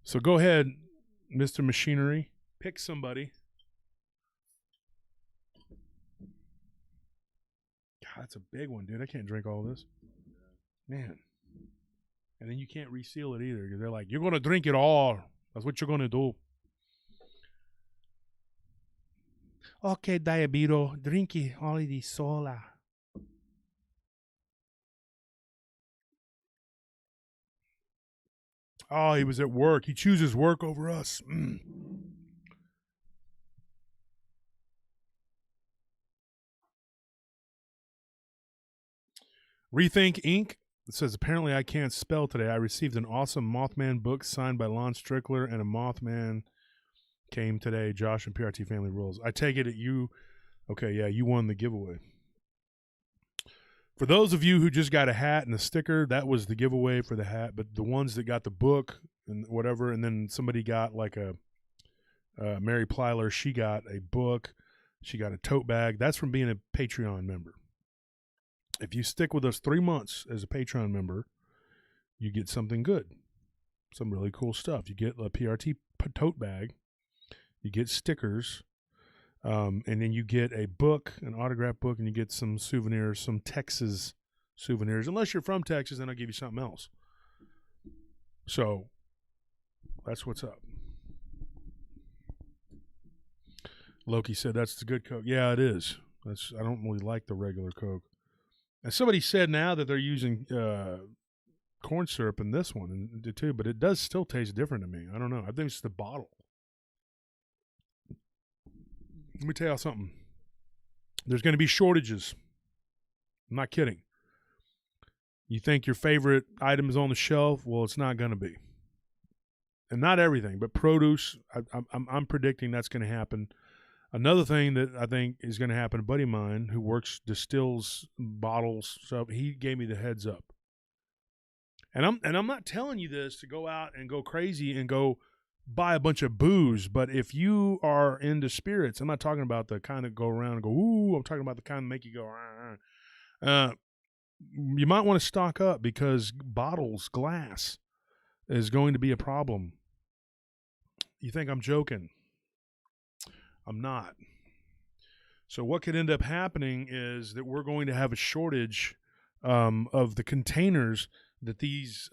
So go ahead, Mr. Machinery. Pick somebody. God, that's a big one, dude. I can't drink all this. Man. And then you can't reseal it either because they're like, you're going to drink it all. That's what you're going to do. Okay, Diabito, drink it all of this sola. Oh, he was at work. He chooses work over us. Rethink Inc. It says, apparently I can't spell today. I received an awesome Mothman book signed by Lon Strickler, and a Mothman came today. Josh and PRT Family Rules. I take it at you. Okay, yeah, you won the giveaway. For those of you who just got a hat and a sticker, that was the giveaway for the hat. But the ones that got the book and whatever, and then somebody got like a Mary Plyler, she got a book. She got a tote bag. That's from being a Patreon member. If you stick with us 3 months as a Patreon member, you get something good, some really cool stuff. You get a PRT tote bag, you get stickers, and then you get a book, an autograph book, and you get some souvenirs, some Texas souvenirs. Unless you're from Texas, then I'll give you something else. So that's what's up. Loki said that's the good Coke. Yeah, it is. I don't really like the regular Coke. And somebody said now that they're using corn syrup in this one too, but it does still taste different to me. I don't know. I think it's the bottle. Let me tell you something. There's going to be shortages. I'm not kidding. You think your favorite item is on the shelf? Well, it's not going to be. And not everything, but produce, I'm predicting that's going to happen. Another thing that I think is going to happen, a buddy of mine who distills bottles, so he gave me the heads up. And I'm not telling you this to go out and go crazy and go buy a bunch of booze, but if you are into spirits, I'm not talking about the kind that go around and go, ooh, I'm talking about the kind that make you go, you might want to stock up because glass, is going to be a problem. You think I'm joking? I'm not. So what could end up happening is that we're going to have a shortage of the containers that these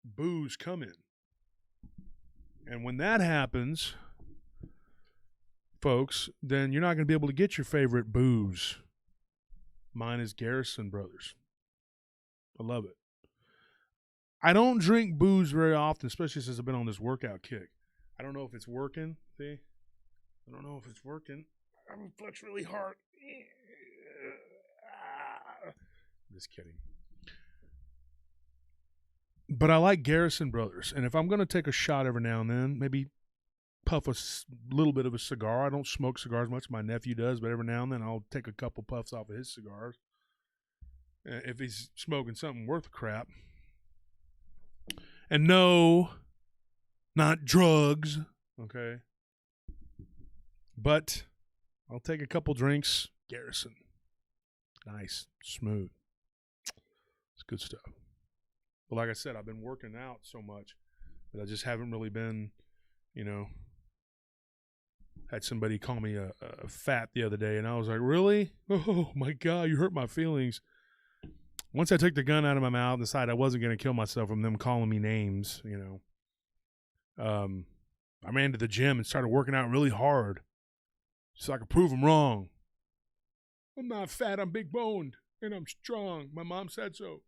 booze come in. And when that happens, folks, then you're not going to be able to get your favorite booze. Mine is Garrison Brothers. I love it. I don't drink booze very often, especially since I've been on this workout kick. I don't know if it's working. See? I don't know if it's working. I'm flex really hard. Just kidding. But I like Garrison Brothers. And if I'm going to take a shot every now and then, maybe puff a little bit of a cigar. I don't smoke cigars much. My nephew does, but every now and then I'll take a couple puffs off of his cigars. If he's smoking something worth a crap. And no, not drugs, okay? But I'll take a couple drinks. Garrison. Nice. Smooth. It's good stuff. But like I said, I've been working out so much that I just haven't really been, had somebody call me a fat the other day, and I was like, really? Oh, my God, you hurt my feelings. Once I took the gun out of my mouth and decided I wasn't going to kill myself from them calling me names, I ran to the gym and started working out really hard so I could prove them wrong. I'm not fat, I'm big boned, and I'm strong. My mom said so.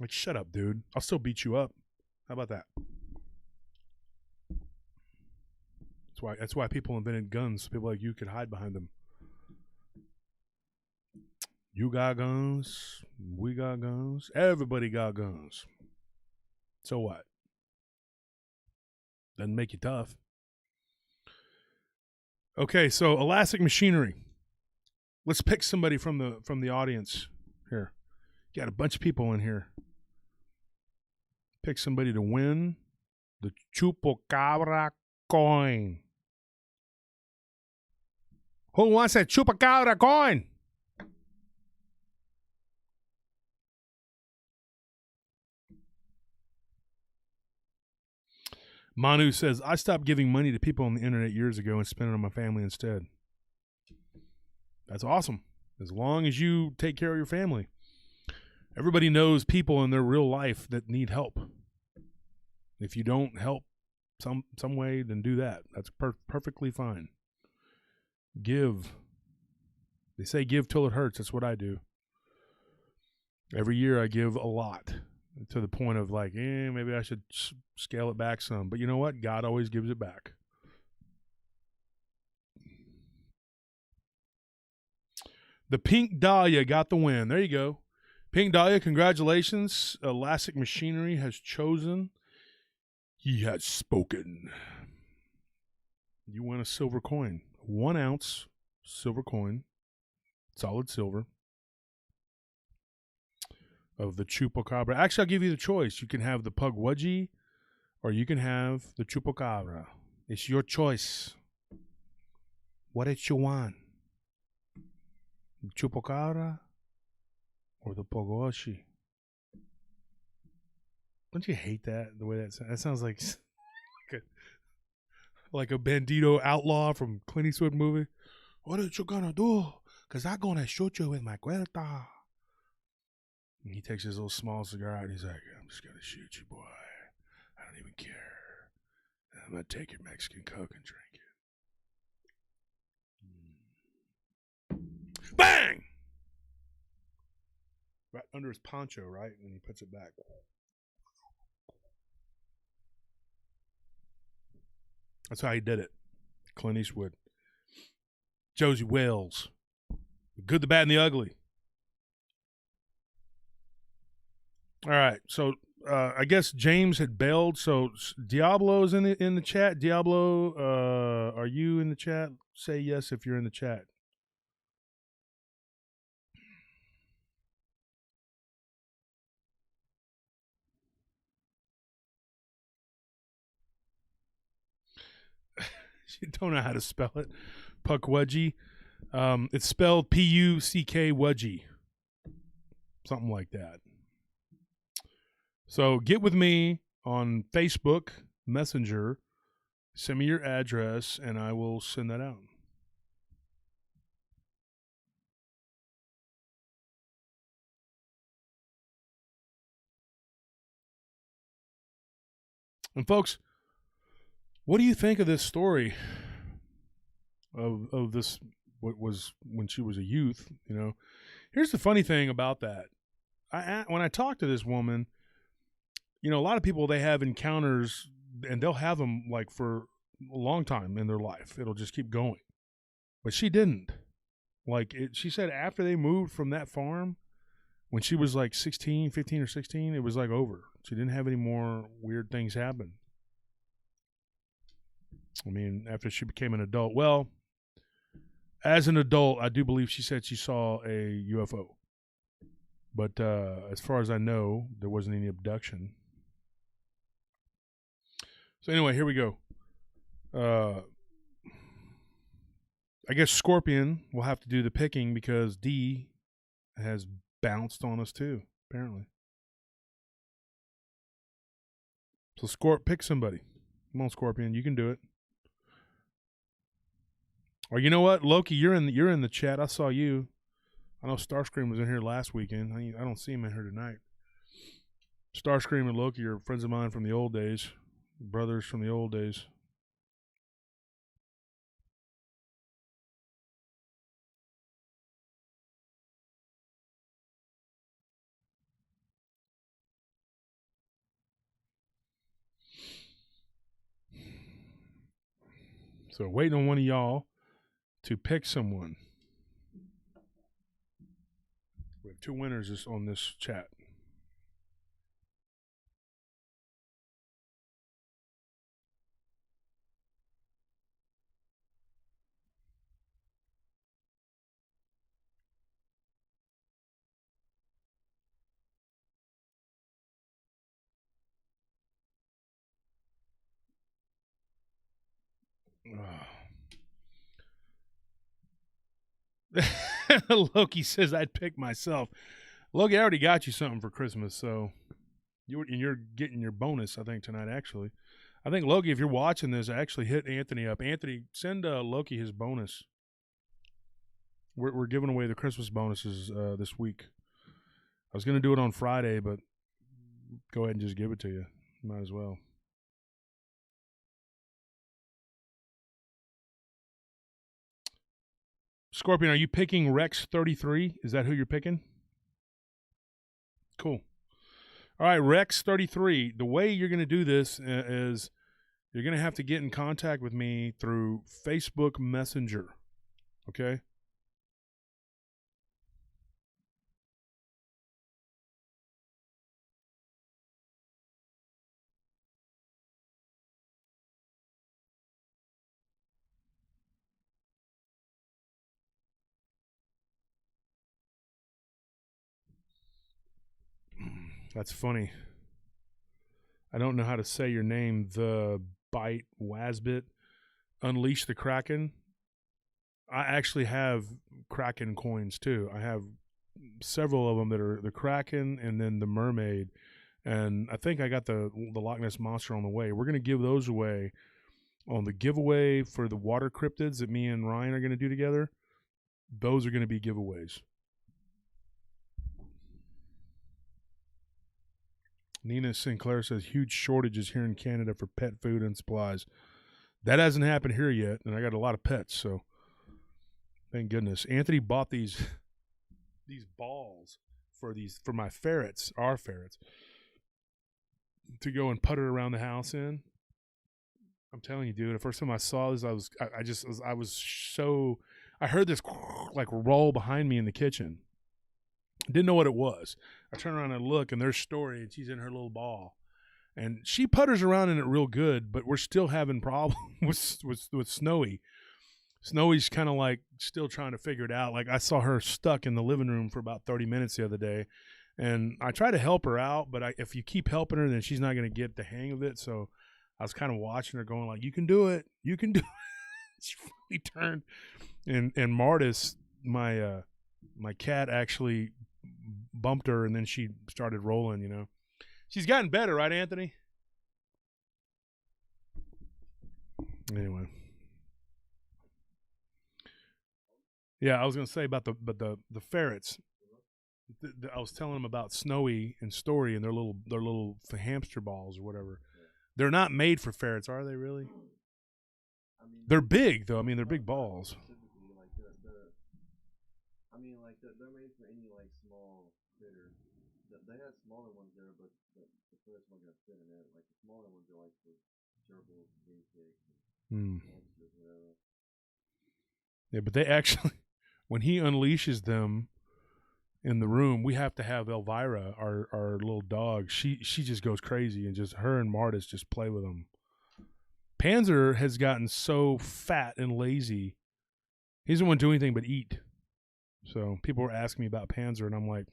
Like, shut up, dude. I'll still beat you up. How about that? That's why people invented guns. People like you could hide behind them. You got guns. We got guns. Everybody got guns. So what? Doesn't make you tough. Okay, so Elastic Machinery. Let's pick somebody from the audience here. Got a bunch of people in here. Pick somebody to win the Chupacabra coin. Who wants a Chupacabra coin? Manu says, I stopped giving money to people on the internet years ago and spent it on my family instead. That's awesome. As long as you take care of your family. Everybody knows people in their real life that need help. If you don't help some way, then do that. That's perfectly fine. Give. They say give till it hurts. That's what I do. Every year I give a lot to the point of like, maybe I should scale it back some. But you know what? God always gives it back. The Pink Dahlia got the win. There you go. Pink Dahlia, congratulations. Elastic Machinery has chosen. He has spoken. You win a silver coin. 1 ounce silver coin. Solid silver. Of the Chupacabra. Actually, I'll give you the choice. You can have the Pugwudgie or you can have the Chupacabra. It's your choice. What did you want? The Chupacabra or the Pugwudgie? Don't you hate that? The way that sounds like a bandito outlaw from Clint Eastwood movie. What are you gonna do? Cause I'm gonna shoot you with my cuerta. And he takes his little small cigar out and he's like, I'm just gonna shoot you, boy. I don't even care. And I'm gonna take your Mexican Coke and drink it. Bang! Right under his poncho, right? And he puts it back. That's how he did it. Clint Eastwood. Josie Wales. The good, the bad, and the ugly. All right. So I guess James had bailed. So Diablo's in the chat. Diablo, are you in the chat? Say yes if you're in the chat. You don't know how to spell it. Puckwudgie. It's spelled P-U-C-K Wudgie. Something like that. So get with me on Facebook Messenger. Send me your address, and I will send that out. And folks, what do you think of this story of this, what was when she was a youth, you know? Here's the funny thing about that. When I talked to this woman, a lot of people, they have encounters and they'll have them like for a long time in their life. It'll just keep going. But she didn't. Like she said after they moved from that farm, when she was like 15 or 16, it was like over. She didn't have any more weird things happen. I mean, after she became an adult. Well, as an adult, I do believe she said she saw a UFO. But as far as I know, there wasn't any abduction. So anyway, here we go. I guess Scorpion will have to do the picking because D has bounced on us too, apparently. So pick somebody. Come on, Scorpion, you can do it. Or you know what, Loki, you're in the chat. I saw you. I know Starscream was in here last weekend. I don't see him in here tonight. Starscream and Loki are friends of mine from the old days, brothers from the old days. So waiting on one of y'all to pick someone. We have 2 winners on this chat. Loki says I'd pick myself. Loki, I already got you something for Christmas, so you're getting your bonus, I think, tonight, actually. I think, Loki, if you're watching this, actually hit Anthony up. Anthony, send Loki his bonus. We're giving away the Christmas bonuses this week. I was going to do it on Friday, but go ahead and just give it to you. Might as well. Scorpion, are you picking Rex 33? Is that who you're picking? Cool. All right, Rex 33. The way you're going to do this is you're going to have to get in contact with me through Facebook Messenger. Okay? That's funny. I don't know how to say your name. The Bite Wasbit. Unleash the Kraken. I actually have Kraken coins too. I have several of them that are the Kraken and then the Mermaid. And I think I got the Loch Ness Monster on the way. We're going to give those away on the giveaway for the water cryptids that me and Ryan are going to do together. Those are going to be giveaways. Nina Sinclair says huge shortages here in Canada for pet food and supplies. That hasn't happened here yet, and I got a lot of pets, so thank goodness. Anthony bought these balls for my ferrets, our ferrets, to go and putter around the house in. I'm telling you, dude. The first time I saw this, I heard this like roll behind me in the kitchen. Didn't know what it was. I turn around and look, and there's Story, and she's in her little ball. And she putters around in it real good, but we're still having problems with Snowy. Snowy's kind of like still trying to figure it out. Like I saw her stuck in the living room for about 30 minutes the other day. And I try to help her out, but if you keep helping her, then she's not going to get the hang of it. So I was kind of watching her going like, you can do it. You can do it. She finally turned. And Martis, my cat, actually bumped her, and then she started rolling, you know. She's gotten better, right, Anthony? Anyway. Yeah, I was going to say about the ferrets. I was telling them about Snowy and Story and their little hamster balls or whatever. They're not made for ferrets, are they really? They're big, though. I mean, they're big balls. They're made for any like small critter. They had smaller ones there, but the first one got fit in it. Like the smaller ones are like for gerbils, guinea pigs, hamsters, whatever. Yeah, but they actually, when he unleashes them in the room, we have to have Elvira, our little dog. She just goes crazy, and just her and Martis just play with him. Panzer has gotten so fat and lazy. He doesn't want to do anything but eat. So people were asking me about Panzer, and I'm like,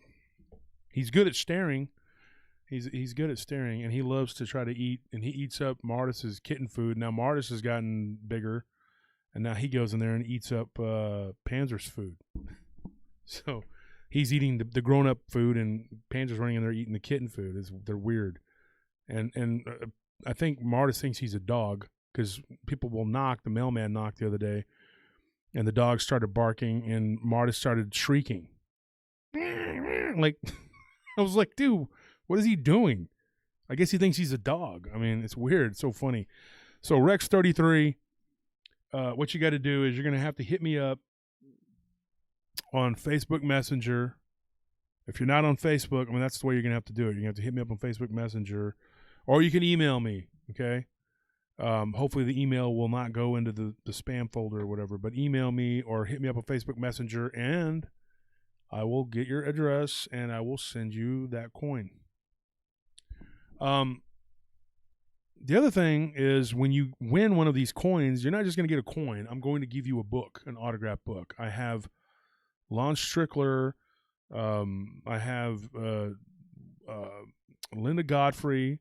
he's good at staring. He's good at staring, and he loves to try to eat, and he eats up Martis's kitten food. Now Martis has gotten bigger, and now he goes in there and eats up Panzer's food. So he's eating the grown-up food, and Panzer's running in there eating the kitten food. They're weird. And I think Martis thinks he's a dog, because people will knock. The mailman knocked the other day, and the dog started barking, and Martis started shrieking. Like, I was like, dude, what is he doing? I guess he thinks he's a dog. I mean, it's weird. It's so funny. So Rex33, what you got to do is you're going to have to hit me up on Facebook Messenger. If you're not on Facebook, I mean, that's the way you're going to have to do it. You're going to have to hit me up on Facebook Messenger, or you can email me, okay? Hopefully the email will not go into the spam folder or whatever, but email me or hit me up on Facebook Messenger, and I will get your address and I will send you that coin. The other thing is, when you win one of these coins, you're not just going to get a coin. I'm going to give you a book, an autographed book. I have Lon Strickler. I have Linda Godfrey.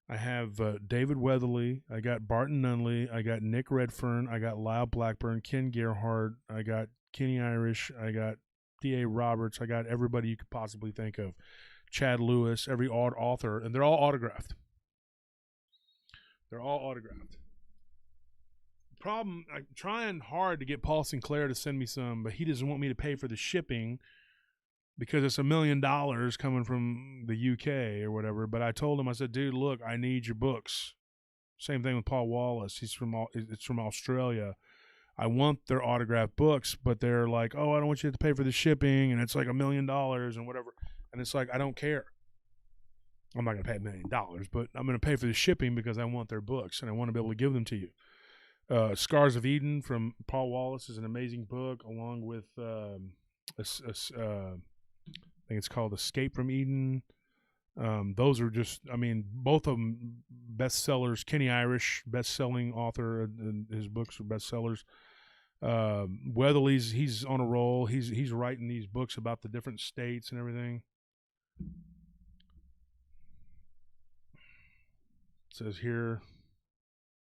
I have David Weatherly. I got Barton Nunley. I got Nick Redfern. I got Lyle Blackburn, Ken Gerhardt. I got Kenny Irish. I got D.A. Roberts. I got everybody you could possibly think of. Chad Lewis, every author, and they're all autographed. They're all autographed. Problem, I'm trying hard to get Paul Sinclair to send me some, but he doesn't want me to pay for the shipping because it's $1 million coming from the UK or whatever. But I told him, I said, dude, look, I need your books. Same thing with Paul Wallace. It's from Australia. I want their autographed books, but they're like, oh, I don't want you to pay for the shipping, and it's like $1 million and whatever. And it's like, I don't care. I'm not going to pay $1 million, but I'm going to pay for the shipping because I want their books, and I want to be able to give them to you. Scars of Eden from Paul Wallace is an amazing book, along with I think it's called Escape from Eden. Those are just, I mean, both of them bestsellers. Kenny Irish, best-selling author, and his books are bestsellers. Weatherly's, he's on a roll. He's writing these books about the different states and everything. It says here,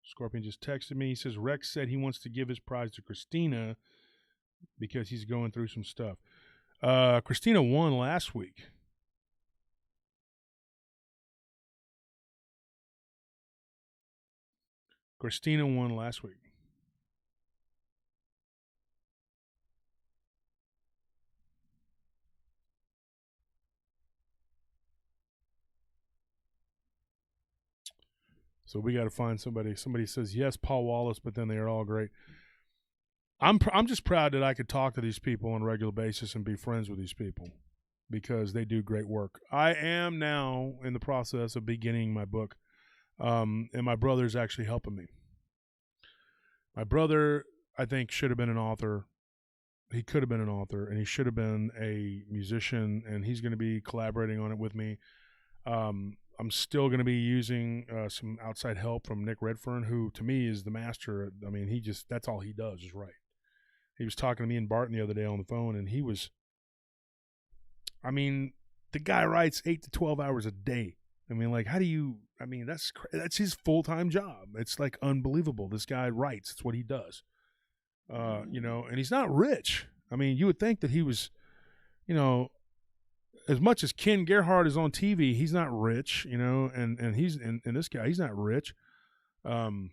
Scorpion just texted me. He says Rex said he wants to give his prize to Christina because he's going through some stuff. Christina won last week. Christina won last week. So we got to find somebody. Somebody says, yes, Paul Wallace, but then they are all great. I'm just proud that I could talk to these people on a regular basis and be friends with these people because they do great work. I am now in the process of beginning my book, and my brother's actually helping me. My brother, I think, should have been an author. He could have been an author, and he should have been a musician, and he's going to be collaborating on it with me. I'm still going to be using some outside help from Nick Redfern, who to me is the master. I mean, that's all he does is write. He was talking to me and Barton the other day on the phone, and the guy writes 8 to 12 hours a day. I mean, like, that's his full-time job. It's like unbelievable. This guy writes. It's what he does. And he's not rich. I mean, you would think that he was, as much as Ken Gerhardt is on TV, he's not rich, and he's and this guy, he's not rich. And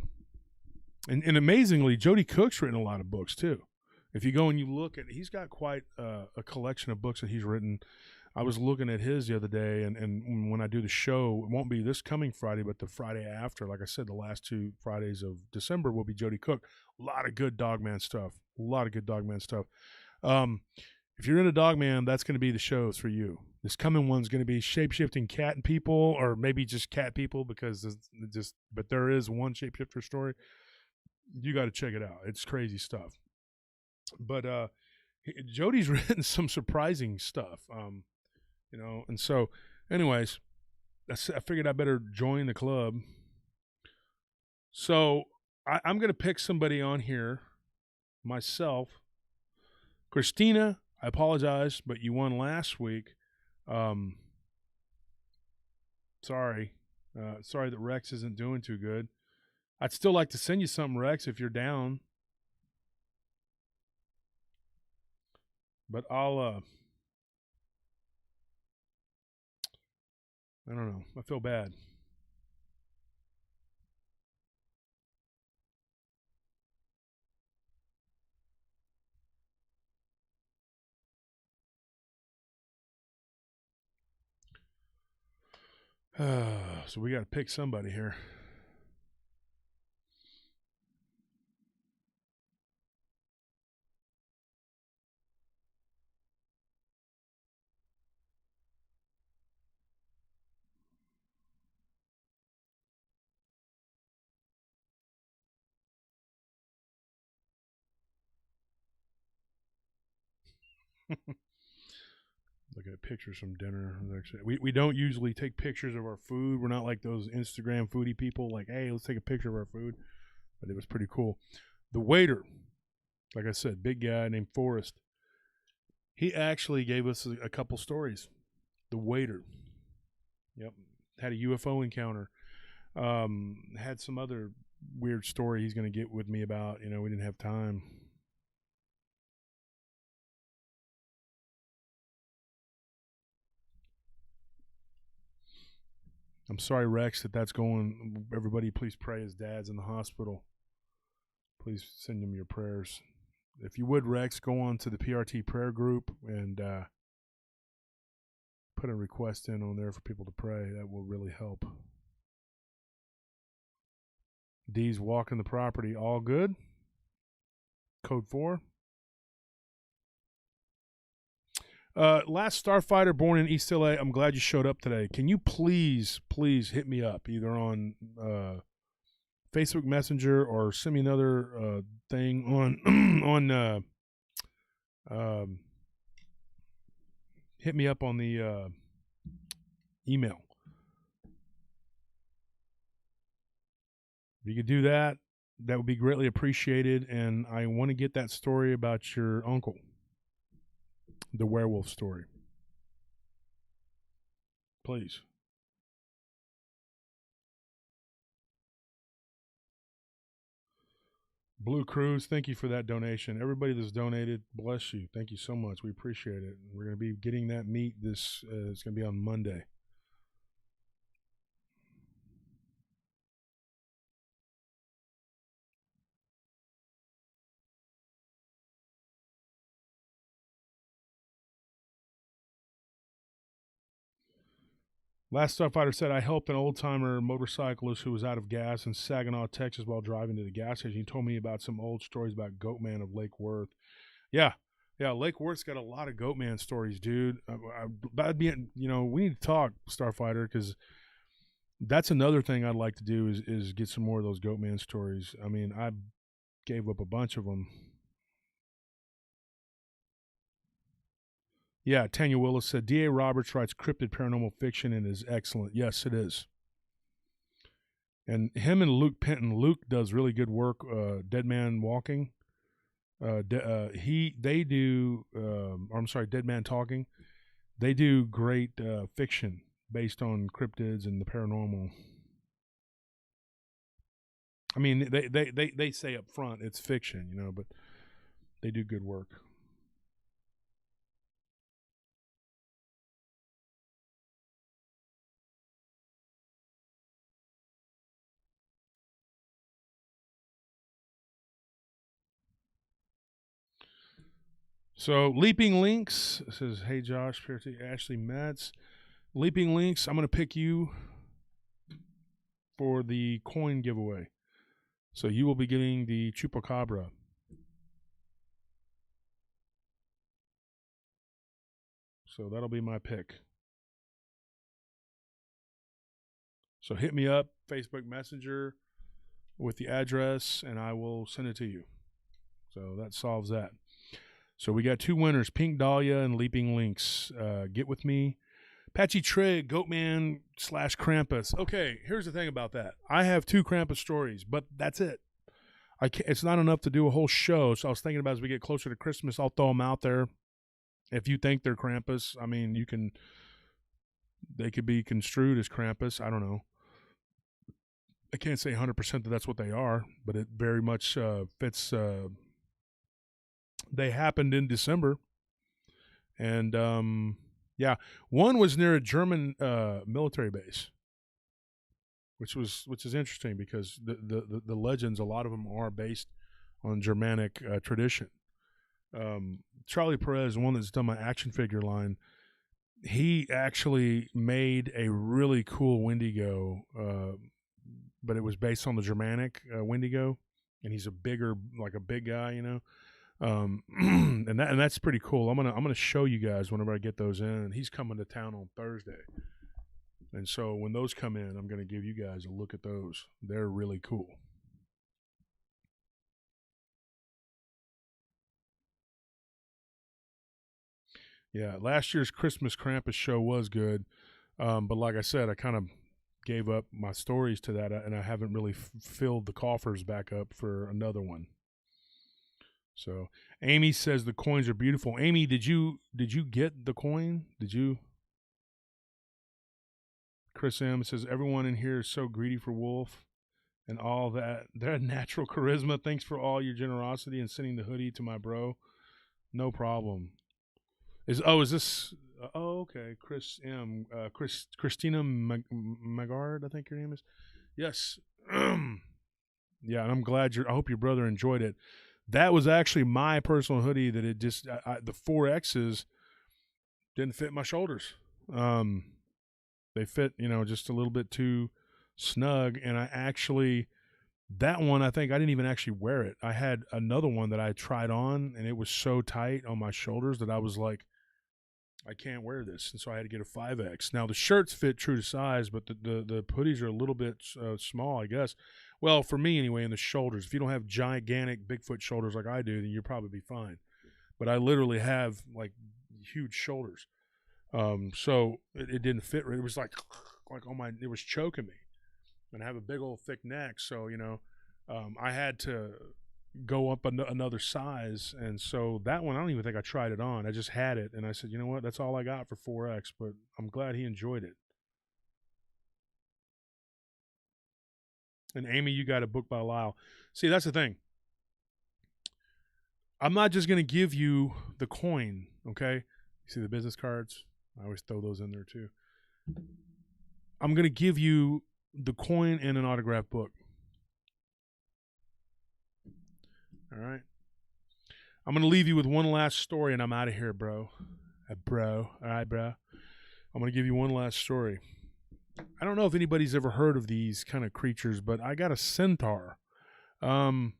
amazingly, Jody Cook's written a lot of books too. If you go and you look at, he's got quite a collection of books that he's written. I was looking at his the other day, and when I do the show, it won't be this coming Friday, but the Friday after. Like I said, the last 2 Fridays of December will be Jody Cook. A lot of good Dogman stuff. if you're into Dogman, that's going to be the shows for you. This coming one's going to be shape-shifting cat and people, or maybe just cat people, because but there is one shapeshifter story. You got to check it out. It's crazy stuff. But Jody's written some surprising stuff, and so, anyways, I figured I better join the club. So I'm going to pick somebody on here myself. Christina, I apologize, but you won last week. Sorry that Rex isn't doing too good. I'd still like to send you something, Rex, if you're down. But I don't know. I feel bad. So we got to pick somebody here. Looking at pictures from dinner. We don't usually take pictures of our food. We're not like those Instagram foodie people. Like, hey, let's take a picture of our food. But it was pretty cool. The waiter, like I said, big guy named Forrest. He actually gave us a couple stories. The waiter. Yep. Had a UFO encounter. Had some other weird story he's going to get with me about. We didn't have time. I'm sorry, Rex, that's going. Everybody, please pray. His dad's in the hospital. Please send him your prayers. If you would, Rex, go on to the PRT prayer group and put a request in on there for people to pray. That will really help. D's walking the property. All good. Code 4. Last Starfighter born in East LA. I'm glad you showed up today. Can you please hit me up either on Facebook Messenger or send me another thing on hit me up on the email. If you could do that, that would be greatly appreciated. And I want to get that story about your uncle. The werewolf story. Please. Blue Cruise, thank you for that donation. Everybody that's donated, bless you. Thank you so much. We appreciate it. We're going to be getting that meat it's going to be on Monday. Last Starfighter said, I helped an old-timer motorcyclist who was out of gas in Saginaw, Texas while driving to the gas station. He told me about some old stories about Goatman of Lake Worth. Yeah, Lake Worth's got a lot of Goatman stories, dude. That'd be, we need to talk, Starfighter, because that's another thing I'd like to do is get some more of those Goatman stories. I mean, I gave up a bunch of them. Yeah, Tanya Willis said, D.A. Roberts writes cryptid paranormal fiction and is excellent. Yes, it is. And him and Luke Penton. Luke does really good work. Dead Man Walking. They do. Dead Man Talking. They do great fiction based on cryptids and the paranormal. I mean, they say up front it's fiction, but they do good work. So Leaping Links says, hey Josh, Ashley Metz. Leaping Links, I'm going to pick you for the coin giveaway. So you will be getting the Chupacabra. So that'll be my pick. So hit me up, Facebook Messenger, with the address, and I will send it to you. So that solves that. So we got 2 winners, Pink Dahlia and Leaping Lynx. Get with me. Patchy Trig, Goatman / Krampus. Okay, here's the thing about that. I have 2 Krampus stories, but that's it. It's not enough to do a whole show, so I was thinking about as we get closer to Christmas, I'll throw them out there. If you think they're Krampus, I mean, they could be construed as Krampus. I don't know. I can't say 100% that that's what they are, but it very much fits. They happened in December, and yeah, one was near a German military base, which is interesting because the legends, a lot of them are based on Germanic tradition. Charlie Perez, one that's done my action figure line, he actually made a really cool Wendigo, but it was based on the Germanic Wendigo, and he's a big guy, you know. And that's pretty cool. I'm gonna show you guys whenever I get those in. He's coming to town on Thursday, and so when those come in, I'm gonna give you guys a look at those. They're really cool. Yeah, last year's Christmas Krampus show was good, but like I said, I kind of gave up my stories to that, and I haven't really filled the coffers back up for another one. So Amy says the coins are beautiful. Amy, did you get the coin? Did you? Chris M says everyone in here is so greedy for Wolf and all that. Their natural charisma. Thanks for all your generosity and sending the hoodie to my bro. No problem. Is this? Okay, Chris M. Christina Magard, I think your name is. Yes. Yeah, and I'm glad I hope your brother enjoyed it. That was actually my personal hoodie that it just, the 4Xs didn't fit my shoulders. They fit, just a little bit too snug. And that one, I think I didn't even actually wear it. I had another one that I tried on, and it was so tight on my shoulders that I was like, I can't wear this. And so I had to get a 5X. Now the shirts fit true to size, but the hoodies are a little bit small, I guess. Well, for me anyway, in the shoulders. If you don't have gigantic Bigfoot shoulders like I do, then you'll probably be fine. But I literally have like huge shoulders. So it didn't fit right. It was like it was choking me. And I have a big old thick neck. So, I had to go up another size. And so that one, I don't even think I tried it on. I just had it. And I said, you know what? That's all I got for 4X. But I'm glad he enjoyed it. And Amy, you got a book by Lyle. See, that's the thing. I'm not just going to give you the coin, okay? You see the business cards? I always throw those in there too. I'm going to give you the coin and an autographed book. All right? I'm going to leave you with one last story, and I'm out of here, bro. All right, bro. I'm going to give you one last story. I don't know if anybody's ever heard of these kind of creatures, but I got a centaur. And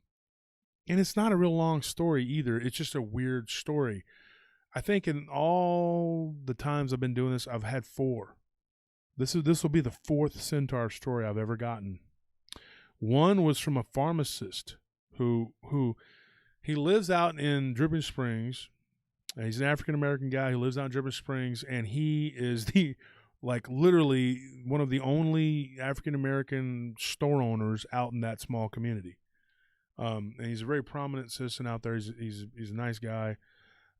it's not a real long story either. It's just a weird story. I think in all the times I've been doing this, I've had 4. This will be the 4th centaur story I've ever gotten. One was from a pharmacist who he lives out in Dripping Springs. And he's an African-American guy who lives out in Dripping Springs, and he is literally one of the only African-American store owners out in that small community. And he's a very prominent citizen out there. He's a nice guy.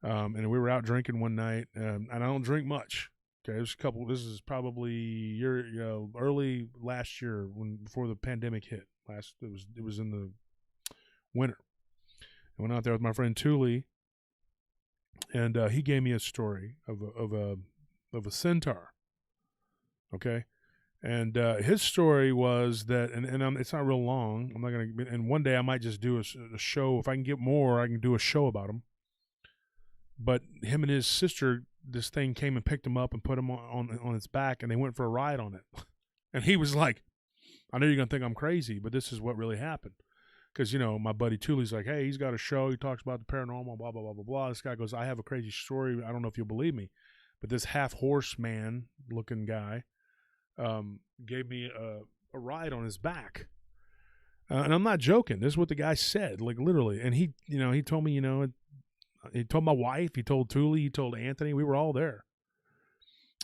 And we were out drinking one night, and I don't drink much. Okay, this is probably early last year before the pandemic hit. It was in the winter. I went out there with my friend Thule, and he gave me a story of a centaur. Okay, and his story was that, and it's not real long. I'm not gonna. And one day I might just do a show. If I can get more, I can do a show about him. But him and his sister, this thing came and picked him up and put him on its back, and they went for a ride on it. And he was like, "I know you're gonna think I'm crazy, but this is what really happened." Because my buddy Thule's like, "Hey, he's got a show. He talks about the paranormal, blah blah blah blah blah." This guy goes, "I have a crazy story. I don't know if you'll believe me." but this half horse man looking guy gave me a ride on his back. And I'm not joking. This is what the guy said, like literally. And he told me, he told my wife, he told Thule, he told Anthony, we were all there.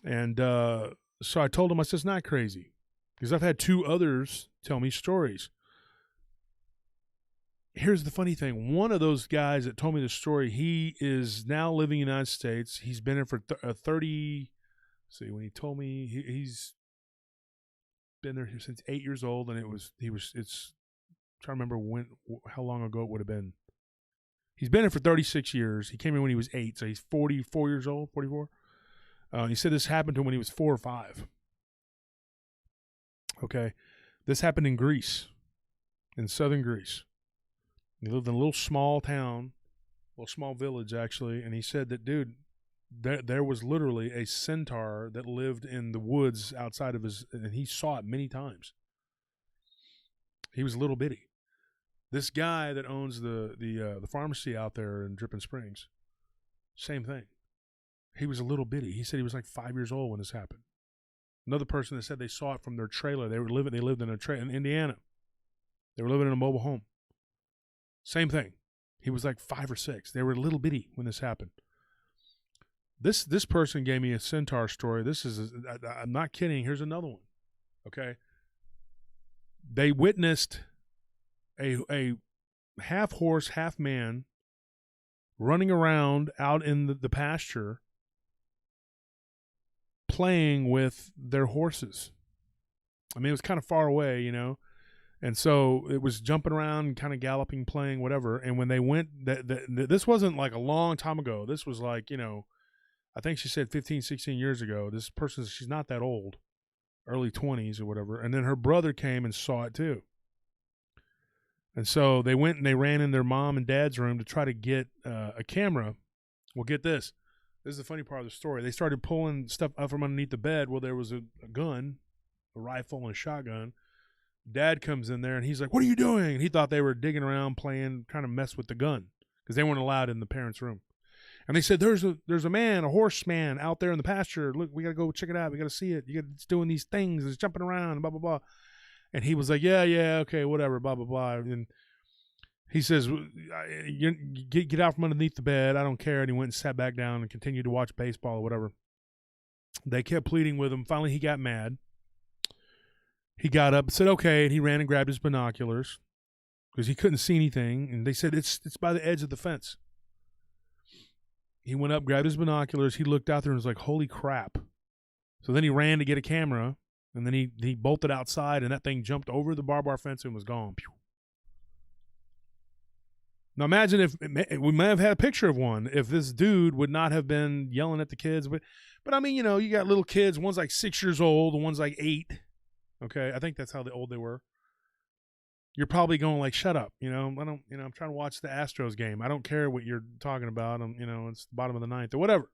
And so I told him, I said, it's not crazy. Because I've had 2 others tell me stories. Here's the funny thing. One of those guys that told me the story, he is now living in the United States. He's been here for 30, when he told me, he's been there since 8 years old. And it's trying to remember how long ago it would have been. He's been here for 36 years. He came in when he was 8, so he's 44 years old, 44. He said this happened to him when he was 4 or 5. Okay. This happened in Greece, in southern Greece. He lived in a little small town, a little small village, actually, and he said that, dude, there was literally a centaur that lived in the woods outside of his, and he saw it many times. He was a little bitty. This guy that owns the pharmacy out there in Dripping Springs, same thing. He was a little bitty. He said he was like 5 years old when this happened. Another person that said they saw it from their trailer. They lived in a trailer in Indiana. They were living in a mobile home. Same thing. He was like 5 or 6. They were a little bitty when this happened. This person gave me a centaur story. I'm not kidding. Here's another one. Okay. They witnessed a half horse, half man running around out in the pasture playing with their horses. I mean, it was kind of far away, and so it was jumping around, kind of galloping, playing, whatever. And when they went, this wasn't like a long time ago. This was like, I think she said 15, 16 years ago. This person, she's not that old, early 20s or whatever. And then her brother came and saw it too. And so they went and they ran in their mom and dad's room to try to get a camera. Well, get this. This is the funny part of the story. They started pulling stuff up from underneath the bed. Well, there was a gun, a rifle, and a shotgun. Dad comes in there, and he's like, what are you doing? And he thought they were digging around, playing, trying to mess with the gun because they weren't allowed in the parents' room. And they said, there's a man, a horseman out there in the pasture. Look, we got to go check it out. We got to see it. It's doing these things. It's jumping around, blah, blah, blah. And he was like, yeah, okay, whatever, blah, blah, blah. And he says, get out from underneath the bed. I don't care. And he went and sat back down and continued to watch baseball or whatever. They kept pleading with him. Finally, he got mad. He got up and said, okay. And he ran and grabbed his binoculars because he couldn't see anything. And they said, it's by the edge of the fence. He went up, grabbed his binoculars. He looked out there and was like, holy crap. So then he ran to get a camera. And then he bolted outside, and that thing jumped over the barbed wire fence and was gone. Pew. Now imagine if we may have had a picture of one if this dude would not have been yelling at the kids. But I mean, you got little kids. One's like 6 years old, and one's like 8. Okay, I think that's how old they were. You're probably going like, shut up. I'm trying to watch the Astros game. I don't care what you're talking about. It's the bottom of the ninth or whatever.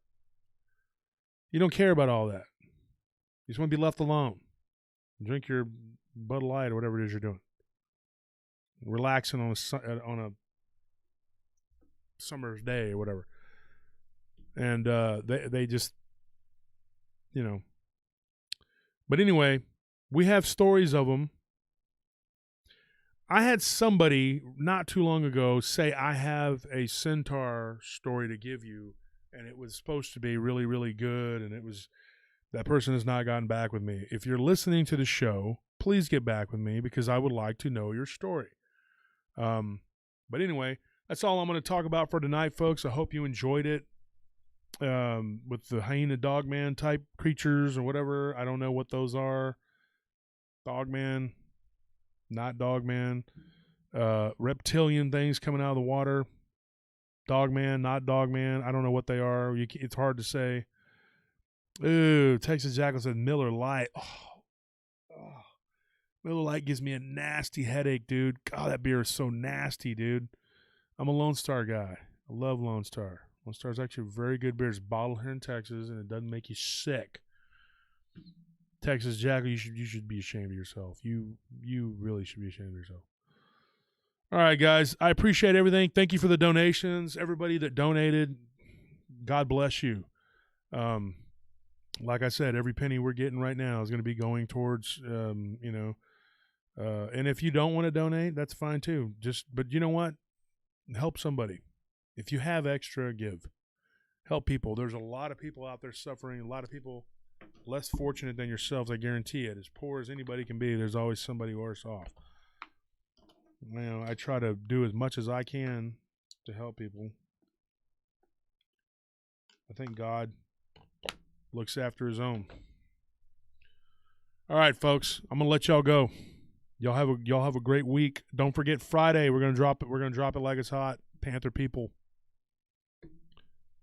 You don't care about all that. You just want to be left alone. Drink your Bud Light or whatever it is you're doing. Relaxing on a summer's day or whatever. And they just, But anyway, we have stories of them. I had somebody not too long ago say, I have a centaur story to give you, and it was supposed to be really, really good, and it was... That person has not gotten back with me. If you're listening to the show, please get back with me because I would like to know your story. But anyway, that's all I'm going to talk about for tonight, folks. I hope you enjoyed it with the hyena dogman type creatures or whatever. I don't know what those are. Dogman, not dogman. Reptilian things coming out of the water. Dogman, not dogman. I don't know what they are. It's hard to say. Ooh, Texas Jackal said Miller Lite. Oh, Miller Lite gives me a nasty headache, dude. God, that beer is so nasty, dude. I'm a Lone Star guy. I love Lone Star. Lone Star is actually a very good beer. It's bottled here in Texas, and it doesn't make you sick. Texas Jackal, you should be ashamed of yourself. You really should be ashamed of yourself. All right, guys. I appreciate everything. Thank you for the donations. Everybody that donated, God bless you. like I said, every penny we're getting right now is going to be going towards, and if you don't want to donate, that's fine too. But you know what? Help somebody. If you have extra, give. Help people. There's a lot of people out there suffering, a lot of people less fortunate than yourselves, I guarantee it. As poor as anybody can be, there's always somebody worse off. I try to do as much as I can to help people. I think God looks after his own. All right, folks, I'm gonna let y'all go. Y'all have a great week. Don't forget Friday. We're gonna drop it. We're gonna drop it like it's hot. Panther people.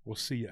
We'll see ya.